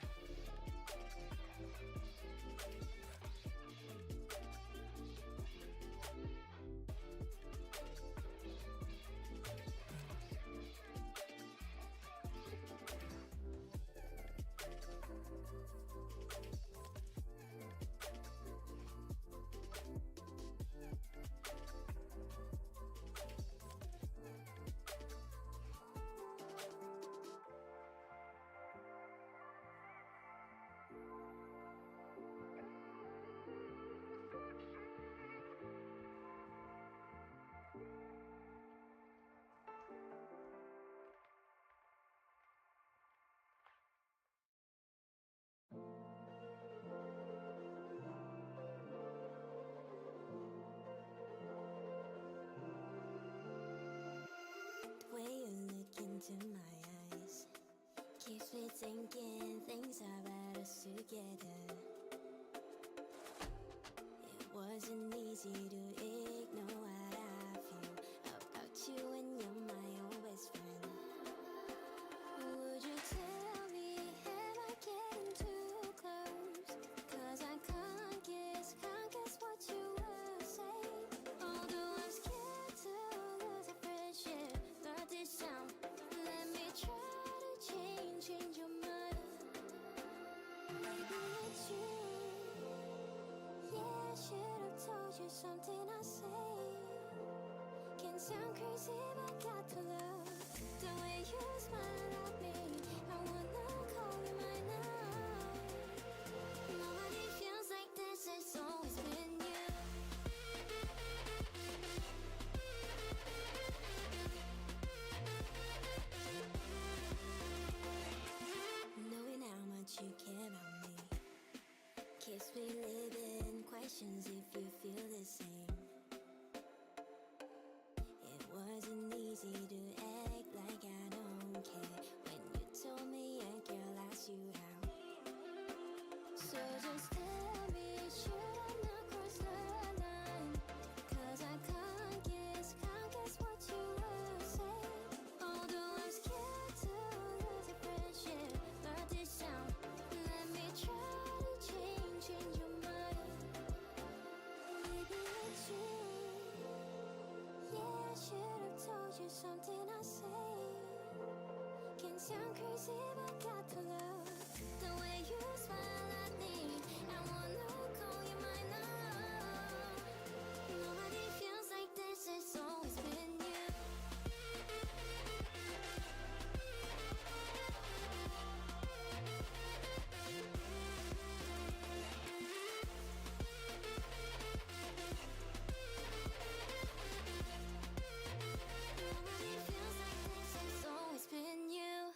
into my eyes keeps me thinking things about us together. It wasn't easy to ignore what I feel about you when you're my own best friend. Would you tell me, am I getting too close? 'Cause I can't guess what you were saying. Although I'm scared to lose a friendship, but this time, let me try to change your mind. Maybe it's you. Yeah, I should have told you something I say. Can sound crazy, but got to love the way you smile at me. I wanna call you mine now. Nobody feels like this, it's always been you. Knowing how much you care about me keeps me living questions if you feel the same. It wasn't easy to act like I don't care when you told me a girl asked you out. So just tell me, should I not cross the line? 'Cause I can't guess what you were saying. Although I'm scared to lose a friendship, but this time, let me try to change your mind. Maybe it's you. Yeah, I should have told you something I say. Can sound crazy, but got to love the way you smile at me. I wanna call you mine now. Nobody feels like this, it's always been you. Nobody feels like this, it's always been you.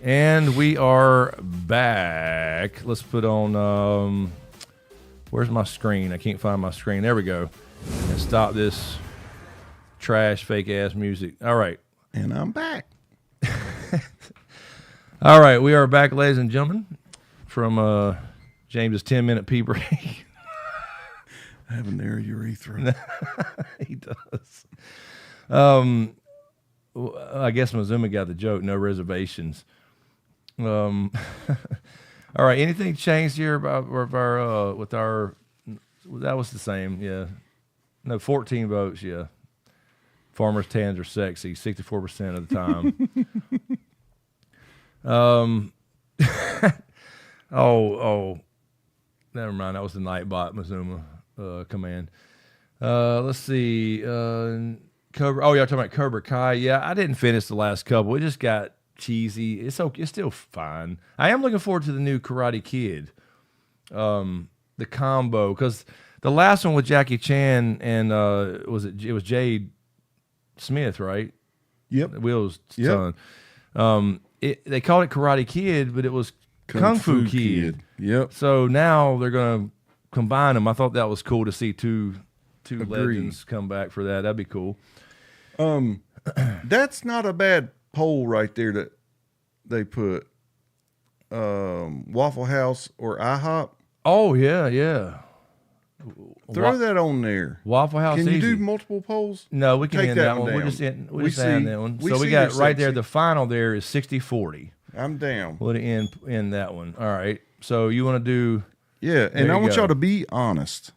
And we are back. Let's put on, where's my screen? I can't find my screen. There we go. And stop this trash, fake-ass music. All right. And I'm back. All right. We are back, ladies and gentlemen, from James's 10-minute pee break. I have a narrow urethra. He does. I guess Mazuma got the joke. No reservations. All right. Anything changed here about our with our? That was the same. Yeah. No, 14 votes. Yeah. Farmers' tans are sexy. 64% of the time. Oh. Never mind. That was the Nightbot Mazuma command. Let's see. Cobra. Oh, y'all talking about Cobra Kai? Yeah, I didn't finish the last couple. It just got cheesy. It's okay. It's still fine. I am looking forward to the new Karate Kid, the combo, because the last one with Jackie Chan and it was Jade Smith, right? Yep. Will's son. They called it Karate Kid, but it was Kung Fu Kid. Yep. So now they're gonna combine them. I thought that was cool to see two legends come back for that. That'd be cool. That's not a bad poll right there that they put. Waffle House or IHOP. Oh yeah. Throw that on there. Waffle House. Can you easy. do multiple polls? No, we can Take end that that one one. We're down. just end that one. We So we see got your right there. sexy. The final there is 60-40. I'm down. We'll end that one. All right. So you want to do? Yeah, and There I you want go. y'all to be honest.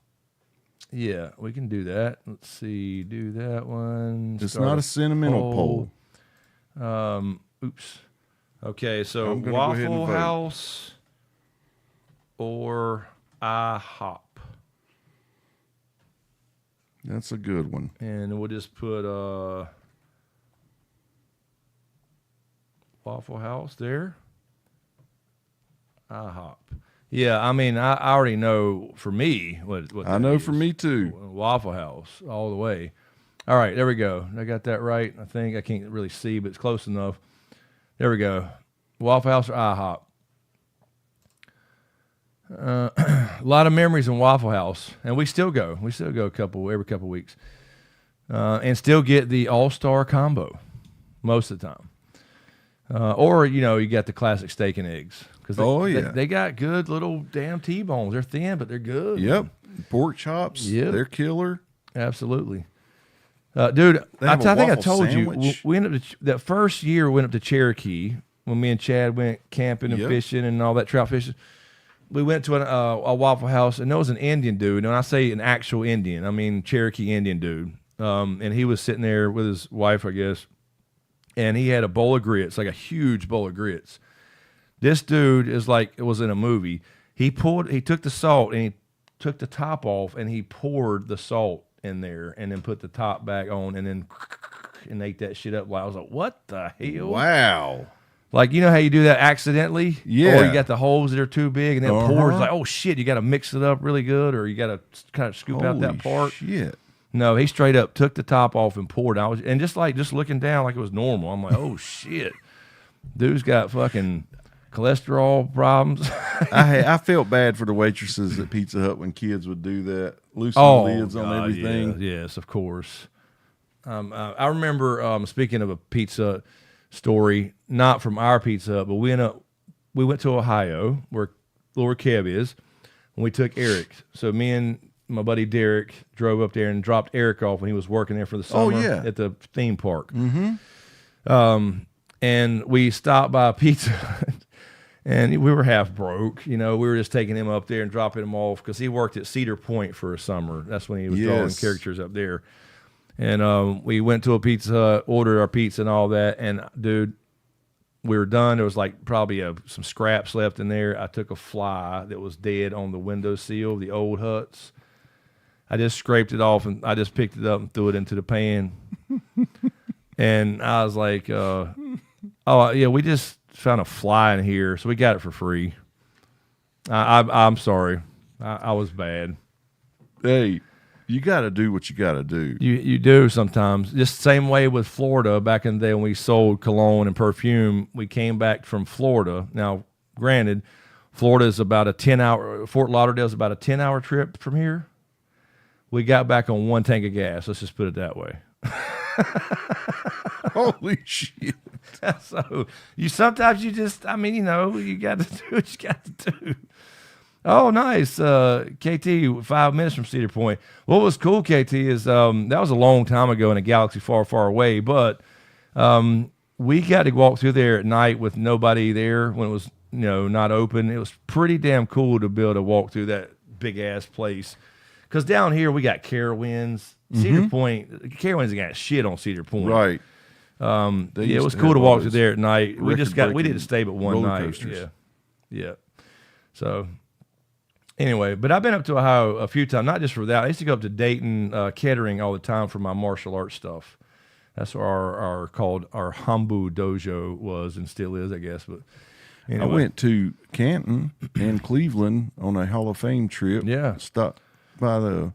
Yeah, we can do that. Let's see. Do that one. It's Start not a sentimental poll. Oops. Okay, so I'm gonna go ahead and Waffle vote. House or IHOP. That's a good one. And we'll just put Waffle House there. IHOP. Yeah, I mean, I already know for me what I that know is. for me too. Waffle House all the way. All right, there we go. I got that right. I think I can't really see, but it's close enough. There we go. Waffle House or IHOP. A lot of memories in Waffle House, and we still go. We still go every couple weeks, and still get the all-star combo most of the time. Or you got the classic steak and eggs because they got good little damn T-bones. They're thin, but they're good. Yep. Pork chops. Yep. They're killer. Absolutely. Dude, They I have a think I waffle told sandwich. you we ended up that first year we went up to Cherokee when me and Chad went camping and Yep. fishing and all that trout fishing. We went to a Waffle House, and there was an Indian dude. And when I say an actual Indian, I mean Cherokee Indian dude. And he was sitting there with his wife, I guess, and he had a bowl of grits, like a huge bowl of grits. This dude is like it was in a movie. He took the salt and he took the top off, and he poured the salt in there, and then put the top back on, and then ate that shit up. I was like, what the hell? Wow. Like, you know how you do that accidentally? Yeah. Or you got the holes that are too big, and then it pours. Uh-huh. Like, oh, shit, you got to mix it up really good, or you got to kind of scoop out that Holy part. shit. No, he straight up took the top off and poured. And just looking down like it was normal. I'm like, oh, shit. Dude's got fucking cholesterol problems. I felt bad for the waitresses at Pizza Hut when kids would do that. Loosen the lids on everything. Yeah, yes, of course. I remember, speaking of a pizza story, not from our Pizza Hut, but we went to Ohio, where Laura Kev is, and we took Eric. So me and my buddy Derek drove up there and dropped Eric off when he was working there for the summer at the theme park. Mm-hmm. And we stopped by a Pizza Hut, and we were half broke. We were just taking him up there and dropping him off because he worked at Cedar Point for a summer. That's when he was drawing caricatures up there. And we went to a Pizza Hut, ordered our pizza and all that. And, dude, we were done. There was like probably some scraps left in there. I took a fly that was dead on the windowsill of the old huts. I just scraped it off, and I just picked it up and threw it into the pan. And I was like, oh, yeah, we just found a fly in here, so we got it for free. I'm sorry. I was bad. Hey, You got to do what you got to do. You do sometimes. Just same way with Florida. Back in the day when we sold cologne and perfume, we came back from Florida. Now, granted, Florida is about a 10-hour. Fort Lauderdale is about a 10-hour trip from here. We got back on 1 tank of gas. Let's just put it that way. Holy shit! So you sometimes you just, I mean, you know, you got to do what you got to do. Oh, nice. KT, 5 minutes from Cedar Point. What was cool, KT, is that was a long time ago in a galaxy far, far away, but we got to walk through there at night with nobody there when it was, you know, not open. It was pretty damn cool to be able to walk through that big-ass place. Because down here, we got Carowinds. Cedar Point, Carowinds got shit on Cedar Point. Right. Yeah, it was cool to walk through there at night. We didn't stay but one night. Coasters. Yeah. So anyway, but I've been up to Ohio a few times, not just for that. I used to go up to Dayton, Kettering all the time for my martial arts stuff. That's where our Hambu dojo was and still is, I guess. But anyway. I went to Canton and Cleveland on a Hall of Fame trip. Yeah. Stopped by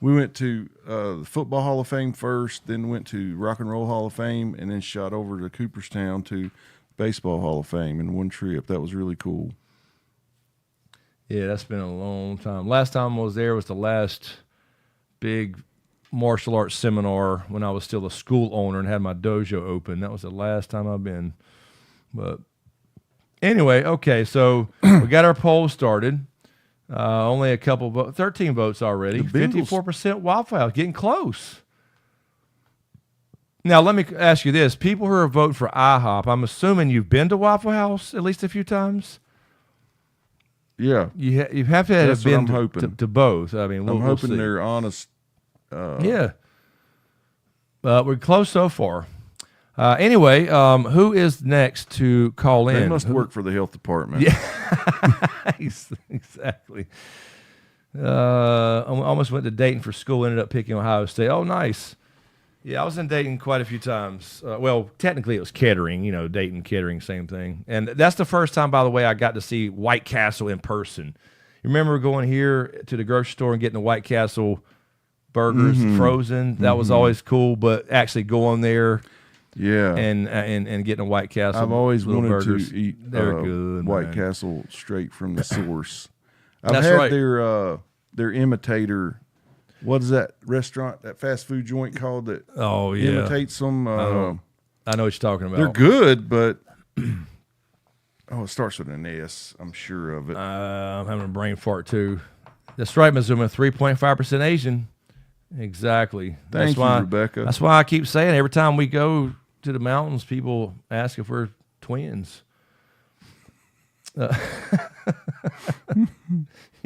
we went to the Football Hall of Fame first, then went to Rock and Roll Hall of Fame, and then shot over to Cooperstown to Baseball Hall of Fame in one trip. That was really cool. Yeah, that's been a long time. Last time I was there was the last big martial arts seminar when I was still a school owner and had my dojo open. That was the last time I've been. But anyway, okay, so we got our poll started. Only a couple, 13 votes already. 54% Waffle House, getting close. Now, let me ask you this. People who are voting for IHOP, I'm assuming you've been to Waffle House at least a few times? Yeah. You have to have been to both. I mean, I'm hoping see. they're honest. Yeah. We're close so far. Anyway, who is next to call in? They must work for the health department. Yeah, exactly. I almost went to Dayton for school, ended up picking Ohio State. Oh, nice. Yeah, I was in Dayton quite a few times. Well, technically it was Kettering, you know, Dayton, Kettering, same thing. And that's the first time, by the way, I got to see White Castle in person. You remember going here to the grocery store and getting the White Castle burgers frozen? That was always cool, but actually going there... Yeah, and getting a White Castle. I've always wanted burgers. to eat They're good, White man. Castle straight from the source. I've That's had right. their imitator. What is that restaurant, that fast food joint called that? Oh yeah, imitates them. I know what you're talking about. They're good, but it starts with an S. I'm sure of it. I'm having a brain fart too. That's right, Missouri. 3.5% Asian. Exactly. Thank you, Rebecca. That's why I keep saying every time we go to the mountains, people ask if we're twins. You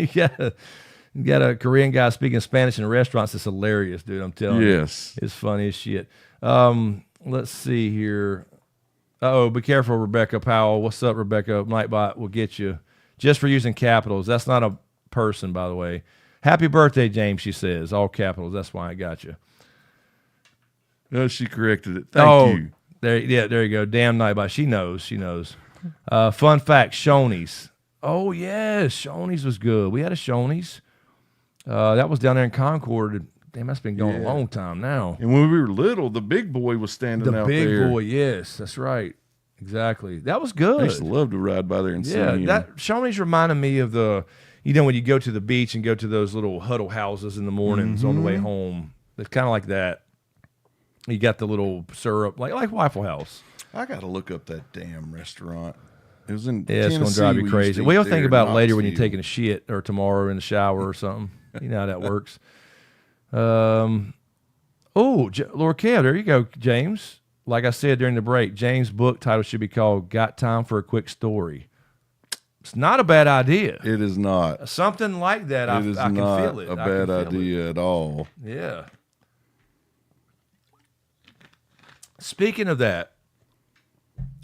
got a Korean guy speaking Spanish in restaurants. It's hilarious, dude. I'm telling you. Yes. It's funny as shit. Let's see here. Uh-oh, be careful, Rebecca Powell. What's up, Rebecca? Nightbot will get you. Just for using capitals. That's not a person, by the way. Happy birthday, James, she says. All capitals. That's why I got you. No, she corrected it. Thank you. There you go. Damn Nightbot. She knows. Fun fact, Shoney's. Oh, yes. Shoney's was good. We had a Shoney's. That was down there in Concord. Damn, that's been going a long time now. And when we were little, the big boy was standing out there. The big boy, yes. That's right. Exactly. That was good. I used to love to ride by there and see him. That Shoney's reminded me of the... You know, when you go to the beach and go to those little huddle houses in the mornings on the way home, it's kind of like that. You got the little syrup, like Waffle House. I got to look up that damn restaurant. It was in It's going to drive you crazy. We'll think about it later when you're taking a shit or tomorrow in the shower or something. You know how that works. Lord Kev, there you go, James. Like I said during the break, James' book title should be called Got Time for a Quick Story. It's not a bad idea. It is not. Something like that, I can feel it. A bad idea at all. Yeah. Speaking of that,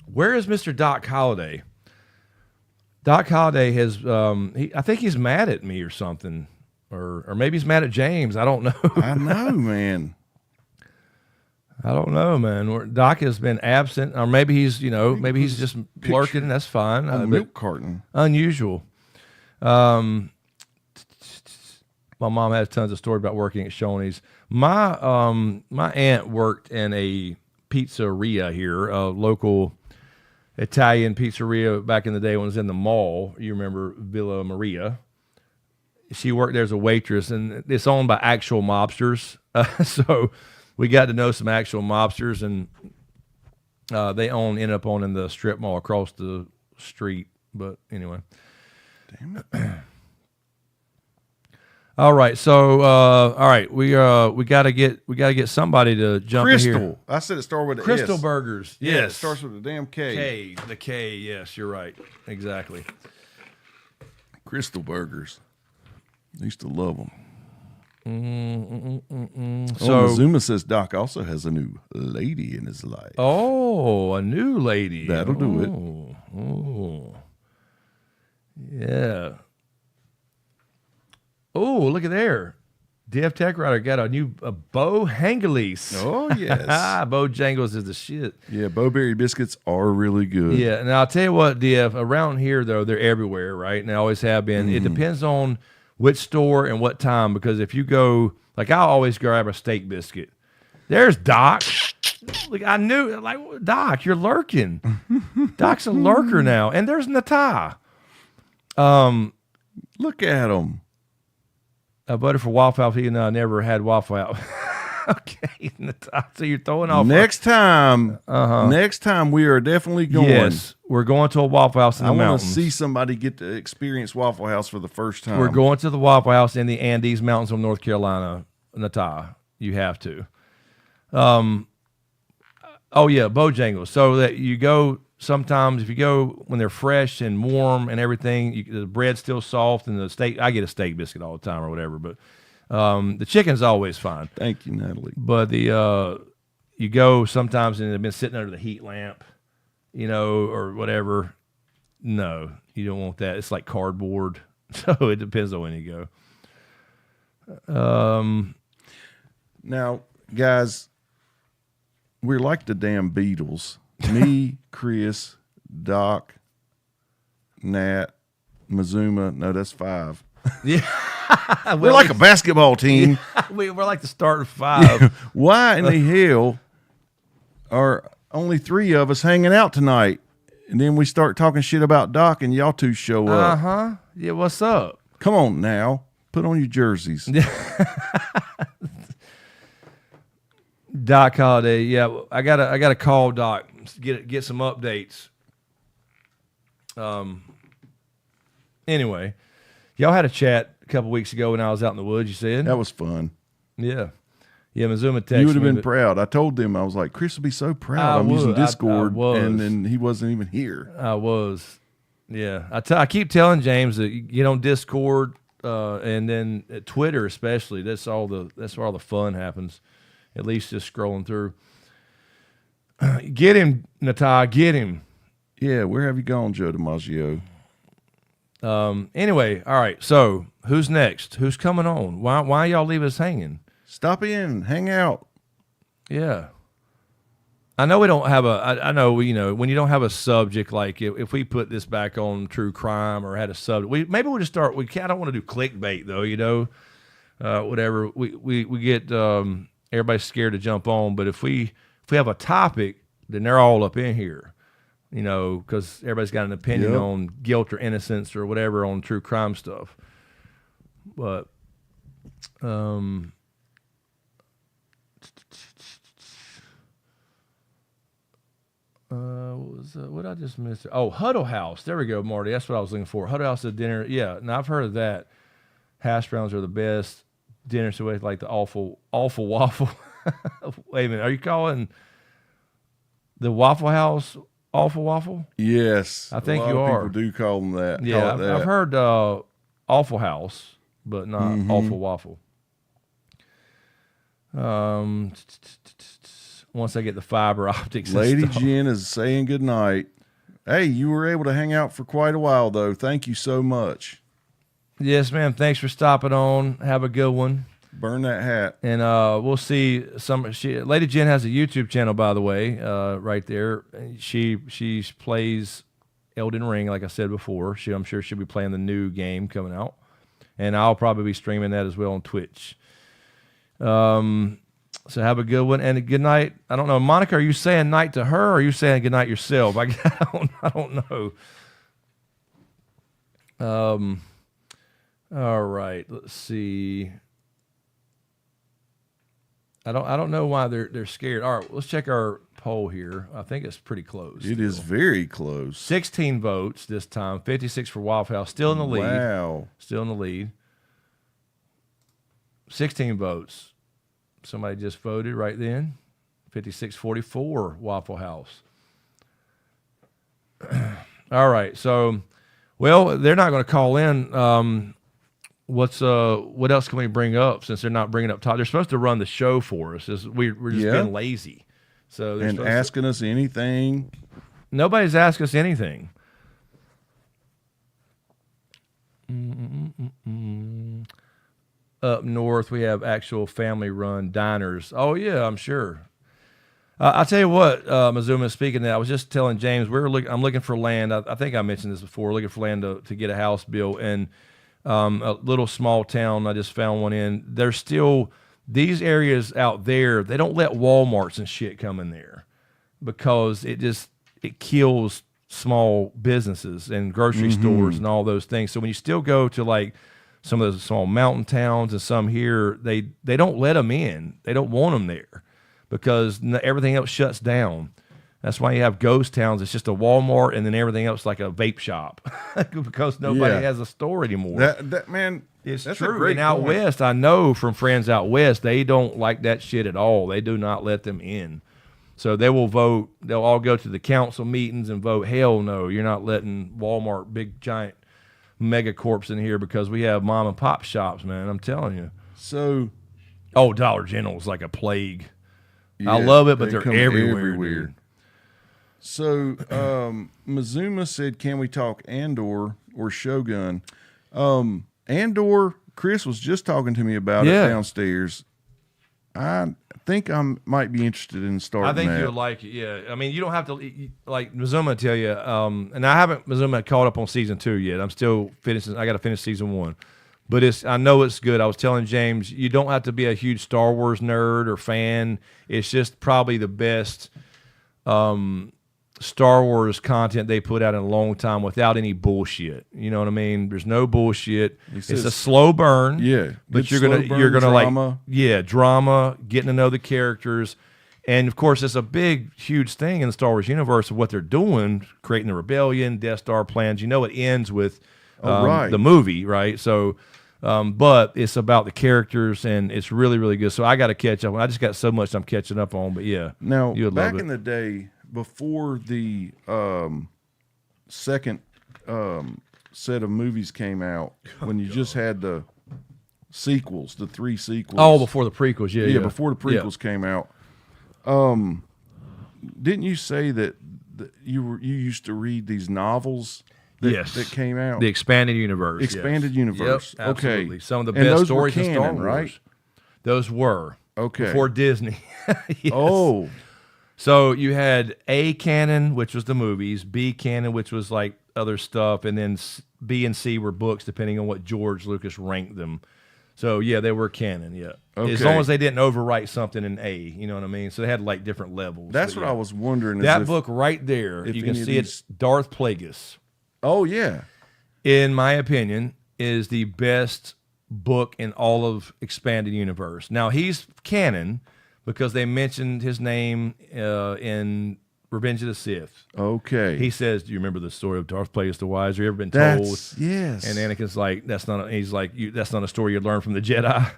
where is Mr. Doc Holliday? Doc Holliday has, I think he's mad at me or something, or maybe he's mad at James. I don't know. I know, man. I don't know, man. Doc has been absent, or maybe he's just lurking. That's fine. A milk carton. Unusual. My mom has tons of stories about working at Shoney's. My aunt worked in a pizzeria here, a local Italian pizzeria back in the day when it was in the mall. You remember Villa Maria? She worked there as a waitress, and it's owned by actual mobsters. So we got to know some actual mobsters, and they ended up owning the strip mall across the street. But anyway. Damn it. All right, so all right, we gotta get somebody to jump in Crystal. here. I said it started with a Crystal S. Burgers. Yeah, Yes. it starts with a damn K. The K. Yes, you're right. Exactly. Crystal Burgers. I used to love them. So Mazuma says Doc also has a new lady in his life. oh, a new lady. That'll do it. Oh, yeah. Oh, look at there. DF Tech Rider got a new Bo Hangelis. Oh, yes. Bo Jangles is the shit. Yeah, Bowberry biscuits are really good. Yeah, and I'll tell you what, DF, around here, though, they're everywhere, right? And they always have been. It depends on which store and what time, because if you go, like, I'll always grab a steak biscuit. There's Doc. Like, I knew, like, Doc, you're lurking. Doc's a lurker now. And there's Nata. Look at them. A butter for Waffle House, even though I never had Waffle House. Okay, Nata. So you're throwing off. Next time we are definitely going. Yes, we're going to a Waffle House in the I want to mountains. see somebody get to experience Waffle House for the first time. We're going to the Waffle House in the Andes Mountains of North Carolina, Nata. You have to. Oh yeah, Bojangles. So that you go sometimes, if you go when they're fresh and warm and everything, the bread's still soft and the steak. I get a steak biscuit all the time or whatever, but the chicken's always fine. Thank you, Natalie. But the you go sometimes and they've been sitting under the heat lamp, you know, or whatever. No, you don't want that. It's like cardboard. So it depends on when you go. Now, guys, we're like the damn Beatles. Me, Chris, Doc, Nat, Mazuma. No, that's 5. Yeah. We're like a basketball team. We're like the starting 5. Why in the hell are only 3 of us hanging out tonight? And then we start talking shit about Doc and y'all two show up. Uh-huh. Yeah, what's up? Come on now. Put on your jerseys. Doc Holiday. Yeah, I gotta call Doc. Get some updates. Anyway, y'all had a chat a couple weeks ago when I was out in the woods, you said? That was fun. Yeah. Yeah, Mazuma texted me. You would have been proud. I told them, I was like, Chris will be so proud. I'm using Discord. I was. And then he wasn't even here. I was. Yeah. I keep telling James that you get on Discord and then at Twitter especially. That's where all the fun happens. At least just scrolling through. Get him, Nata. Get him. Yeah, where have you gone, Joe DiMaggio? Anyway, all right. So who's next? Who's coming on? Why y'all leave us hanging? Stop in, hang out. Yeah. I know we don't have I know, you know, when you don't have a subject, like if we put this back on true crime or had a subject, maybe we'll just start, I don't want to do clickbait though, you know, whatever. We get, everybody's scared to jump on, but if we have a topic, then they're all up in here, you know, because everybody's got an opinion on guilt or innocence or whatever on true crime stuff. But, what I just missed? Oh, Huddle House. There we go, Marty. That's what I was looking for. Huddle House at dinner. Yeah, now I've heard of that. Hash browns are the best. Dinner so like the awful waffle. Wait a minute, are you calling the Waffle House awful waffle? Yes, I think a lot you of are. People do call them that. Yeah, Call it I've heard awful house, but not awful waffle. Once I get the fiber optics. Lady Jen is saying good night. Hey, you were able to hang out for quite a while though. Thank you so much. Yes, ma'am. Thanks for stopping on. Have a good one. Burn that hat. And we'll see Lady Jen has a YouTube channel, by the way, right there. She plays Elden Ring, like I said before. I'm sure she'll be playing the new game coming out. and I'll probably be streaming that as well on Twitch. So have a good one and a good night. I don't know, Monica, are you saying night to her, or are you saying good night yourself? I don't know. All right, let's see. I don't know why they're scared. All right, let's check our poll here. I think it's pretty close. It is very close. 16 votes this time. 56 for Waffle House. Still in the lead. Wow. Still in the lead. 16 votes. Somebody just voted right then. 56-44 Waffle House. All right. So, well, they're not going to call in. What else can we bring up since they're not bringing up top? They're supposed to run the show for us. We're just being lazy. So and asking us anything. Nobody's asked us anything. Up north, we have actual family-run diners. Oh, yeah, I'm sure. I'll tell you what, Mazuma, speaking of that, I was just telling James, I'm looking for land. I think I mentioned this before, looking for land to get a house built. And a little small town, I just found one in. There's still, these areas out there, they don't let Walmarts and shit come in there because it kills small businesses and grocery stores and all those things. So when you still go to like some of those small mountain towns and some here, they don't let them in. They don't want them there because everything else shuts down. That's why you have ghost towns. It's just a Walmart and then everything else like a vape shop because nobody has a store anymore. That man, it's that's true. A great and out point. west, I know from friends out west, they don't like that shit at all. They do not let them in. So they will vote. They'll all go to the council meetings and vote, hell no, you're not letting Walmart, big giant megacorps in here because we have mom and pop shops, man. I'm telling you. So, Dollar General is like a plague. I love it, but they're come everywhere. Dude. So, Mazuma said, can we talk Andor or Shogun? Andor, Chris was just talking to me about it downstairs. I think I might be interested in starting I think that. you'll like it, yeah. I mean, you don't have to, like Mazuma tell you, and I haven't, Mazuma caught up on season 2 yet. I'm still finishing, I got to finish season 1. But I know it's good. I was telling James, you don't have to be a huge Star Wars nerd or fan. It's just probably the best Star Wars content they put out in a long time without any bullshit. You know what I mean? There's no bullshit. It's a slow burn. Yeah, but you're gonna drama. Drama, getting to know the characters, and of course it's a big, huge thing in the Star Wars universe of what they're doing, creating the rebellion, Death Star plans. You know, it ends with the movie, right? So. But it's about the characters, and it's really, really good. So I got to catch up. I just got so much I'm catching up on. But yeah, now you would back love it. in the day, before the second set of movies came out, when you just had the sequels, the 3 sequels. Oh, before the prequels, yeah. Before the prequels came out. Didn't you say that you used to read these novels? That came out. The expanded universe. Expanded universe. Yep, absolutely. Okay. Some of the And best those stories were in Star canon, Wars. right? Those were. Okay. Before Disney. Yes. Oh. So you had A canon, which was the movies, B canon, which was like other stuff, and then B and C were books, depending on what George Lucas ranked them. So yeah, they were canon. Yeah, okay. As long as they didn't overwrite something in A, you know what I mean. So they had like different levels. That's what I was wondering. That book right there, you can see it's Darth Plagueis. Oh yeah. In my opinion, is the best book in all of Expanded Universe. Now, he's canon because they mentioned his name in Revenge of the Sith. Okay. He says, do you remember the story of Darth Plagueis the Wise? Have you ever been told? Yes. And Anakin's like, that's not a story you learn from the Jedi.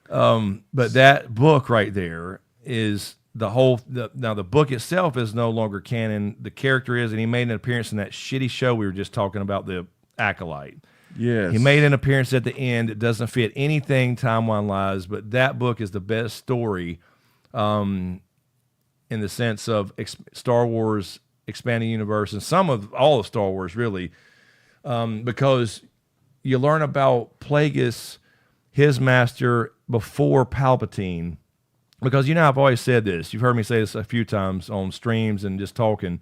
But that book right there is now the book itself is no longer canon. The character is, and he made an appearance in that shitty show we were just talking about, The Acolyte. Yes. He made an appearance at the end. It doesn't fit anything timeline-wise, but that book is the best story in the sense of Star Wars Expanding Universe and all of Star Wars, really, because you learn about Plagueis, his master, before Palpatine. Because, I've always said this. You've heard me say this a few times on streams and just talking.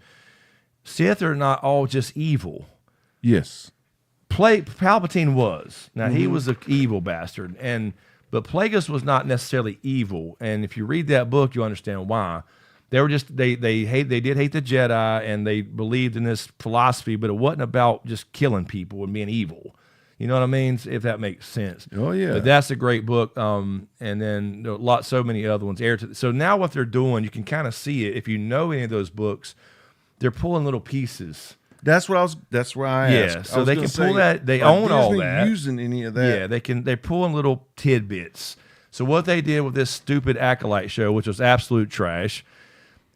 Sith are not all just evil. Yes. Palpatine was. Now he was an evil bastard, but Plagueis was not necessarily evil. And if you read that book, you understand why. They were just they did hate the Jedi, and they believed in this philosophy, but it wasn't about just killing people and being evil. You know what I mean? If that makes sense. Oh yeah. But that's a great book. And then so many other ones. So now what they're doing, you can kind of see it. If you know any of those books, they're pulling little pieces. That's where I asked. Yeah, so they can pull that. They own all that. Using any of that? Yeah, they can. They're pulling little tidbits. So what they did with this stupid Acolyte show, which was absolute trash,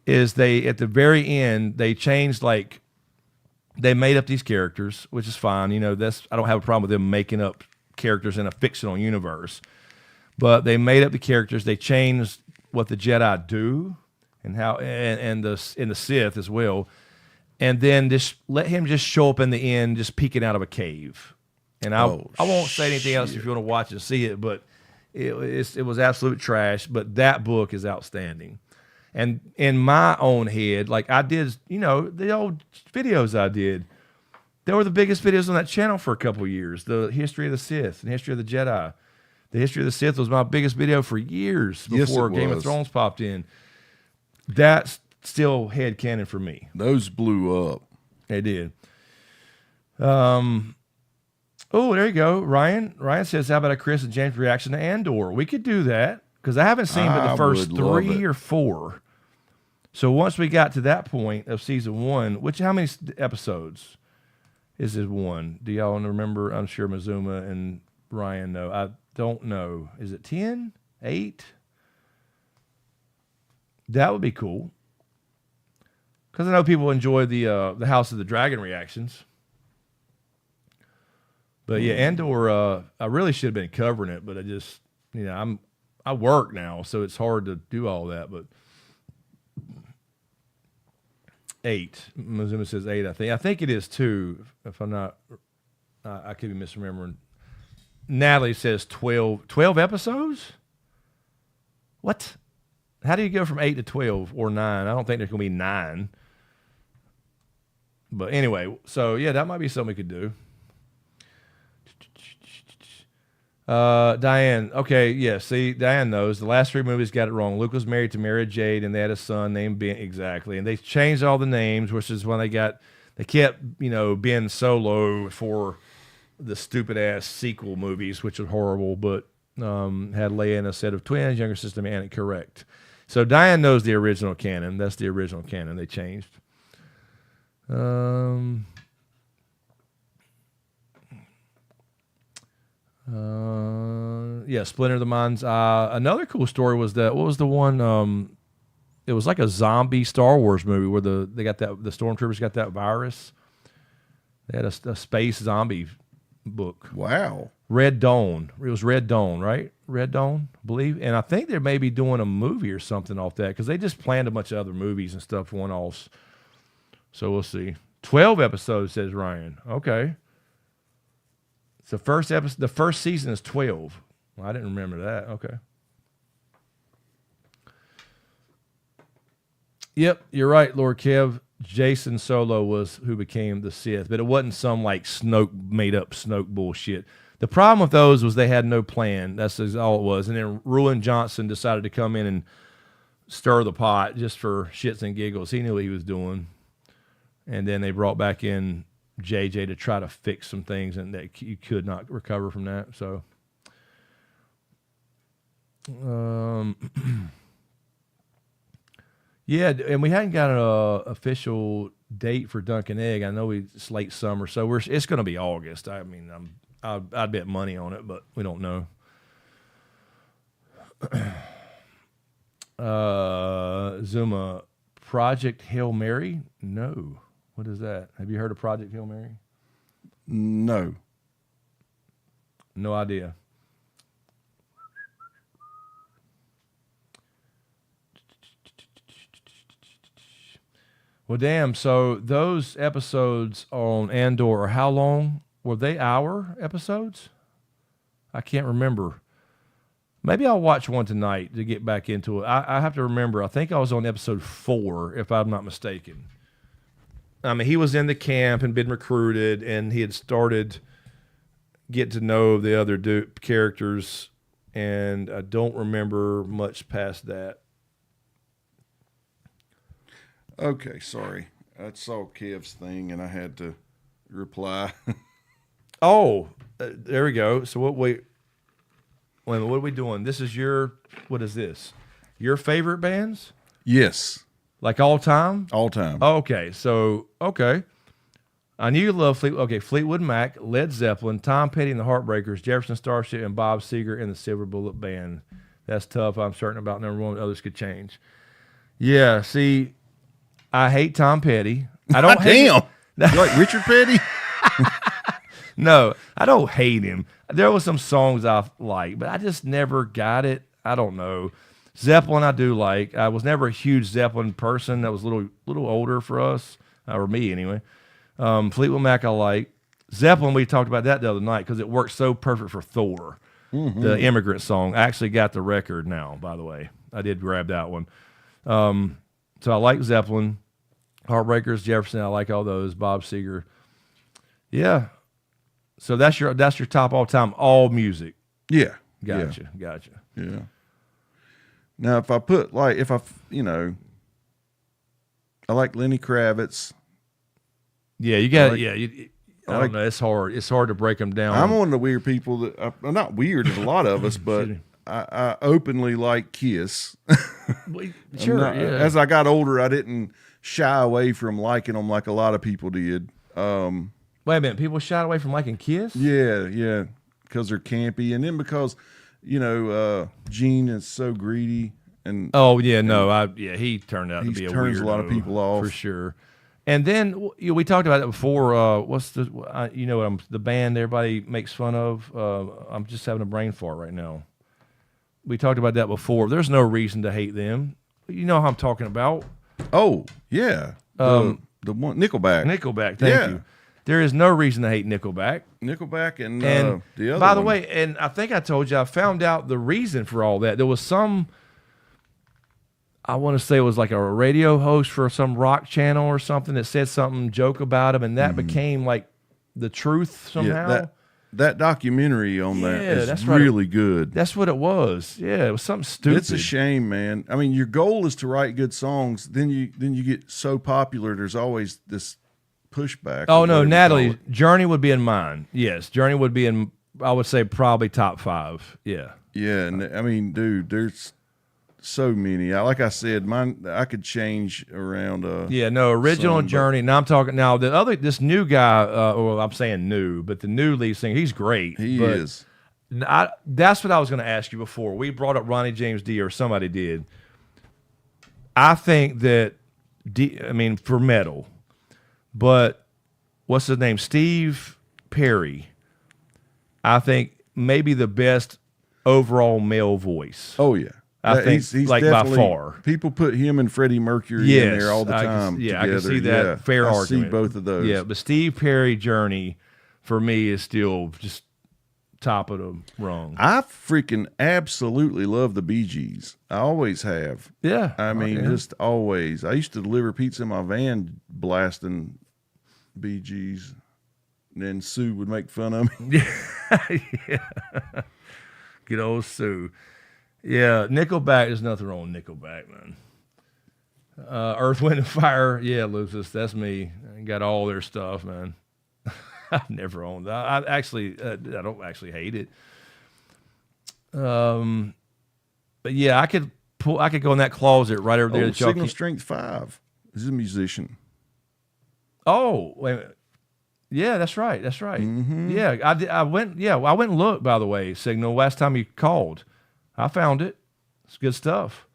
is they at the very end they changed they made up these characters, which is fine. You know, I don't have a problem with them making up characters in a fictional universe, but they made up the characters. They changed what the Jedi do and how and the Sith as well. And then just let him just show up in the end, just peeking out of a cave. And I won't say anything else if you want to watch and see it, but it was absolute trash. But that book is outstanding. And in my own head, I did, the old videos I did, they were the biggest videos on that channel for a couple of years. The history of the Sith and history of the Jedi. The history of the Sith was my biggest video for years before Game of Thrones popped in. That's still headcanon for me. Those blew up. They did. Oh, there you go. Ryan says, how about a Chris and James reaction to Andor? We could do that because I haven't seen but the first 3 or 4. So once we got to that point of season 1, how many episodes is it 1? Do y'all remember? I'm sure Mazuma and Ryan know. I don't know. Is it 10? 8? That would be cool. Because I know people enjoy the House of the Dragon reactions. But yeah, Andor, I really should have been covering it, but I just, I work now, so it's hard to do all that. But 8. Mazuma says 8, I think. I think it is 2, if I'm not, I could be misremembering. Natalie says 12. 12 episodes? What? How do you go from 8 to 12 or 9? I don't think there's going to be 9. But anyway, so yeah, that might be something we could do. Diane, okay, yeah, see, Diane knows. The last 3 movies got it wrong. Luke was married to Mary Jade, and they had a son named Ben, exactly. And they changed all the names, which is when they kept, Ben Solo for the stupid-ass sequel movies, which are horrible, but had Leia and a set of twins, younger sister, and correct. So Diane knows the original canon. That's the original canon. They changed. Splinter of the Minds. Another cool story was that, what was the one? It was like a zombie Star Wars movie where the stormtroopers got that virus. They had a space zombie book. Wow. Red Dawn. It was Red Dawn, right? Red Dawn, I believe. And I think they may be doing a movie or something off that because they just planned a bunch of other movies and stuff one-offs. So we'll see. 12 episodes, says Ryan. Okay. So the first season is 12. Well, I didn't remember that. Okay. Yep, you're right, Lord Kev. Jason Solo was who became the Sith, but it wasn't some made up Snoke bullshit. The problem with those was they had no plan. That's all it was. And then Ruin Johnson decided to come in and stir the pot just for shits and giggles. He knew what he was doing. And then they brought back in JJ to try to fix some things, and that you could not recover from that. So, yeah, and we hadn't got an official date for Dunkin' Egg. I know it's late summer, so it's going to be August. I mean, I'd bet money on it, but we don't know. Zuma, Project Hail Mary? No. What is that? Have you heard of Project Hail Mary? No. No idea. Well, damn. So those episodes on Andor are how long? Were they hour episodes? I can't remember. Maybe I'll watch one tonight to get back into it. I have to remember. I think I was on episode 4, if I'm not mistaken. I mean, he was in the camp and been recruited, and he had started get to know the other characters, and I don't remember much past that. Okay, sorry. I saw Kev's thing and I had to reply. Oh, there we go. So what are we doing? This is what is this? Your favorite bands? Yes, Like all time? all time. Okay, so, I knew you loved Fleetwood Mac, Led Zeppelin, Tom Petty and the Heartbreakers, Jefferson Starship, and Bob Seger and the Silver Bullet Band. That's tough. I'm certain about number one. Others could change. Yeah, see, I hate Tom Petty. I don't hate him. You like Richard Petty? No, I don't hate him. There were some songs I like, but I just never got it. I don't know. Zeppelin I do like. I was never a huge Zeppelin person. That was a little older for us, or me anyway. Fleetwood Mac I like. Zeppelin, we talked about that the other night because it worked so perfect for Thor, the Immigrant song. I actually got the record now, by the way. I did grab that one. So I like Zeppelin. Heartbreakers, Jefferson, I like all those. Bob Seger. Yeah. So that's your top all time, all music. Yeah. Gotcha. Yeah. Now, if I put I like Lenny Kravitz. Yeah, you got I don't know. It's hard. It's hard to break them down. I'm one of the weird people that I'm not weird as a lot of us, but I openly like Kiss. Sure. As I got older, I didn't shy away from liking them like a lot of people did. Wait a minute. People shied away from liking Kiss? Yeah, because they're campy, and then because Gene is so greedy, and he turned out to be a turns weirdo, a lot of people off for sure. And then we talked about it before. What's the band everybody makes fun of? I'm just having a brain fart right now. We talked about that before. There's no reason to hate them. You know how I'm talking about. Oh yeah, the one Nickelback. Thank you. There is no reason to hate Nickelback. And the other. By the way, and I think I told you I found out the reason for all that. There was some. I want to say it was like a radio host for some rock channel or something that said something joke about him, and that became like the truth somehow. Yeah, that documentary on that is really good. That's what it was. Yeah, it was something stupid. It's a shame, man. I mean, your goal is to write good songs. Then you get so popular. There's always this pushback. Oh no, Natalie, Journey would be in mine. Yes, Journey would be in. I would say probably top 5. Yeah. Yeah, and I mean, dude, there's so many. Like I said, mine I could change around. Original Journey. Now I'm talking. Now this new guy. Well, I'm saying new, but the new lead singer, he's great. He is. That's what I was going to ask you before. We brought up Ronnie James Dio, or somebody did. I think that for metal, but what's his name? Steve Perry. I think maybe the best overall male voice. Oh yeah. I think he's like by far. People put him and Freddie Mercury in there all the time. I can see that fair argument. I see both of those. Yeah, but Steve Perry Journey for me is still just top of the rung. I freaking absolutely love the Bee Gees. I always have. Yeah. I mean, just always. I used to deliver pizza in my van blasting Bee Gees. And then Sue would make fun of me. Yeah. Good old Sue. Yeah, Nickelback, there's nothing wrong with Nickelback, man. Earth, Wind, and Fire, yeah, Lucis, that's me. I got all their stuff, man. I've never owned that. I don't actually hate it. But yeah, I could go in that closet right over there. Signal Strength 5 is a musician. Oh, wait a minute. Yeah, that's right. Mm-hmm. Yeah, I went and looked, by the way, Signal, last time you called. I found it. It's good stuff.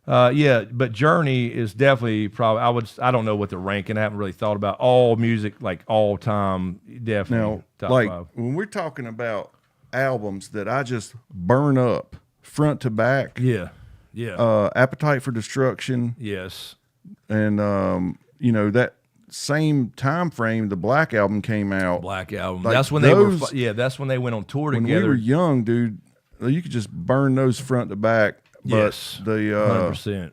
But Journey is definitely probably, I don't know what the ranking. I haven't really thought about all music, like all time, definitely. Now, top like 5. when we're talking about albums that I just burn up front to back. Yeah. Appetite for Destruction. Yes. And, that same time frame, the Black Album came out. Black Album. Like that's when that's when they went on tour together. When we were young, dude, you could just burn those front to back. But yes, 100%.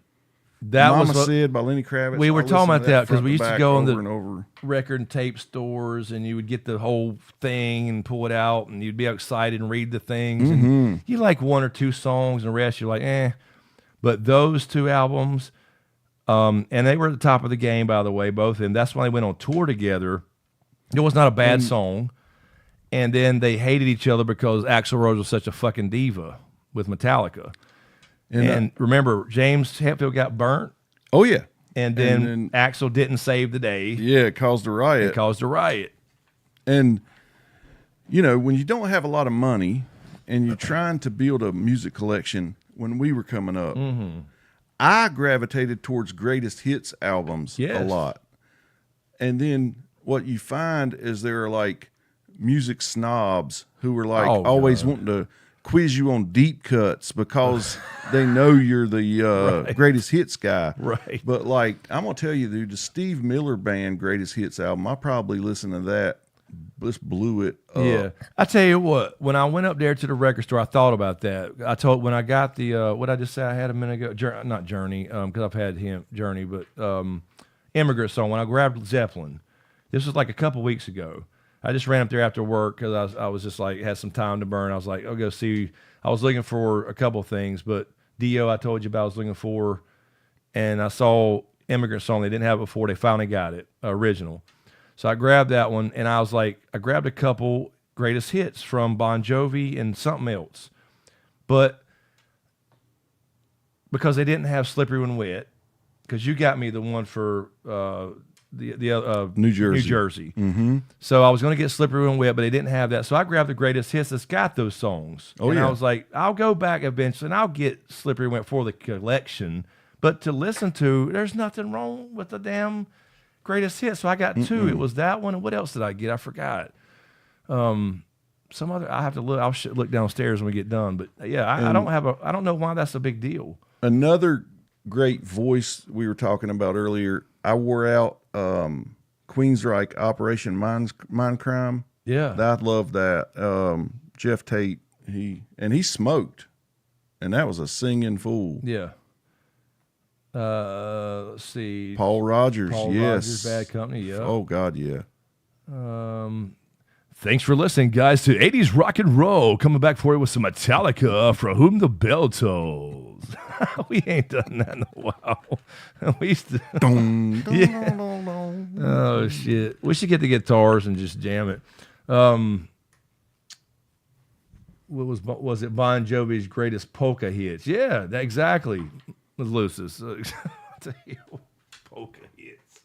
That Mama was what, Said by Lenny Kravitz. we were I talking listened about to that because front we used to back go in over the and over. record and tape stores, and you would get the whole thing and pull it out, and you'd be excited and read the things. And you like one or two songs, and the rest you're like, eh. But those two albums, and they were at the top of the game, by the way, both of them. That's why they went on tour together. It was not a bad song. And then they hated each other because Axl Rose was such a fucking diva with Metallica. And remember, James Hetfield got burnt. Oh, yeah. And then Axl didn't save the day. Yeah, it caused a riot. It caused a riot. And, you know, when you don't have a lot of money and you're trying to build a music collection, when we were coming up, I gravitated towards greatest hits albums a lot. And then what you find is there are like music snobs who are like always wanting to quiz you on deep cuts because they know you're the greatest hits guy. Right. But like, I'm going to tell you, dude, the Steve Miller Band greatest hits album, I probably listened to that. Just blew it up. Yeah. I tell you what, when I went up there to the record store, I thought about that. When I got the, what I just said I had a minute ago, not Journey, because I've had Journey, but Immigrant Song, when I grabbed Zeppelin, this was like a couple weeks ago. I just ran up there after work because I was just like, had some time to burn. I was like, I'll go see. I was looking for a couple things, but Dio, I told you about, I was looking for, and I saw Immigrant Song. They didn't have it before. They finally got it, original. So I grabbed that one, and I was like, I grabbed a couple greatest hits from Bon Jovi and something else. But because they didn't have Slippery When Wet, because you got me the one for New Jersey. Mm-hmm. So I was going to get Slippery When Wet, but they didn't have that. So I grabbed the greatest hits that's got those songs. I was like, I'll go back eventually, and I'll get Slippery When Wet for the collection. But to listen to, there's nothing wrong with the damn greatest hits. So I got two. It was that one, and what else did I get? I forgot. Some other. I have to look. I'll look downstairs when we get done. But yeah, I don't know why that's a big deal. Another Great voice we were talking about earlier. I wore out Queensryche Operation Mindcrime. Yeah, I love that. Jeff Tate, he smoked, and that was a singing fool. Yeah. Let's see. Paul Rogers, Rogers, Bad Company. Yeah. Oh God, yeah. Thanks for listening, guys, to 80s rock and roll. Coming back for you with some Metallica, For Whom the Bell Tolls. We ain't done that in a while. We used to. Oh, shit. We should get the guitars and just jam it. What was it? Bon Jovi's greatest polka hits. Yeah, exactly. With Lucis. Polka hits.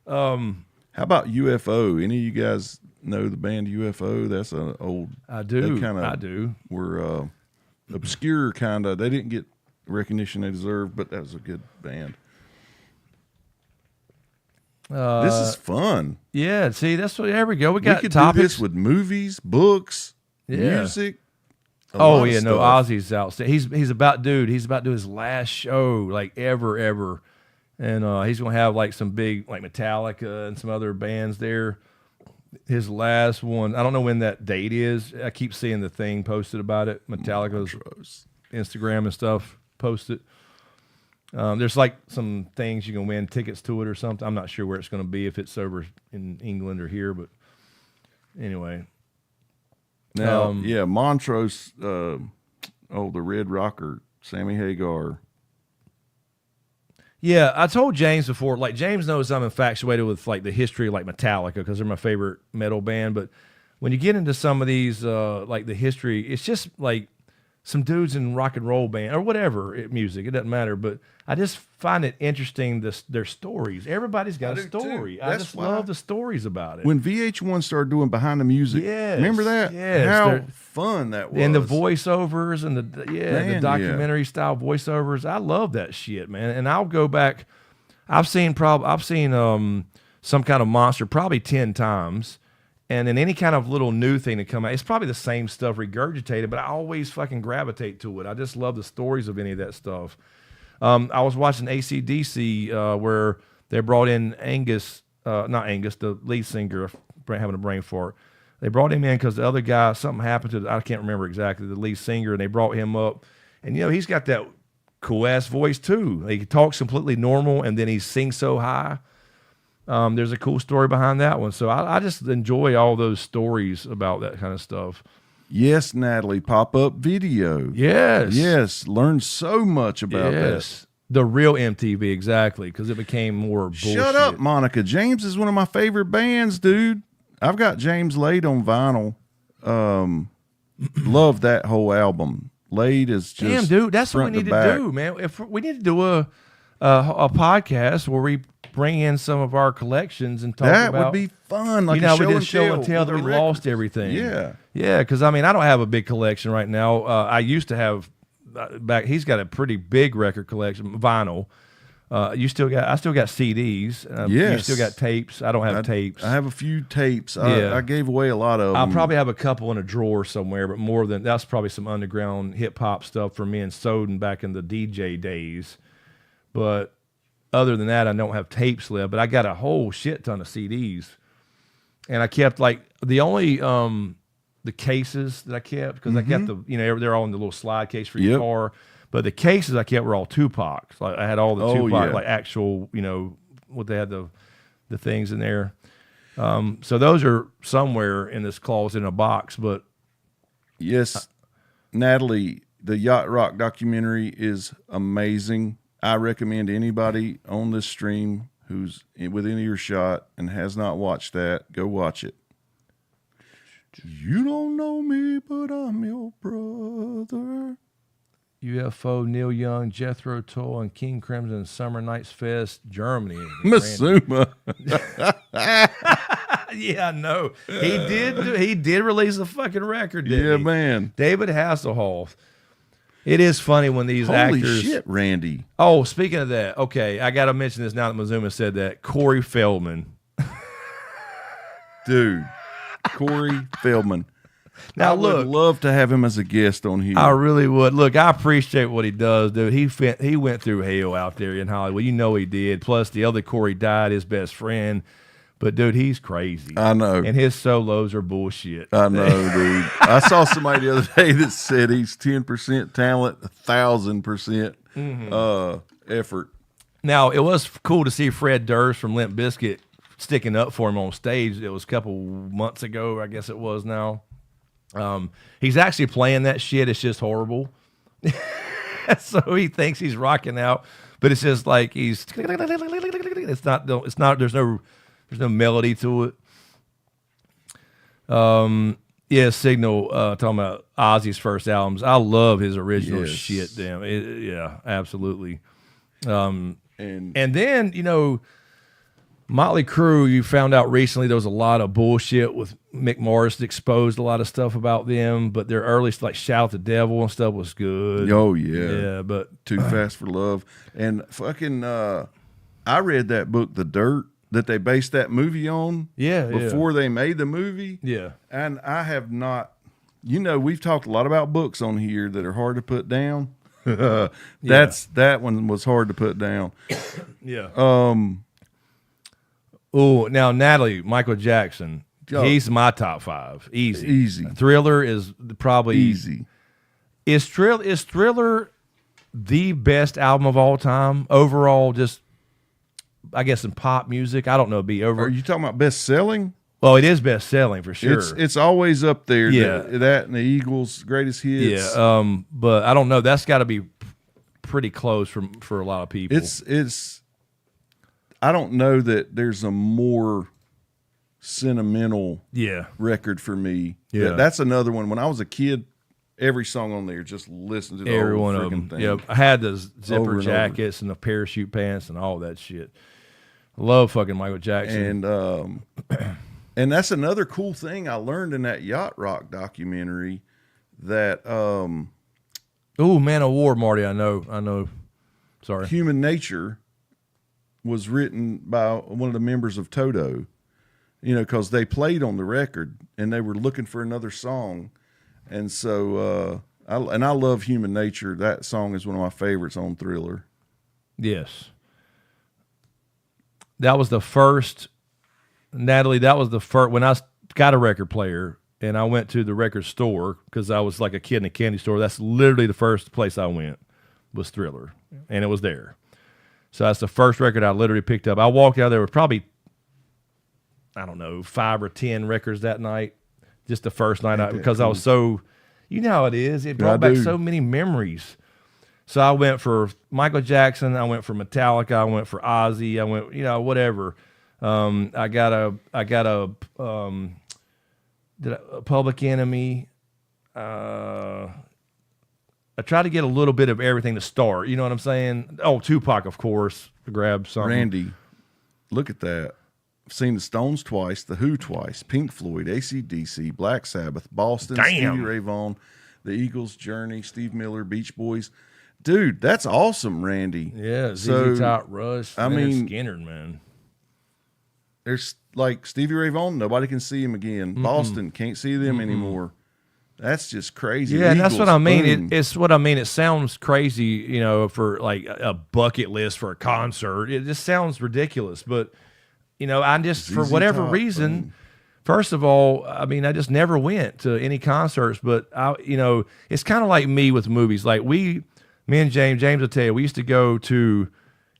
How about UFO? Any of you guys know the band UFO? That's an old. I do. I do. Were obscure kind of. They didn't get recognition they deserved, but that was a good band. This is fun. Yeah. See, that's what. There we go. We got could topics do this with movies, books, music. Oh yeah, no. Ozzy's out. He's about to do his last show like ever. And he's gonna have like some big like Metallica and some other bands there. His last one, I don't know when that date is. I keep seeing the thing posted about it. Metallica's Instagram and stuff posted. There's like some things you can win tickets to it or something. I'm not sure where it's going to be, if it's over in England or here, but anyway. Now, Montrose, the Red Rocker, Sammy Hagar. Yeah, I told James before, like James knows I'm infatuated with like the history of like Metallica because they're my favorite metal band. But when you get into some of these, like the history, it's just like some dudes in rock and roll band or whatever music. It doesn't matter. But I just find it interesting, their stories. Everybody's got a story. I just love the stories about it. When VH1 started doing Behind the Music, remember that? Yes, how fun that was. And the voiceovers and the documentary style voiceovers. I love that shit, man. And I'll go back. I've seen some kind of monster probably 10 times. And then any kind of little new thing to come out, it's probably the same stuff regurgitated, but I always fucking gravitate to it. I just love the stories of any of that stuff. I was watching AC/DC where they brought in the lead singer, having a brain fart. They brought him in because the other guy, something happened to, I can't remember exactly, the lead singer, and they brought him up. And, he's got that cool ass voice too. He talks completely normal, and then he sings so high. There's a cool story behind that one. So I just enjoy all those stories about that kind of stuff. Yes, Natalie, pop-up video. Yes. Yes, learned so much about that. The real MTV, exactly, because it became more bullshit. Shut up, Monica. James is one of my favorite bands, dude. I've got James Laid on vinyl. Love that whole album. Laid is just damn, dude. That's what we need to do, man. If we need to do a podcast where we bring in some of our collections and talk about. That would be fun. Like you know, we did show and tell that we lost everything. Yeah. Because I mean, I don't have a big collection right now. I used to have back. He's got a pretty big record collection, vinyl. I still got CDs. You still got tapes. I don't have tapes. I have a few tapes. I gave away a lot of them. I'll probably have a couple in a drawer somewhere, but more than that's probably some underground hip hop stuff for me and Soden back in the DJ days. But other than that, I don't have tapes left. But I got a whole shit ton of CDs, and I kept like the only the cases that I kept because I kept the they're all in the little slide case for your car. But the cases I kept were all Tupacs. Like I had all the Tupac, like actual, what they had the things in there. So those are somewhere in this closet in a box. But yes, Natalie, the Yacht Rock documentary is amazing. I recommend anybody on this stream who's within earshot and has not watched that, go watch it. You don't know me, but I'm your brother. UFO, Neil Young, Jethro Tull, and King Crimson Summer Nights Fest, Germany. Masuma. Yeah, I know. He did release a fucking record, didn't Yeah, he? man. David Hasselhoff. It is funny when these actors. Holy shit, Randy. Oh, speaking of that, okay, I got to mention this now that Mazuma said that. Corey Feldman. Dude, Corey Feldman. Now, I would love to have him as a guest on here. I really would. Look, I appreciate what he does, dude. He went through hell out there in Hollywood. You know he did. Plus, the other Corey died, his best friend. But, dude, he's crazy. I know. And his solos are bullshit. I know, dude. I saw somebody the other day that said he's 10% talent, 1,000% effort. Now, it was cool to see Fred Durst from Limp Bizkit sticking up for him on stage. It was a couple months ago, I guess it was now. He's actually playing that shit. It's just horrible. So he thinks he's rocking out, but it's just like he's. It's not. There's no melody to it. Yeah, Signal. Talking about Ozzy's first albums. I love his original shit. Damn. Yeah, absolutely. And then Motley Crue, you found out recently there was a lot of bullshit with Mick Mars exposed a lot of stuff about them, but their early like Shout the Devil and stuff was good. Oh yeah. Yeah, but Too Fast for Love. And fucking I read that book, The Dirt, that they based that movie on. Before they made the movie. Yeah. And I have not we've talked a lot about books on here that are hard to put down. That one was hard to put down. Yeah. Oh, now Natalie, Michael Jackson, he's my top 5. Easy. Thriller is probably easy. Is Thriller the best album of all time overall? Just I guess in pop music, I don't know. Are you talking about best selling? Well, it is best selling for sure. It's always up there. Yeah, that and the Eagles' greatest hits. Yeah, but I don't know. That's got to be pretty close for a lot of people. It's. I don't know that there's a more sentimental record for me. Yeah. That's another one. When I was a kid, every song on there, just listen to the every whole one of freaking them. thing. Yeah, I had the zipper Over and jackets and the parachute pants and all that shit. Love fucking Michael Jackson. And that's another cool thing I learned in that Yacht Rock documentary. That Man of War, Marty. I know. Sorry. Human Nature was written by one of the members of Toto, because they played on the record and they were looking for another song. And so, I love Human Nature. That song is one of my favorites on Thriller. Yes. That was the first, Natalie, when I got a record player and I went to the record store because I was like a kid in a candy store. That's literally the first place I went. was Thriller, and it was there. So that's the first record I literally picked up. I walked out there with probably, I don't know, 5 or 10 records that night, just the first night, because I was so, you know how it is. It brought back so many memories. So I went for Michael Jackson. I went for Metallica. I went for Ozzy. I went, whatever. I got a Public Enemy. I tried to get a little bit of everything to start. You know what I'm saying? Oh, Tupac, of course. Grab something. Randy, look at that. I've seen the Stones twice, the Who twice, Pink Floyd, AC/DC, Black Sabbath, Boston, Stevie Ray Vaughan, the Eagles, Journey, Steve Miller, Beach Boys. Dude, that's awesome, Randy. Yeah, ZZ Top, Rush. I mean, Skinner, man. There's like Stevie Ray Vaughan, nobody can see him again. Boston, can't see them anymore. That's just crazy. Yeah, and that's what I mean. Boom. It's what I mean. It sounds crazy, for like a bucket list for a concert. It just sounds ridiculous. But, I just, for whatever reason, first of all, I mean, I just never went to any concerts. But, it's kind of like me with movies. Like me and James will tell you, we used to go to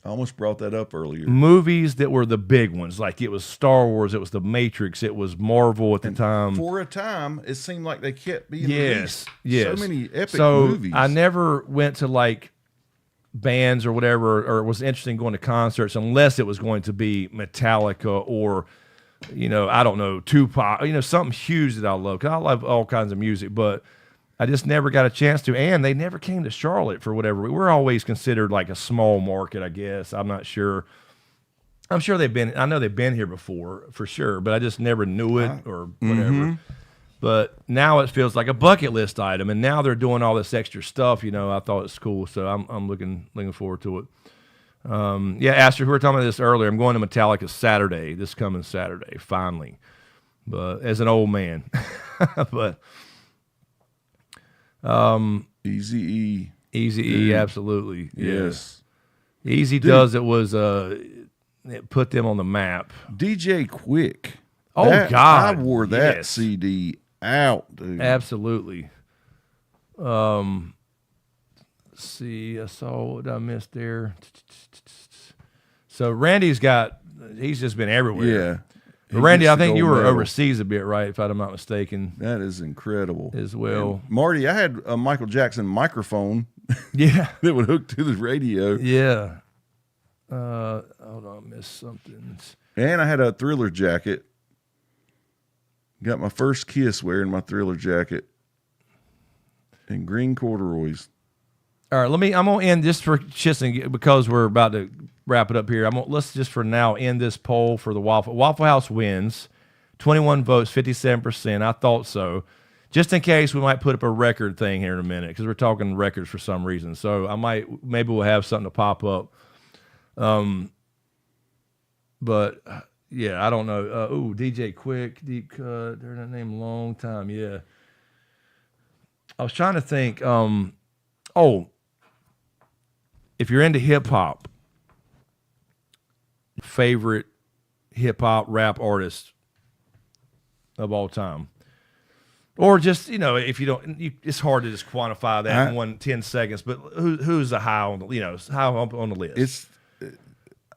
I almost brought that up earlier. movies that were the big ones. Like it was Star Wars, it was The Matrix, it was Marvel at the time. For a time, it seemed like they kept being Yes. released. So many epic movies. I never went to like bands or whatever, or was interested in going to concerts unless it was going to be Metallica or, I don't know, Tupac, something huge that I love. 'Cause I love all kinds of music, but I just never got a chance to, and they never came to Charlotte for whatever. We're always considered like a small market, I guess. I'm not sure. I'm sure I know they've been here before for sure, but I just never knew it or whatever. But now it feels like a bucket list item, and now they're doing all this extra stuff. I thought it's cool, so I'm looking forward to it. Aster, we were talking about this earlier. I'm going to Metallica this coming Saturday, finally. But as an old man, but. Eazy-E. Eazy-E, absolutely. Yes. Easy does it was it put them on the map. DJ Quick. Oh, God. I wore that yes. CD out, dude. Absolutely. Let's see, I saw what I missed there. So Randy's he's just been everywhere. Yeah. But Randy, I think you were overseas a bit, right? If I'm not mistaken. That is incredible. As well. And Marty, I had a Michael Jackson microphone. Yeah. that would hook to the radio. Yeah. Hold on, I missed something. And I had a Thriller jacket. Got my first kiss wearing my Thriller jacket. And green corduroys. All right, I'm gonna end just for shits and because we're about to wrap it up here. Let's just for now end this poll for the Waffle House wins, 21 votes, 57%. I thought so. Just in case, we might put up a record thing here in a minute because we're talking records for some reason. So maybe we'll have something to pop up. But yeah, I don't know. DJ Quick, Deep Cut, they're that name long time. Yeah, I was trying to think. If you're into hip hop, favorite hip hop rap artist of all time, or just if you don't, it's hard to just quantify that in 10 seconds. But who's the high on the list?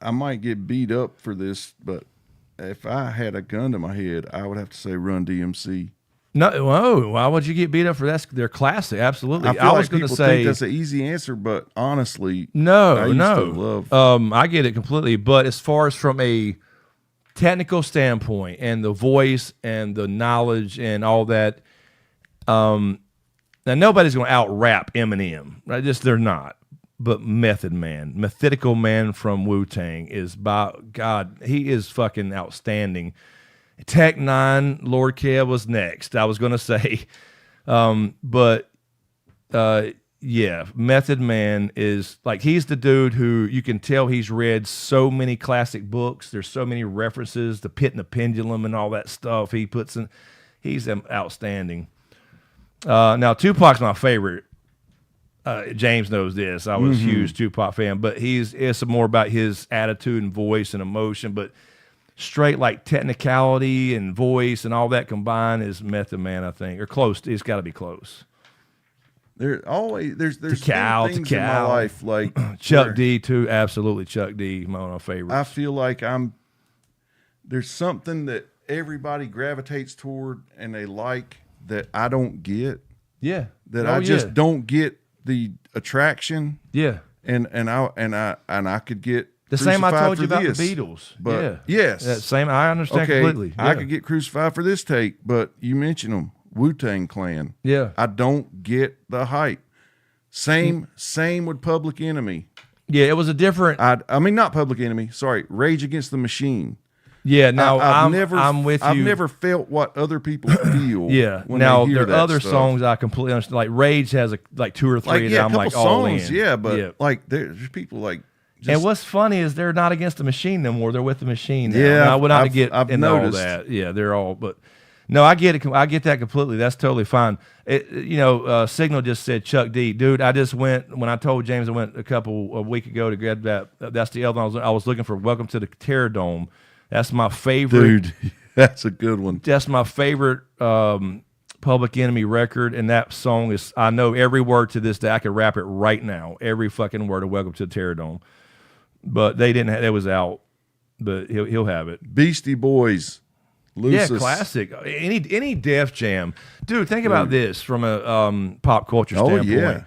I might get beat up for this, but if I had a gun to my head, I would have to say Run DMC. No, whoa! Why would you get beat up for that? They're classic, absolutely. I was going to say think that's an easy answer, but honestly, no. I used to love. I get it completely, but as far as from a technical standpoint and the voice and the knowledge and all that, now nobody's going to out rap Eminem, right? They're not. But Methodical Man from Wu-Tang is, by God, he is fucking outstanding. Tech 9, Lord Kev was next, I was going to say. Yeah, Method Man is, like, he's the dude who you can tell he's read so many classic books. There's so many references, The Pit and the Pendulum and all that stuff he puts in. He's outstanding. Now, Tupac's my favorite. James knows this. I was a huge Tupac fan, but it's more about his attitude and voice and emotion, but straight like technicality and voice and all that combined is Method Man, I think, or close. It's got to be close. there's Cow, been things to in my Cow. life like Chuck where D too, absolutely. Chuck D, one of my favorites. I feel like there's something that everybody gravitates toward and they like that I don't get. Yeah, That I just don't get the attraction. Yeah, And I could get the same I crucified told you for about this, the Beatles. But yeah, yes, that same. I understand okay, completely. I Yeah. could get crucified for this take, but you mentioned them, Wu-Tang Clan. Yeah, I don't get the hype. Same with Public Enemy. yeah. It was a different. I mean not Public Enemy. Sorry, Rage Against the Machine. Yeah, now I'm with you. I've never felt what other people feel. Yeah. when Now they hear there are that other stuff. songs I completely understand. Like Rage has like 2 or 3 like that yeah, I'm a couple like all songs, in. yeah, but like there's people like. Just, And what's funny is they're not against the machine no more. They're with the machine. Now. Yeah, And I would not I've- get I've into all noticed. that. Yeah, they're all. But no, I get it. I get that completely. That's totally fine. Signal just said Chuck D. Dude, I just went when I told James I went a week ago to grab that. That's the album I was looking for. Welcome to the Terror Dome. That's my favorite. dude, that's a good one. That's my favorite Public Enemy record, and that song is. I know every word to this day. I could rap it right now. Every fucking word of Welcome to the Terror Dome. But they didn't. It was out. But he'll have it. Beastie Boys, Lucis. Yeah, classic. Any Def Jam, dude. Think about this from a pop culture Oh standpoint.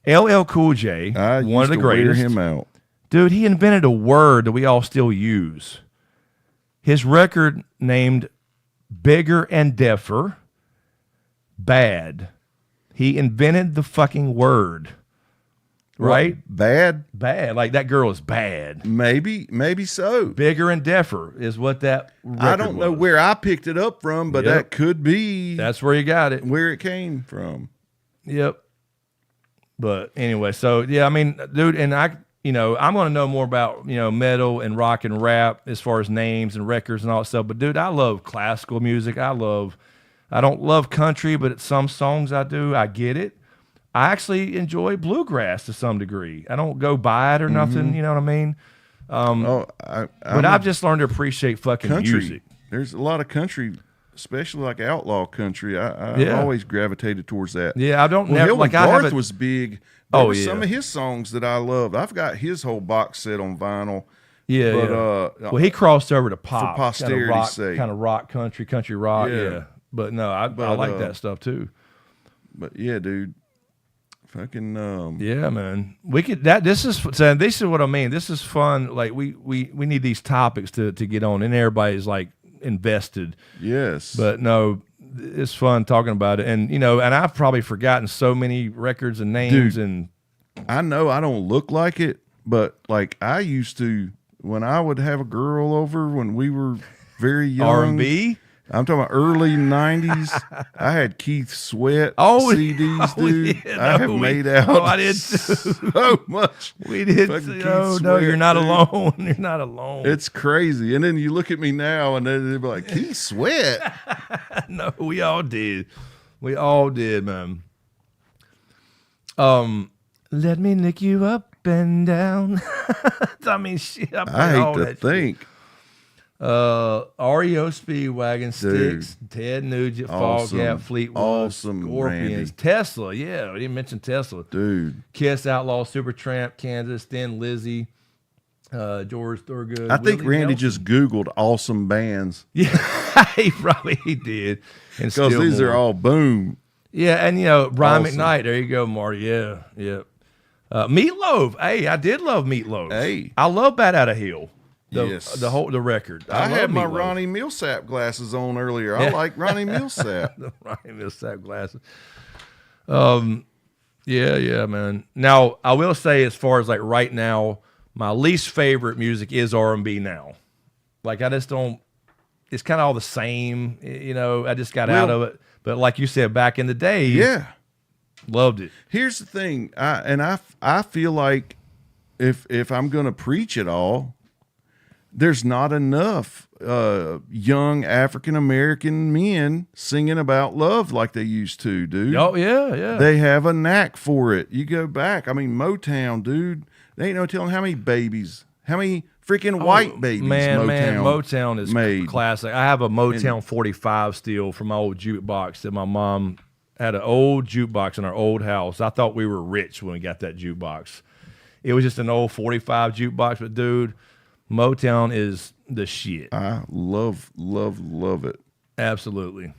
yeah, LL Cool J, I one of used the to wear greatest. him out. Dude, he invented a word that we all still use. His record named Bigger and Deafer, Bad. He invented the fucking word. Right? Bad? Bad. Like that girl is bad. Maybe so. Bigger and Deafer is what that record I don't know was. where I picked it up from, but Yep. that could be That's where you got it. where it came from. Yep. But anyway, so yeah, I mean, dude, and I'm going to know more about, metal and rock and rap as far as names and records and all that stuff. But dude, I love classical music. I don't love country, but some songs I do. I get it. I actually enjoy bluegrass to some degree. I don't go by it or nothing. You know what I mean? But I've just learned to appreciate fucking country. music. There's a lot of country, especially like outlaw country. I've Yeah. always gravitated towards that. Yeah, I don't Well, never Hill like and I Garth haven't. was big. There Oh, was yeah. some of his songs that I loved. I've got his whole box set on vinyl. Yeah, But, yeah. Well, he crossed over to pop, posterity's sake. kind of rock, country rock. Yeah. Yeah, but no, I like that stuff too. But yeah, dude, fucking Yeah, man. We could that. This is what I mean. This is fun. Like we need these topics to get on, and everybody's like invested. yes. But no, it's fun talking about it, and and I've probably forgotten so many records and names Dude. and. I know I don't look like it, but like I used to when I would have a girl over when we were very young. R&B. I'm talking about early 90s. I had Keith Sweat CDs, dude. Yeah, I have made out I did too. so much. We did. Fucking Keith No, Sweat, you're not dude. alone. You're not alone. It's crazy. And then you look at me now and then they'll be like, Keith Sweat? No, we all did. We all did, man. Let me lick you up and down. I mean, shit. I hate to think. REO Speedwagon, Dude. Styx, Ted Nugent, Awesome. Fall Gap, Fleetwood, Awesome, Scorpions, Randy. Tesla. Yeah, we didn't mention Tesla. Dude. Kiss, Outlaw, Supertramp, Kansas, Thin Lizzy, George Thorogood. I think Willie Randy Nelson. just Googled awesome bands Yeah, he did. And because still these more. are all boom. Yeah, and Brian Awesome. McKnight. There you go, Marty. Yeah. Meatloaf. Hey, I did love Meatloaf. Hey. I love Bat Outta Hell. Yes. The record. I had love my Meatloaf. Ronnie Millsap glasses on earlier. I like Ronnie Millsap. The Ronnie Millsap glasses. Yeah, man. Now I will say, as far as like right now, my least favorite music is R&B now. Like I just don't. It's kind of all the same. I just got out of it. But like you said, back in the day, Yeah. loved it. Here's the thing, I feel like if I'm gonna preach it all, there's not enough young African American men singing about love like they used to, dude. Oh yeah. They have a knack for it. You go back, I mean Motown, dude. They ain't no telling how many freaking white babies Motown is made. classic. I have a Motown 45 still from my old jukebox that my mom had an old jukebox in our old house. I thought we were rich when we got that jukebox. It was just an old 45 jukebox, but dude, Motown is the shit. I love it. Absolutely.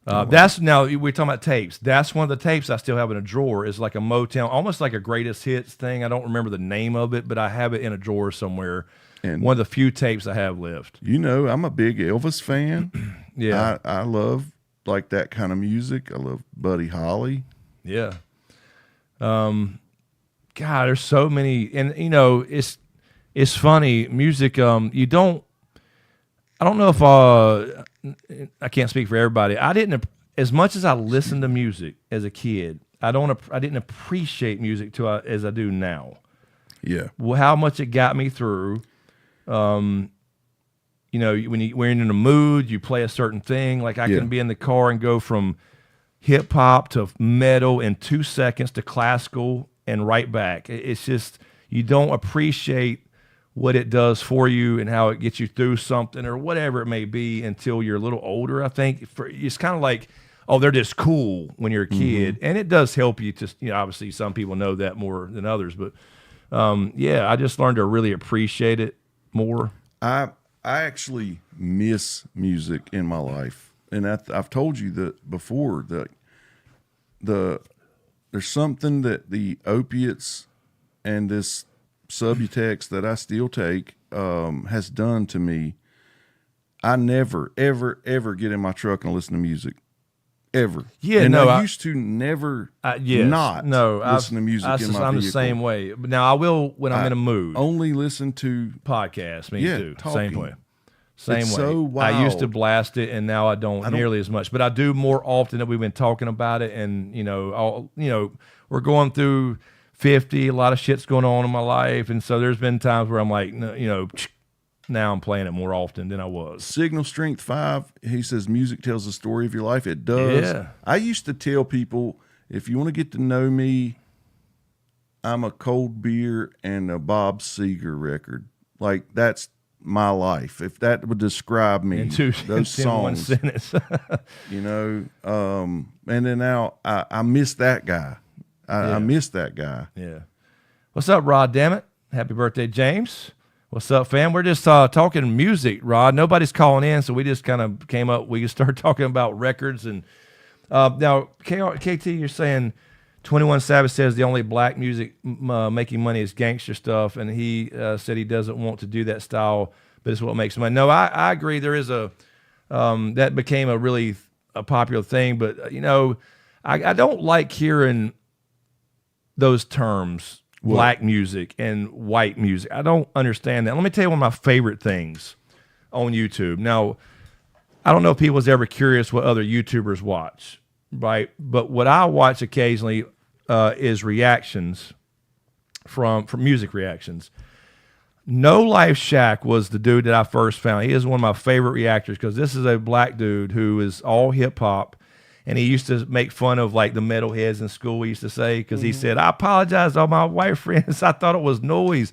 That's now we're talking about tapes. That's one of the tapes I still have in a drawer. Is like a Motown, almost like a greatest hits thing. I don't remember the name of it, but I have it in a drawer somewhere. And one of the few tapes I have left. You know, I'm a big Elvis fan. Yeah, I love like that kind of music. I love Buddy Holly. Yeah. God, there's so many, and you know, it's funny music. I don't know if I can't speak for everybody. I didn't, as much as I listened to music as a kid, I didn't appreciate music as I do now. Yeah. Well, how much it got me through. You know, when you're in a mood, you play a certain thing. Like I can be in the car and go from hip hop to metal in 2 seconds to classical and right back. It's just, you don't appreciate what it does for you and how it gets you through something or whatever it may be until you're a little older. I think it's kind of like, oh, they're just cool when you're a kid, and it does help you to, you know, obviously some people know that more than others, but I just learned to really appreciate it more. I actually miss music in my life, and I've told you that before. That there's something that the opiates and this Subutex that I still take has done to me. I never, ever, ever get in my truck and listen to music. Ever. Yeah, and no, I used to never listen to music in my vehicle. I'm the same way. But now I will when I'm in a mood. Only listen to podcasts. Me too. Talking. Same way. Same It's way. so wild. I used to blast it, and now I don't nearly as much. But I do more often that we've been talking about it, and we're going through 50. A lot of shit's going on in my life, and so there's been times where I'm like, now I'm playing it more often than I was. Signal Strength 5, he says music tells the story of your life. It does. Yeah. I used to tell people, if you want to get to know me, I'm a cold beer and a Bob Seger record. Like, that's my life. If that would describe me, those songs. And then now I miss that guy. I miss that guy. Yeah. What's up, Rod? Damn it. Happy birthday, James. What's up, fam? We're just talking music, Rod. Nobody's calling in, so we just kind of came up. We started talking about records. And now, KT, you're saying 21 Savage says the only black music making money is gangster stuff, and he said he doesn't want to do that style, but it's what makes money. No, I agree. There is that became a popular thing, but, I don't like hearing those terms. What? Black music and white music. I don't understand that. Let me tell you one of my favorite things on YouTube. Now, I don't know if people's ever curious what other YouTubers watch, right? But what I watch occasionally is reactions from music reactions. No Life Shack was the dude that I first found. He is one of my favorite reactors because this is a black dude who is all hip hop. And he used to make fun of like the metalheads in school, we used to say, because he said, I apologize to all my white friends. I thought it was noise.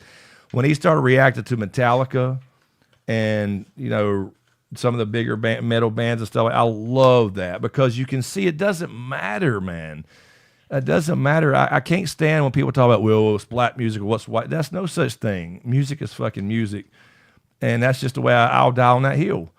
When he started reacting to Metallica and, some of the bigger metal bands and stuff, I love that because you can see it doesn't matter, man. It doesn't matter. I can't stand when people talk about, well, it's black music or what's white. That's no such thing. Music is fucking music. And that's just the way I'll die on that hill.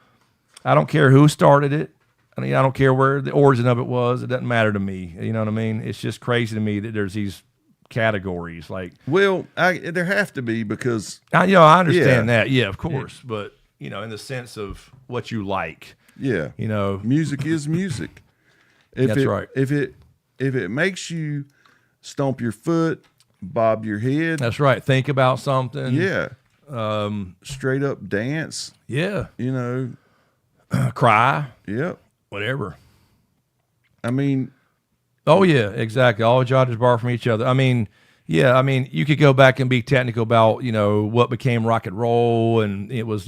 I don't care who started it. I mean, I don't care where the origin of it was. It doesn't matter to me. You know what I mean? It's just crazy to me that there's these categories. Like, well, there have to be because I understand that. Yeah, of course. Yeah. But in the sense of what you like. Yeah. Music is music. That's right. If it makes you stomp your foot, bob your head. That's right. Think about something. Yeah. Straight up dance. Yeah. Cry. Yep. Whatever. I mean. Oh, yeah, exactly. All judges borrow from each other. I mean, yeah, you could go back and be technical about, what became rock and roll, and it was,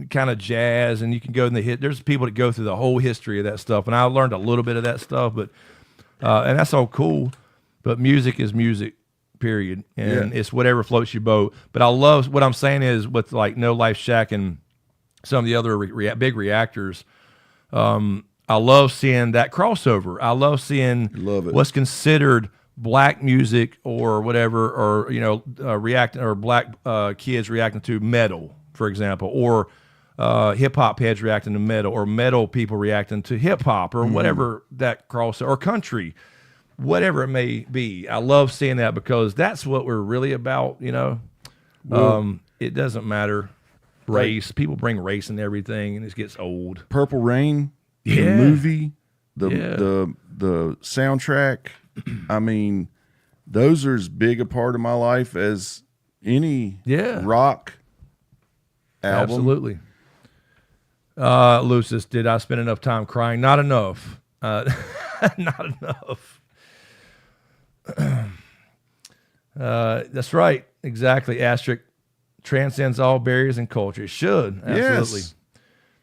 kind of jazz, and you can go in there's people that go through the whole history of that stuff, and I learned a little bit of that stuff, but, and that's all cool, but music is music, period, and it's whatever floats your boat. But I love, what I'm saying is with like No Life Shack and some of the other big reactors, I love seeing that crossover. I love seeing Love it. what's considered black music or whatever, or reacting, or black kids reacting to metal, for example, or hip hop heads reacting to metal, or metal people reacting to hip hop, or whatever that crossover, or country, whatever it may be. I love seeing that because that's what we're really about. It doesn't matter race. People bring race and everything, and it gets old. Purple Rain, the Yeah. movie, the soundtrack. I mean, those are as big a part of my life as any rock album. Absolutely. Lucis, did I spend enough time crying? Not enough. Not enough. That's right. Exactly. Asterisk transcends all barriers and culture. It should. Absolutely. Yes.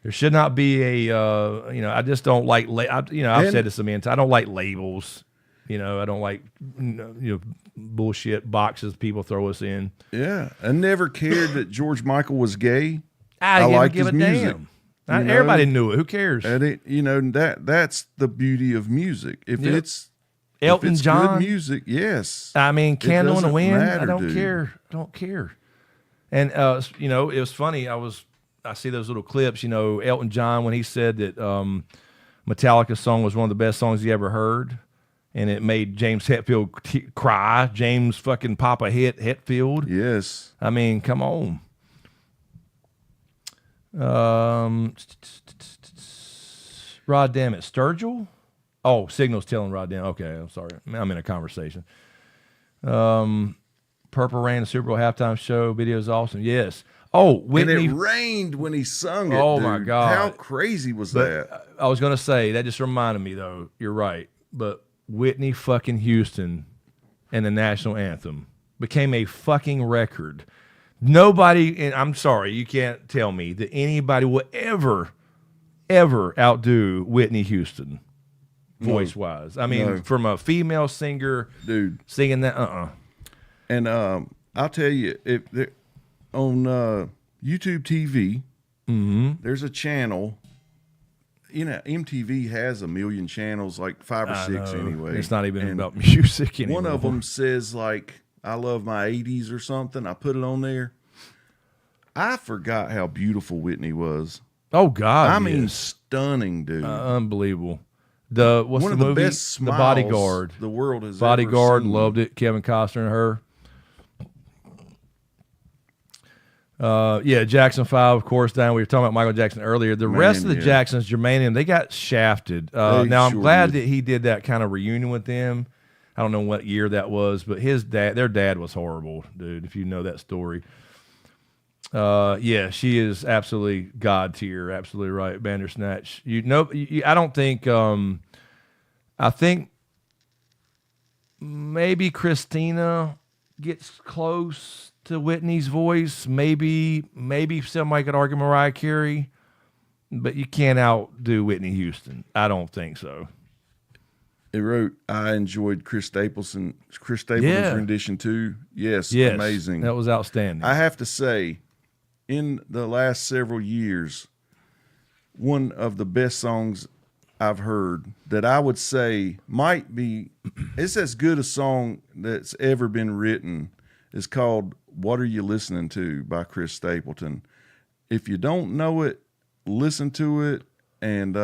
There should not be a, I just don't like, I've said this a million times. I don't like labels. I don't like, bullshit boxes people throw us in. Yeah. I never cared that George Michael was gay. I liked give his a music. damn. Everybody knew it. Who cares? And that's the beauty of music. If Yep. it's Elton if it's John. good music, yes. I mean, Candle in the doesn't Wind. matter, I don't dude. care. Don't care. And it was funny. I see those little clips. Elton John when he said that Metallica's song was one of the best songs he ever heard, and it made James Hetfield cry. James fucking Papa Hetfield. Yes. I mean, come on. Rod damn it, Sturgill? Oh, Signal's telling Rod damn. Okay, I'm sorry. I'm in a conversation. Purple Rain, the Super Bowl halftime show video is awesome. Yes. Oh, Whitney. And it rained when he sung it. Oh, dude. my God. How crazy was But that? I was going to say, that just reminded me, though. You're right. But Whitney fucking Houston and the national anthem became a fucking record. Nobody, and I'm sorry, you can't tell me that anybody will ever outdo Whitney Houston, voice-wise. I mean, from a female singer, Dude. singing that, And I'll tell you, on YouTube TV, there's a channel. MTV has a million channels, like 5 or 6 anyway. It's not even And about music anymore. one of them says, like, I love my 80s or something. I put it on there. I forgot how beautiful Whitney was. Oh, God. I mean, yes. stunning, dude. Unbelievable. What's One the of the movie? best smiles The Bodyguard. the world has Bodyguard, ever seen. loved it. Kevin Costner and her. Jackson 5, of course, down. We were talking about Michael Jackson earlier. The rest of the Jacksons, Jermaine, they got shafted. Now, I'm sure glad did. that he did that kind of reunion with them. I don't know what year that was, but their dad was horrible, dude, if you know that story. She is absolutely God tier. Absolutely right. Bandersnatch. I don't think, I think maybe Christina gets close to Whitney's voice. Maybe somebody could argue Mariah Carey, but you can't outdo Whitney Houston. I don't think so. It wrote, I enjoyed Chris Stapleton's Yeah. rendition too. Yes, Yes, amazing. that was outstanding. I have to say, in the last several years, one of the best songs I've heard that I would say might be, it's as good a song that's ever been written, is called What Are You Listening To by Chris Stapleton. If you don't know it, listen to it, and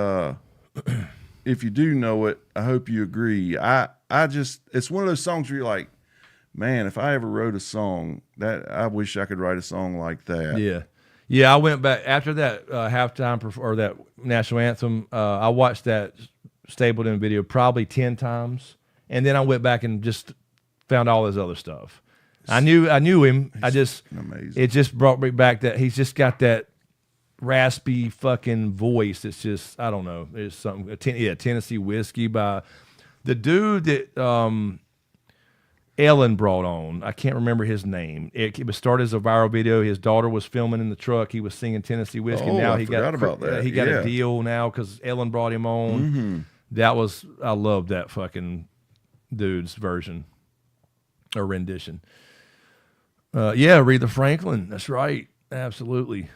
if you do know it, I hope you agree. It's one of those songs where you're like, man, if I ever wrote a song, I wish I could write a song like that. Yeah. I went back after that halftime or that national anthem. I watched that Stapleton video probably 10 times, and then I went back and just found all his other stuff. I knew him. Amazing. It just brought me back that he's just got that raspy fucking voice. It's just, I don't know. There's something. Tennessee Whiskey by the dude that Ellen brought on. I can't remember his name. It was started as a viral video. His daughter was filming in the truck. He was singing Tennessee Whiskey. Oh, now I forgot about that. He got Yeah. a deal now because Ellen brought him on. Mm-hmm. I love that fucking dude's version or rendition. Aretha Franklin. That's right. Absolutely.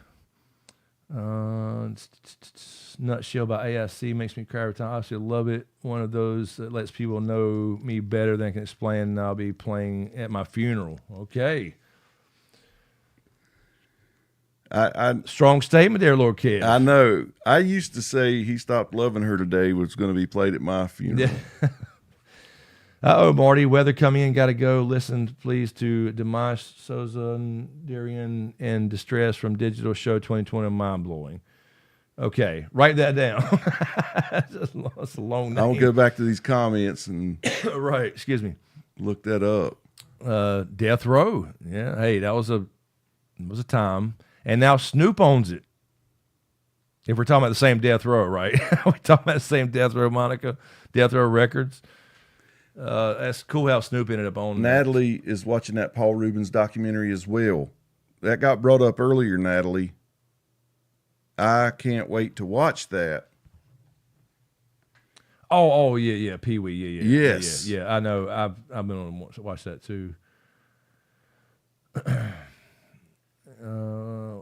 Nutshell by AIC makes me cry every time. I still love it. One of those that lets people know me better than I can explain. And I'll be playing at my funeral. Okay. I Strong statement there, Lord Kev. I know. I used to say He Stopped Loving Her Today was going to be played at my funeral. Yeah. Marty, weather coming in, got to go. Listen, please, to Dimash Souza, Darian, and Distress from Digital Show 2020. Mind blowing. Okay, write that down. That's a long name. I'll go back to these comments and right. Excuse me. look that up. Death Row. Yeah. Hey, that was a time, and now Snoop owns it. If we're talking about the same Death Row, right? We're talking about the same Death Row, Monica. Death Row Records. That's cool how Snoop ended up owning Natalie is watching that Paul Rubens documentary as well. That got brought up earlier, Natalie. I can't wait to watch that. Oh, yeah, Pee Wee, yeah. Yes. Yeah, I know. I've been on to watch that too. I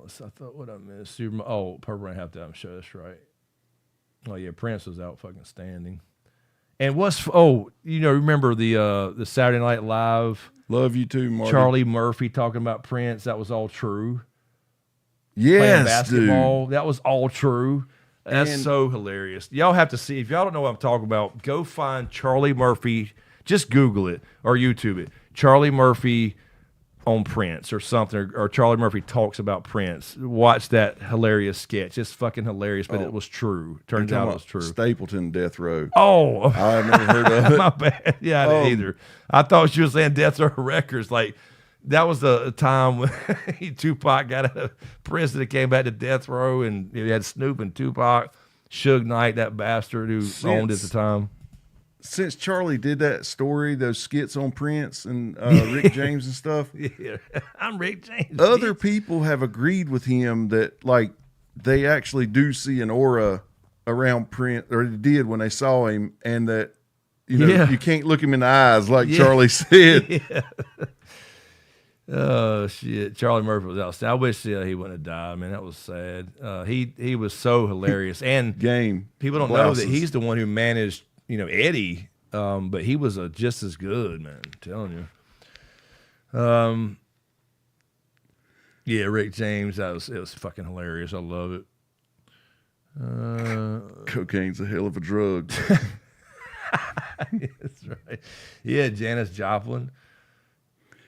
thought what I missed. Purple Rain Halftime Show. That's right. Oh yeah, Prince was out fucking standing. And remember the Saturday Night Live? Love you too, Marty. Charlie Murphy talking about Prince. That was all true. Yes, Playing basketball. dude. That was all true. That's so hilarious. Y'all have to see. If y'all don't know what I'm talking about, go find Charlie Murphy. Just Google it or YouTube it. Charlie Murphy on Prince or something, or Charlie Murphy talks about Prince. Watch that hilarious sketch. It's fucking hilarious, but it was true. Turns out it was true. Stapleton Death Row. Oh. I've never heard of it. My bad. Yeah, I didn't either. I thought she was saying Death Row Records. Like, that was the time when Tupac got out of prison and came back to Death Row, and you had Snoop and Tupac, Suge Knight, that bastard who owned it at the time. Since Charlie did that story, those skits on Prince and Rick James and stuff, Yeah, I'm Rick James. other people have agreed with him that, like, they actually do see an aura around Prince, or they did when they saw him, and that, you can't look him in the eyes, like Charlie said. Yeah. Oh shit! Charlie Murphy was outstanding. I wish he wouldn't have died. Man, that was sad. He was so hilarious, and Game. people don't know that he's the one who managed, Eddie. But he was just as good, man. I'm telling you. Yeah, Rick James. It was fucking hilarious. I love it. Cocaine's a hell of a drug. That's right. Yeah, Janis Joplin.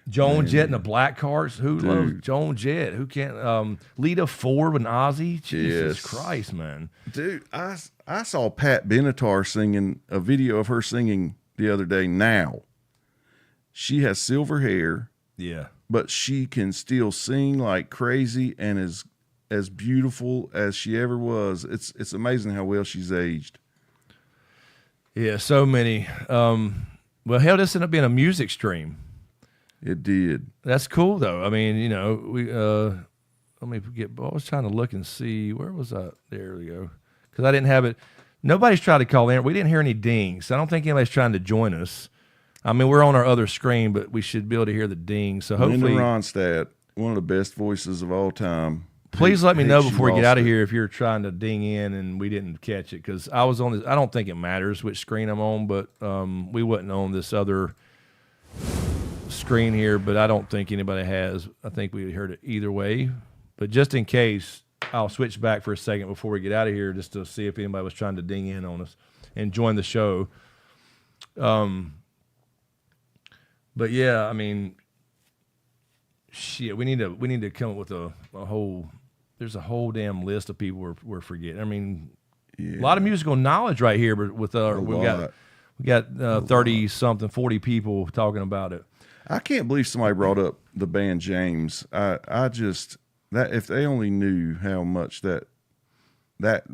Joan Jett and the Blackhearts. Who loves Joan Jett? Who can't? Lita Ford and Ozzy. Jesus Christ, man. Dude, I saw Pat Benatar singing a video of her singing the other day. Now, she has silver hair. Yeah. But she can still sing like crazy and is as beautiful as she ever was. It's amazing how well she's aged. Yeah, so many. Well, hell, this ended up being a music stream. It did. That's cool, though. I mean, we let me forget. I was trying to look and see where was I. There we go. Because I didn't have it. Nobody's tried to call in. We didn't hear any dings. I don't think anybody's trying to join us. I mean, we're on our other screen, but we should be able to hear the dings. So hopefully, Linda Ronstadt, one of the best voices of all time. Please let me know before we get out of here if you're trying to ding in and we didn't catch it, because I was on this. I don't think it matters which screen I'm on, but we wasn't on this other screen here, but I don't think anybody has. I think we heard it either way, but just in case, I'll switch back for a second before we get out of here just to see if anybody was trying to ding in on us and join the show. But yeah, I mean, shit, we need to come up with a whole. There's a whole damn list of people we're forgetting. I mean, a lot of musical knowledge right here, but with we got 30 something, 40 people talking about it. I can't believe somebody brought up the band James. I just, that if they only knew how much that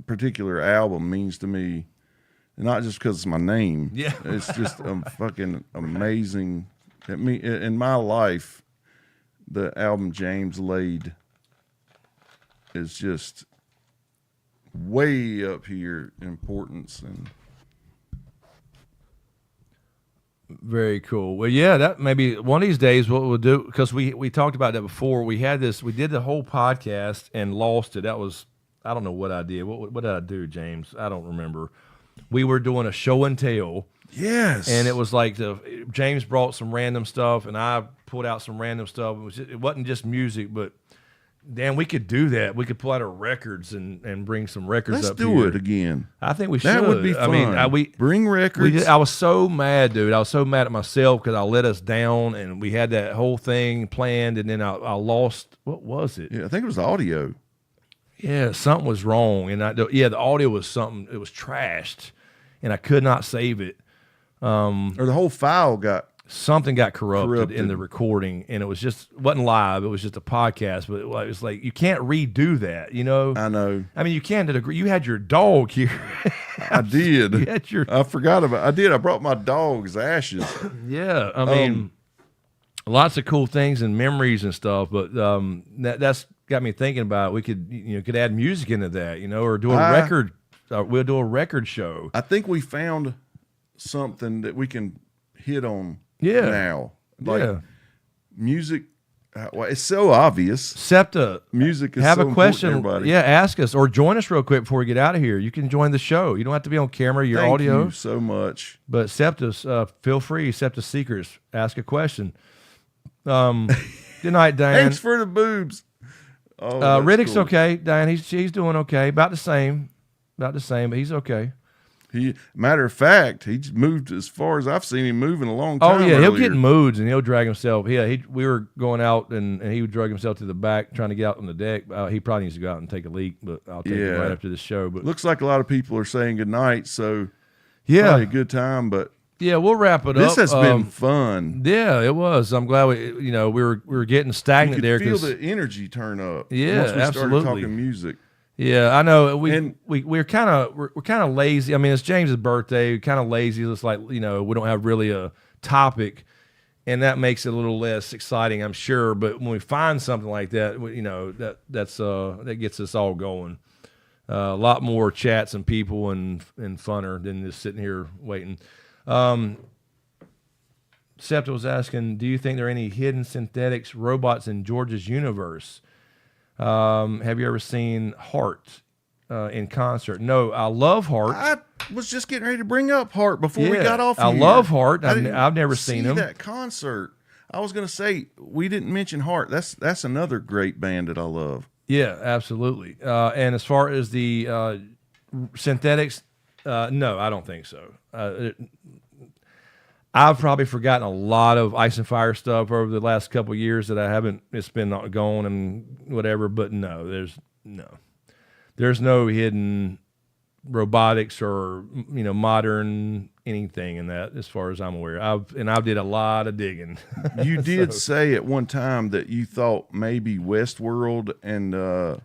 particular album means to me, not just because it's my name. Yeah, it's just fucking amazing. In my life, the album James laid is just way up here in importance and. Very cool. Well, yeah, that maybe one of these days what we'll do, because we talked about that before. We did the whole podcast and lost it. That was I don't know what I did. What did I do, James? I don't remember. We were doing a show and tell. Yes. And it was like James brought some random stuff, and I pulled out some random stuff. It wasn't just music, but damn, we could do that. We could pull out our records and bring some records Let's up do here. it again. I think we should. That would be fun. I mean, bring records. I was so mad, dude. I was so mad at myself because I let us down, and we had that whole thing planned, and then I lost. What was it? Yeah, I think it was audio. Yeah, something was wrong, and the audio was something. It was trashed, and I could not save it. Or the whole file got something got corrupted in the recording, and it wasn't live. It was just a podcast, but it was like you can't redo that, you know. I know. I mean, you can't agree. You had your dog here. I did. You had I forgot about. I did. I brought my dog's ashes. Yeah, I mean, lots of cool things and memories and stuff. But that's got me thinking about it. We could add music into that, you know, or do a record. We'll do a record show. I think we found something that we can hit on now. Like music, well, it's so obvious. SEPTA, music is have so a question. Everybody. Yeah, ask us or join us real quick before we get out of here. You can join the show. You don't have to be on camera. Your Thank audio. you so much. But SEPTA, feel free. SEPTA Secrets, ask a question. Good night, Diane. Thanks for the boobs. Oh, Riddick's cool. okay. Diane, he's doing okay. About the same, but he's okay. Matter of fact, he's moved as far as I've seen him move in a long time. Oh yeah, he'll earlier. get in moods and he'll drag himself. Yeah, we were going out and he would drag himself to the back trying to get out on the deck. He probably needs to go out and take a leak, but I'll take it right after this show. But looks like a lot of people are saying good night, so a probably a good time. But yeah, we'll wrap it up. This has been fun. Yeah, it was. I'm glad we were getting stagnant there. Feel the energy turn up. Yeah, once we absolutely. started talking music. Yeah, I know. We're kind of lazy. I mean, it's James's birthday. We're kind of lazy. It's like, you know, we don't have really a topic, and that makes it a little less exciting, I'm sure. But when we find something like that, you know, that gets us all going. A lot more chats and people and funner than just sitting here waiting. SEPTA was asking, do you think there are any hidden synthetics robots in George's universe? Have you ever seen Heart in concert? No, I love Heart. I was just getting ready to bring up Heart before we got off. I here. love Heart. I I've never seen him. That concert. I was going to say we didn't mention Heart. That's another great band that I love. Yeah, absolutely. And as far as the synthetics, no, I don't think so. I've probably forgotten a lot of Ice and Fire stuff over the last couple of years that I haven't. It's been going and whatever. But no, there's no hidden robotics or modern anything in that, as far as I'm aware. I did a lot of digging. You did say at one time that you thought maybe Westworld and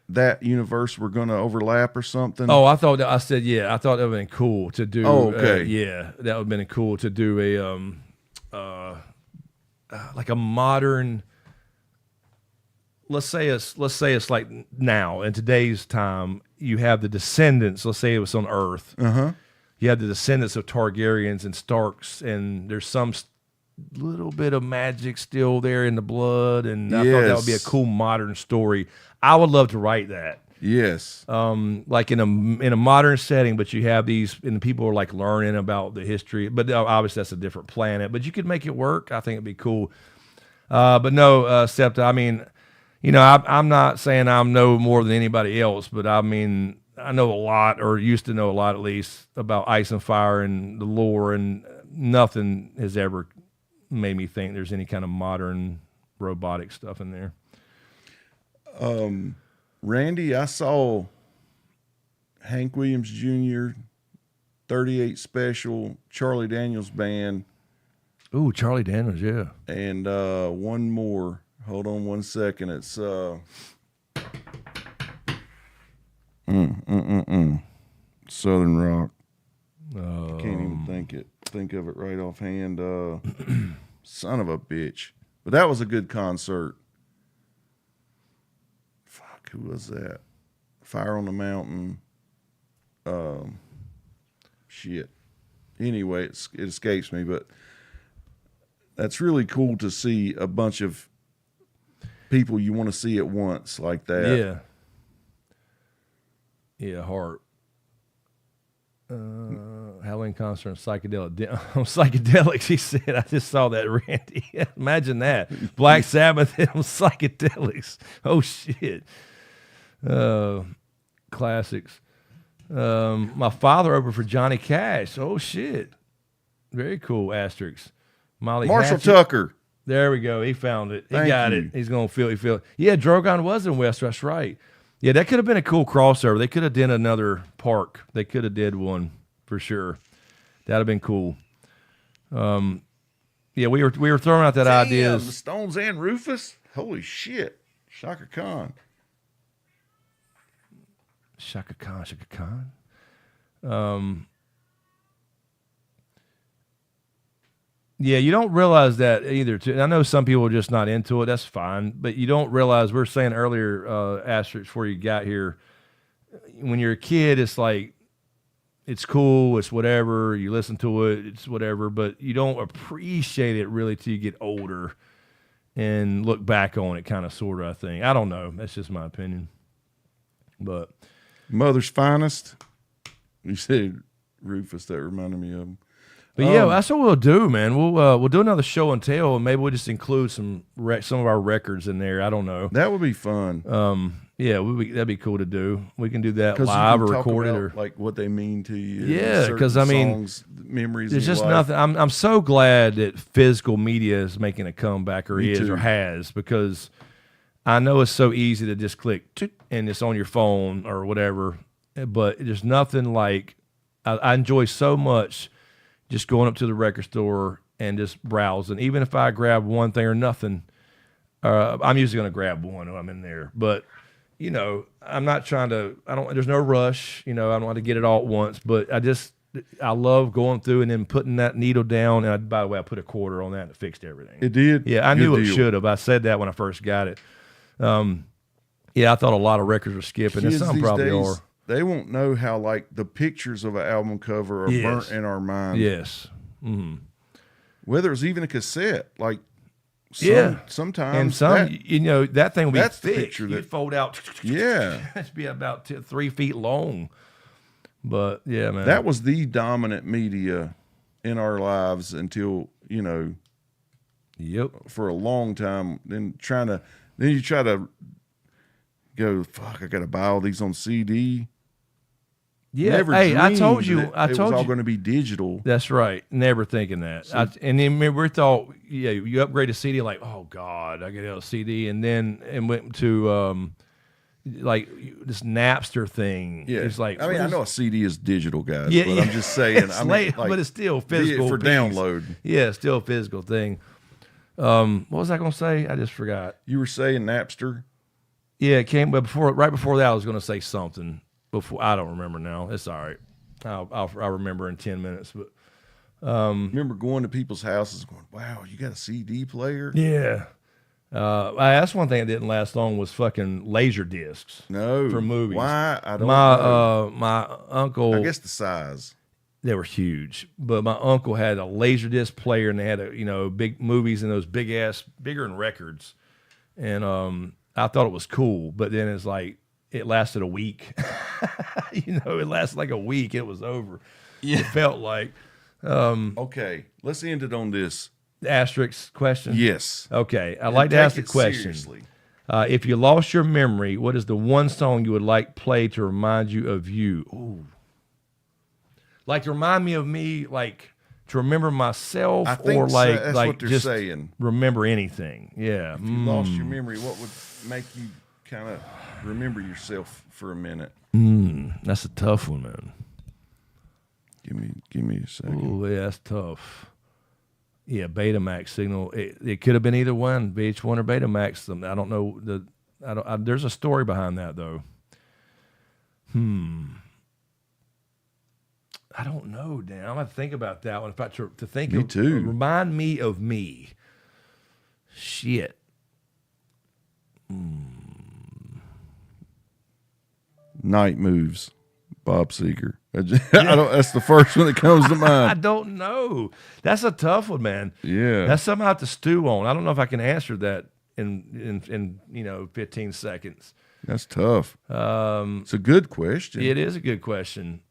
that universe were going to overlap or something. Oh, I thought that would have been cool to do. Oh, okay. Yeah, that would have been cool to do a like a modern. Let's say it's like now in today's time. You have the descendants. Let's say it was on Earth. You have the descendants of Targaryens and Starks, and there's some little bit of magic still there in the blood, and I thought that would be a cool modern story. I would love to write that. Yes. Like in a modern setting, but you have these, and people are like learning about the history. But obviously that's a different planet. But you could make it work. I think it'd be cool. But no, SEPTA. I mean, I'm not saying I know more than anybody else, but I mean, I know a lot, or used to know a lot at least, about Ice and Fire and the lore, and nothing has ever made me think there's any kind of modern robotic stuff in there. Randy, I saw Hank Williams Jr., 38 Special, Charlie Daniels Band. Ooh, Charlie Daniels, yeah. And one more. Hold on one second. It's Southern Rock. I can't even think of it right offhand. Son of a bitch. But that was a good concert. Fuck, who was that? Fire on the Mountain. Shit. Anyway, it escapes me, but that's really cool to see a bunch of people you want to see at once like that. Yeah. Yeah, heart. Halloween concert on psychedelics. He said, I just saw that, Randy. Imagine that. Black Sabbath on psychedelics. Oh, shit. Classics. My father opened for Johnny Cash. Oh, shit. Very cool. Asterisks. Molly Marshall Hatchet. Tucker. There we go. He found it. He Thank got you. it. He's going to feel it. Yeah, Drogon was in West. That's right. Yeah, that could have been a cool crossover. They could have done another park. They could have did one for sure. That'd have been cool. Yeah, we were throwing out that Damn, idea. the Stones and Rufus. Holy shit. Shaka Khan. Shaka Khan. Yeah, you don't realize that either. Too. I know some people are just not into it. That's fine. But you don't realize, we were saying earlier, Asterisk, before you got here, when you're a kid, it's like, it's cool, it's whatever, you listen to it, it's whatever, but you don't appreciate it really till you get older and look back on it, kind of, sort of, I think. I don't know. That's just my opinion. But Mother's Finest. You said Rufus, that reminded me of him. But yeah, that's what we'll do, man. We'll do another show and tell, and maybe we'll just include some of our records in there. I don't know. That would be fun. Yeah, that'd be cool to do. We can do that 'Cause you live can or talk record it, about, or like what they mean to you. Yeah, certain 'cause, I mean, songs, memories. there's in your just life. nothing. I'm so glad that physical media is making a comeback, or Me is, too. or has, because I know it's so easy to just click tick, and it's on your phone or whatever. But there's nothing like I enjoy so much just going up to the record store and just browsing. Even if I grab one thing or nothing, I'm usually going to grab one when I'm in there. But, you know, I'm not trying to, there's no rush. You know, I don't want to get it all at once. But I love going through and then putting that needle down. And by the way, I put a quarter on that and it fixed everything. It did? Yeah, I Good knew it deal. should have. I said that when I first got it. Yeah, I thought a lot of records were skipping, and Kids some these probably days, are. They won't know how, like, the pictures of an album cover are Yes. burnt in our mind. Yes. Mm-hmm. Whether it's even a cassette, like, sometimes. And some, that- you know, that thing would be that's the thick. picture You'd that- fold out. Yeah. It'd be about 3 feet long. But, yeah, man. that was the dominant media in our lives until, you know, Yep. for a long time. Then you try to go, fuck, I got to buy all these on CD. Yeah. Never Hey, I dreamed told you. that I it was told all you. going to be digital. That's right. Never thinking that. And then we thought, yeah, you upgrade a CD, like, oh God, I get a CD, and went to like this Napster thing. Yeah, It's like, I mean, what I is- know a CD is digital, guys. Yeah, but yeah. I'm just saying. It's I mean, late, like, but it's still be it physical for piece. download. Yeah, it's still a physical thing. What was I going to say? I just forgot. You were saying Napster. Yeah, it came, but right before that, I was going to say something. Before I don't remember now. It's all right. I'll remember in 10 minutes. But Remember going to people's houses, going, "Wow, you got a CD player?" yeah, that's one thing that didn't last long was fucking laser discs. No, For movies. Why? I don't know. My uncle. I guess the size. They were huge, but my uncle had a laser disc player, and they had big movies and those bigger than records, and I thought it was cool, but then it's like it lasted a week. It lasted like a week. It was over. Yeah, it felt like. Okay, let's end it on this. Asterisk question. Yes. Okay, I'd And like to take ask the it question. seriously. If you lost your memory, what is the one song you would like played to remind you of you? Ooh. Like to remind me of me, like to remember myself, I think or like that's like what they're just saying. remember anything. Yeah. If you lost your memory, what would make you kind of remember yourself for a minute? That's a tough one, man. Give me a second. Ooh, yeah, that's tough. Yeah, Betamax signal. It could have been either one, VH1 or Betamax. I don't know. There's a story behind that though. I don't know, Dan. I'm gonna have to think about that one. If I to think Me of, too. remind me of me. Shit. Night Moves, Bob Seger. I don't. That's the first one that comes to I mind. don't know. That's a tough one, man. Yeah. That's something I have to stew on. I don't know if I can answer that in 15 seconds. That's tough. It's a good question. It is a good question.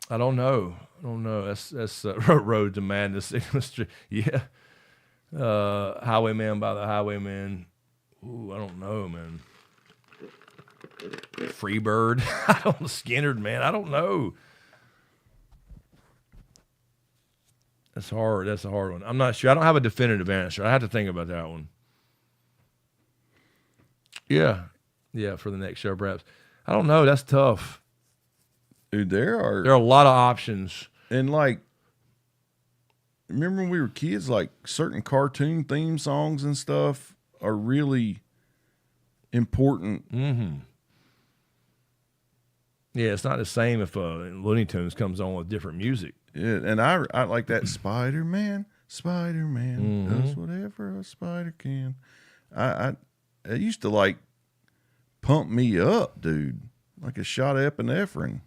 I don't know. That's Road to Madness. Yeah. Highwayman by the Highwaymen. Ooh, I don't know, man. Freebird. I don't know. Skinner, man. I don't know. That's hard. That's a hard one. I'm not sure. I don't have a definitive answer. I have to think about that one. Yeah. Yeah, for the next show, perhaps. I don't know. That's tough. Dude, there are a lot of options. And like, remember when we were kids, like certain cartoon theme songs and stuff are really important. Mm-hmm. Yeah, it's not the same if Looney Tunes comes on with different music. Yeah, and I like that Spider-Man does whatever a spider can. It used to like pump me up, dude, like a shot of epinephrine.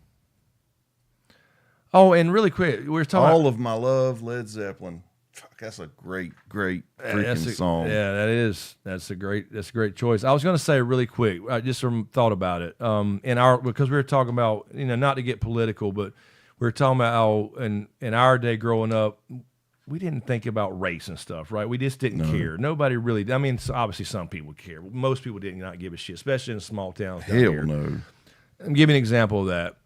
Oh, and really quick, we were talking All of My Love, Led Zeppelin. Fuck, that's a great freaking song. Yeah, that is. That's a great choice. I was going to say really quick, I just thought about it. Because we were talking about, not to get political, but we were talking about how in our day growing up, we didn't think about race and stuff, right? We just didn't care. Nobody really. I mean, obviously some people care. Most people did not give a shit, especially in small towns. Hell no. I'll give you an example of that.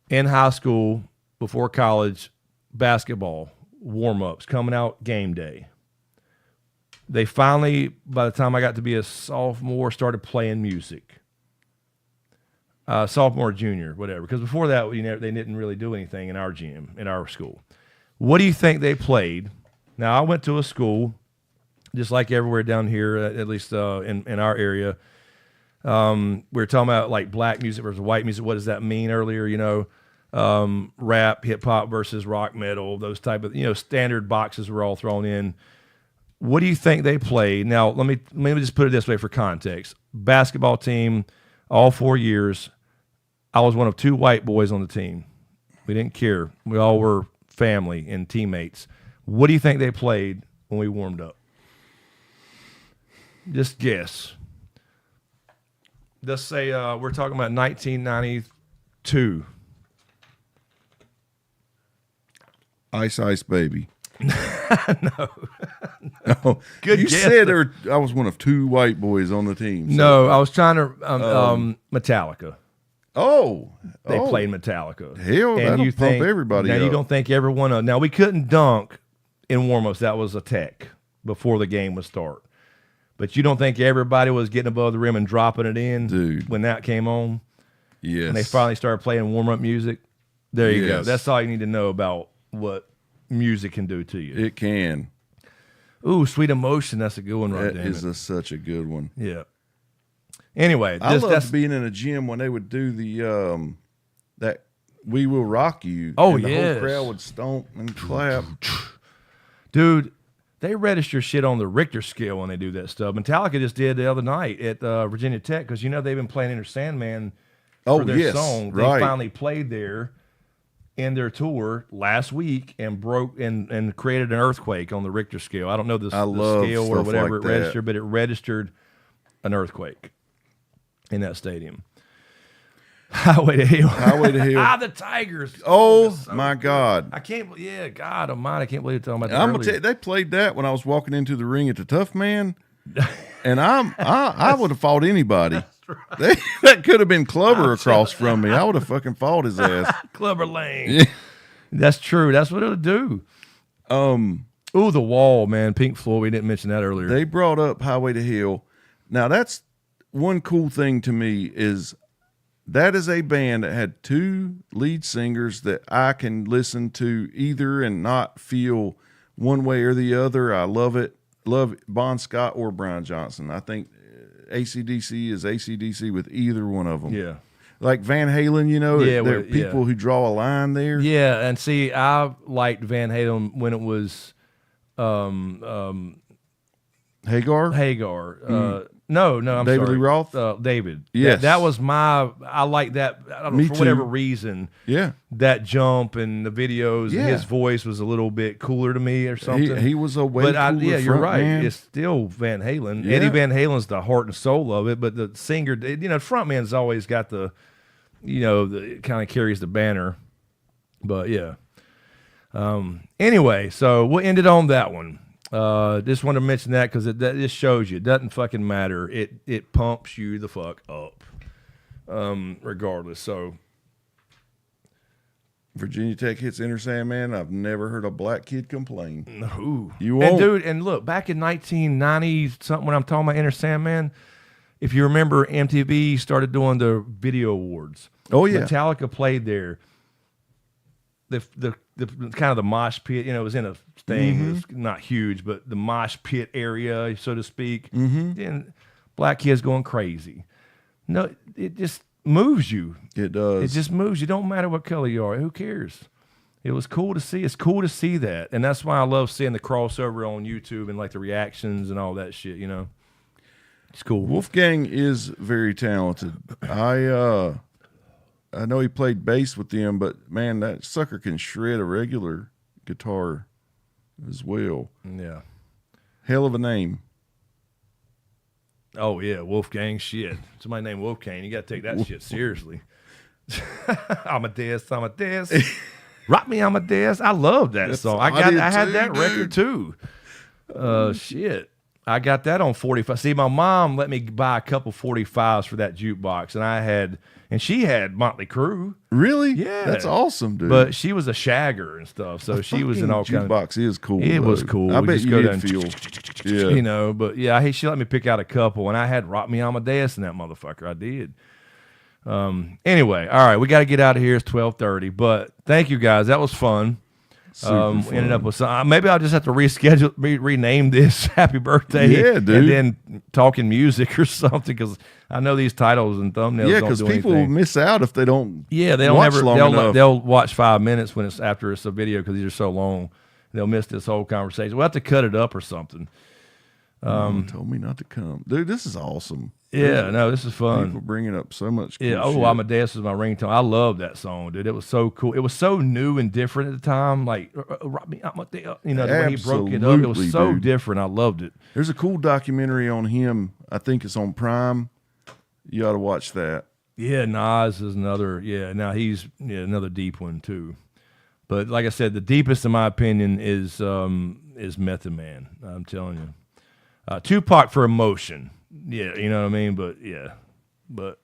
In high school, before college, basketball warm-ups, coming out game day. They finally, by the time I got to be a sophomore, started playing music. Sophomore, junior, whatever. Because before that, they didn't really do anything in our gym, in our school. What do you think they played? Now, I went to a school, just like everywhere down here, at least in our area. We were talking about like black music versus white music. What does that mean earlier, rap, hip hop versus rock metal, those type of, standard boxes were all thrown in. What do you think they played? Now, let me just put it this way for context. Basketball team, all 4 years, I was one of 2 white boys on the team. We didn't care. We all were family and teammates. What do you think they played when we warmed up? Just guess. Let's say we're talking about 1992. Ice Ice Baby. No. Good you guess. said I was one of 2 white boys on the team. So. No, I was trying to Metallica. They played Metallica. Hell, that'll pump everybody now up. You don't think everyone... Now, we couldn't dunk in warm-ups. That was a tech before the game would start. But you don't think everybody was getting above the rim and dropping it in Dude. when that came on? Yes. And they finally started playing warm-up music? There you go. That's all you need to know about what music can do to you. It can. Ooh, Sweet Emotion. That's a good one, right there. That is such a good one. Yeah. Anyway, I loved being in a gym when they would do the that "We Will Rock You." Oh, and the yes. whole crowd would stomp and clap. Dude, they register shit on the Richter scale when they do that stuff. Metallica just did the other night at Virginia Tech because they've been playing Enter Sandman for their song. They finally played there in their tour last week and broke and created an earthquake on the Richter scale. I don't know the scale or whatever like it registered, but it registered an earthquake in that stadium. Highway to Hell. Highway to Hell. The Tigers. Oh, my God. I can't. Yeah, God Almighty, I can't believe you're talking about that. I'm gonna tell you, they played that when I was walking into the ring at the Tough Man, and I would have fought anybody. Right. That could have been Clubber across from me. I would have fucking fought his ass. Clubber Lane. Yeah. That's true. That's what it'll do. Ooh, The Wall, man. Pink Floyd. We didn't mention that earlier. They brought up Highway to Hell. Now, that's one cool thing to me is that is a band that had 2 lead singers that I can listen to either and not feel one way or the other. I love it. Love Bon Scott or Brian Johnson. I think AC/DC is AC/DC with either one of them. Yeah. Like Van Halen, there are people who draw a line there. Yeah, and see, I liked Van Halen when it was Hagar. No, I'm David sorry. Lee Roth? David. Yes. That was I like that. I don't know, Me for whatever too. reason. Yeah. That jump and the videos, and Yeah. his voice was a little bit cooler to me or something. He was a way cooler yeah, you're front right. man. It's still Van Halen. Yeah. Eddie Van Halen's the heart and soul of it, but the singer, front man's always got the kind of carries the banner. But yeah. Anyway, so we'll end it on that one. Just want to mention that because that just shows you it doesn't fucking matter. It pumps you the fuck up, regardless. So Virginia Tech hits Enter Sandman. I've never heard a black kid complain. Ooh. You won't. And dude, and look, back in 1990 something when I'm talking about Enter Sandman, if you remember, MTV started doing the video awards. Oh yeah. Metallica played there. The kind of the mosh pit, it was in a thing. It was not huge, but the mosh pit area, so to speak. And black kids going crazy. No, it just moves you. It does. It just moves you. Don't matter what color you are. Who cares? It was cool to see. It's cool to see that, and that's why I love seeing the crossover on YouTube and like the reactions and all that shit. It's cool. Wolfgang is very talented. I know he played bass with them, but man, that sucker can shred a regular guitar as well. Yeah. Hell of a name. Oh yeah, Wolfgang. Shit. Somebody named Wolfgang. You got to take that shit seriously. Amadeus. Rock me, Amadeus. I love that song. I had that record too. Shit. I got that on 45. See, my mom let me buy a couple 45s for that jukebox, and she had Motley Crue. Really? Yeah. That's awesome, dude. But she was a shagger and stuff, so she was in all kinds of... jukebox is cool. It though. was cool. I We bet just you go did down, feel. but yeah, she let me pick out a couple, and I had Rock Me Amadeus in that motherfucker. I did. Anyway, all right, we got to get out of here. It's 12:30, but thank you guys. That was fun. Super We ended fun. up with some. Maybe I'll just have to reschedule, rename this "Happy Birthday." Yeah, dude. And then talking music or something because I know these titles and thumbnails. Yeah, don't because do people anything. miss out if they don't. Yeah, they'll watch never. long enough. They'll watch 5 minutes when it's after it's a video because these are so long. They'll miss this whole conversation. We'll have to cut it up or something. Told me not to come, dude. This is awesome. Yeah, no, this is fun. People bringing up so much. Cool Yeah. Oh, shit. Amadeus is my ringtone. I love that song, dude. It was so cool. It was so new and different at the time. Like, Rock Me Amadeus. The way he broke it up. It was Absolutely, so dude. different. I loved it. There's a cool documentary on him. I think it's on Prime. You ought to watch that. Yeah, Nas is another. Yeah, now he's another deep one too. But like I said, the deepest, in my opinion, is Method Man. I'm telling you, Tupac for emotion. Yeah, you know what I mean. But yeah, but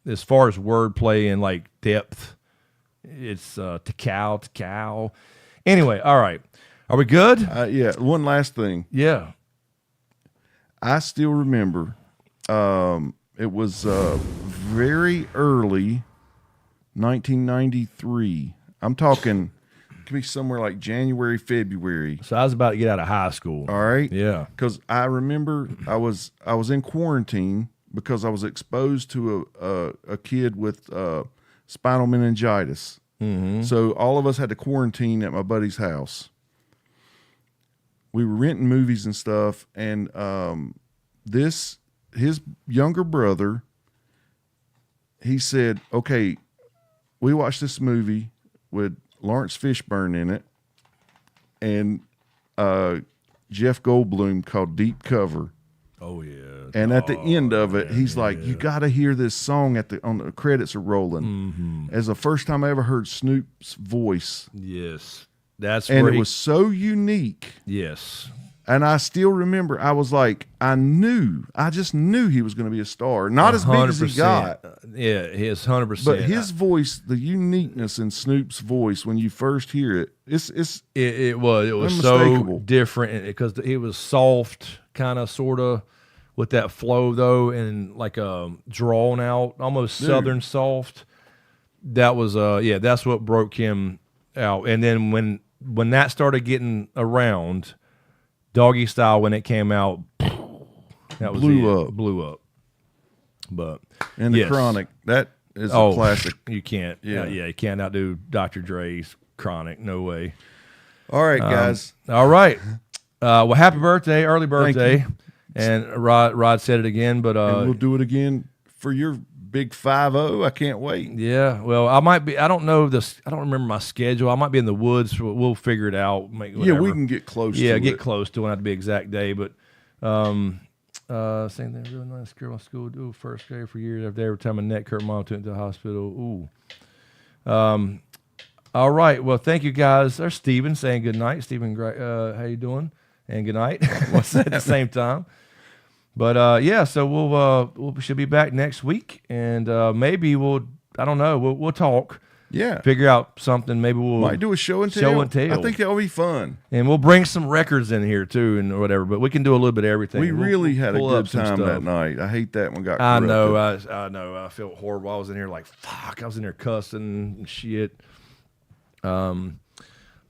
as far as wordplay and like depth, it's Tikal. Anyway, all right, are we good? Yeah. One last thing. Yeah. I still remember. It was very early, 1993. I'm talking, it could be somewhere like January, February. So I was about to get out of high school. All right. Yeah. Because I remember I was in quarantine because I was exposed to a kid with spinal meningitis. Mm-hmm. So all of us had to quarantine at my buddy's house. We were renting movies and stuff, and his younger brother, he said, "Okay, we watched this movie with Lawrence Fishburne in it, and Jeff Goldblum called Deep Cover." Oh yeah. And at the end of it, he's like, "You got to hear this song on the credits are rolling." Mm-hmm. As the first time I ever heard Snoop's voice, Yes. That's and where it was so unique. Yes. And I still remember, I was like, I just knew he was going to be a star. Not as big as he 100%. got, Yeah, his 100%. but his voice, the uniqueness in Snoop's voice when you first hear it, it was so unmistakable. different because it was soft, kind of, sort of, with that flow though, and like drawn out, almost southern soft. That was that's what broke him out. And then when that started getting around, Doggy Style, when it came out, that was blew up. But And the yes. Chronic, that is a classic. You can't, Yeah. you can't outdo Dr. Dre's Chronic. No way. All right, guys. All right. Well, happy birthday, early birthday. And Rod said it again, but and we'll do it again for your big 5-0. I can't wait. Yeah, well, I might be. I don't know this. I don't remember my schedule. I might be in the woods. So we'll figure it out. Yeah, we can get close. Yeah, to get it. close to it. Not to be exact day, but same thing. Really nice girl in school. Do first grade for years. Every time my neck hurt, mom took me to the hospital. Ooh. All right. Well, thank you guys. There's Steven saying good night. Steven, how you doing? And good night. What's at the same time? But yeah, so we should be back next week, and maybe I don't know, we'll talk. Yeah, figure out something. Maybe we'll might do a show and tell. I think that'll be fun, and we'll bring some records in here too, and whatever. But we can do a little bit of everything. We really had a good time that night. I hate that one got. Corrupted. I know. I felt horrible. I was in here like fuck. I was in there cussing and shit.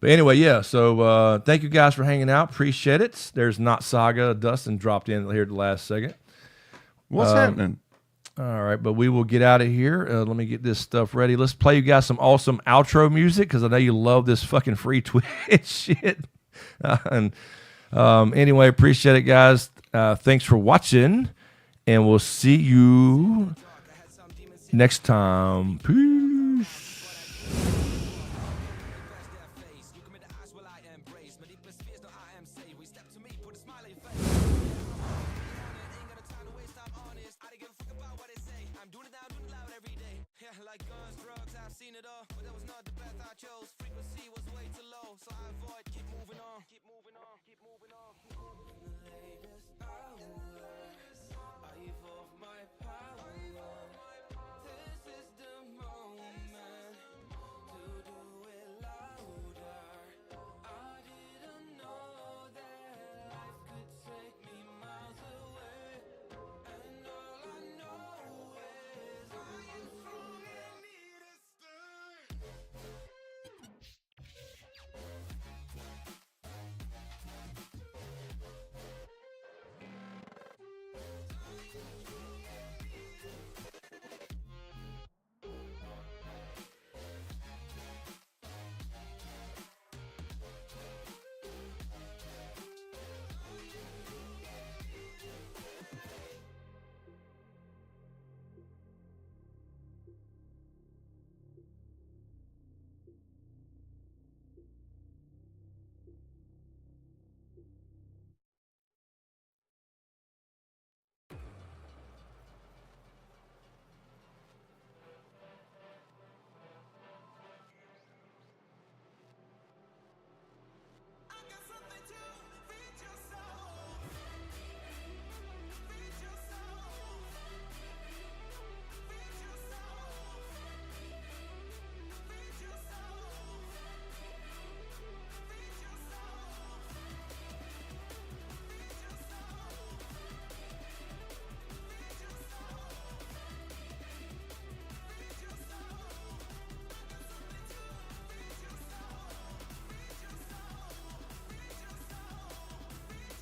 But anyway, yeah, so thank you guys for hanging out. Appreciate it. There's Not Saga. Dustin dropped in here at the last second. What's happening? All right, but we will get out of here. Let me get this stuff ready. Let's play you guys some awesome outro music because I know you love this fucking free Twitch shit. Anyway, appreciate it, guys. Thanks for watching, and we'll see you next time. Peace. Keep moving on.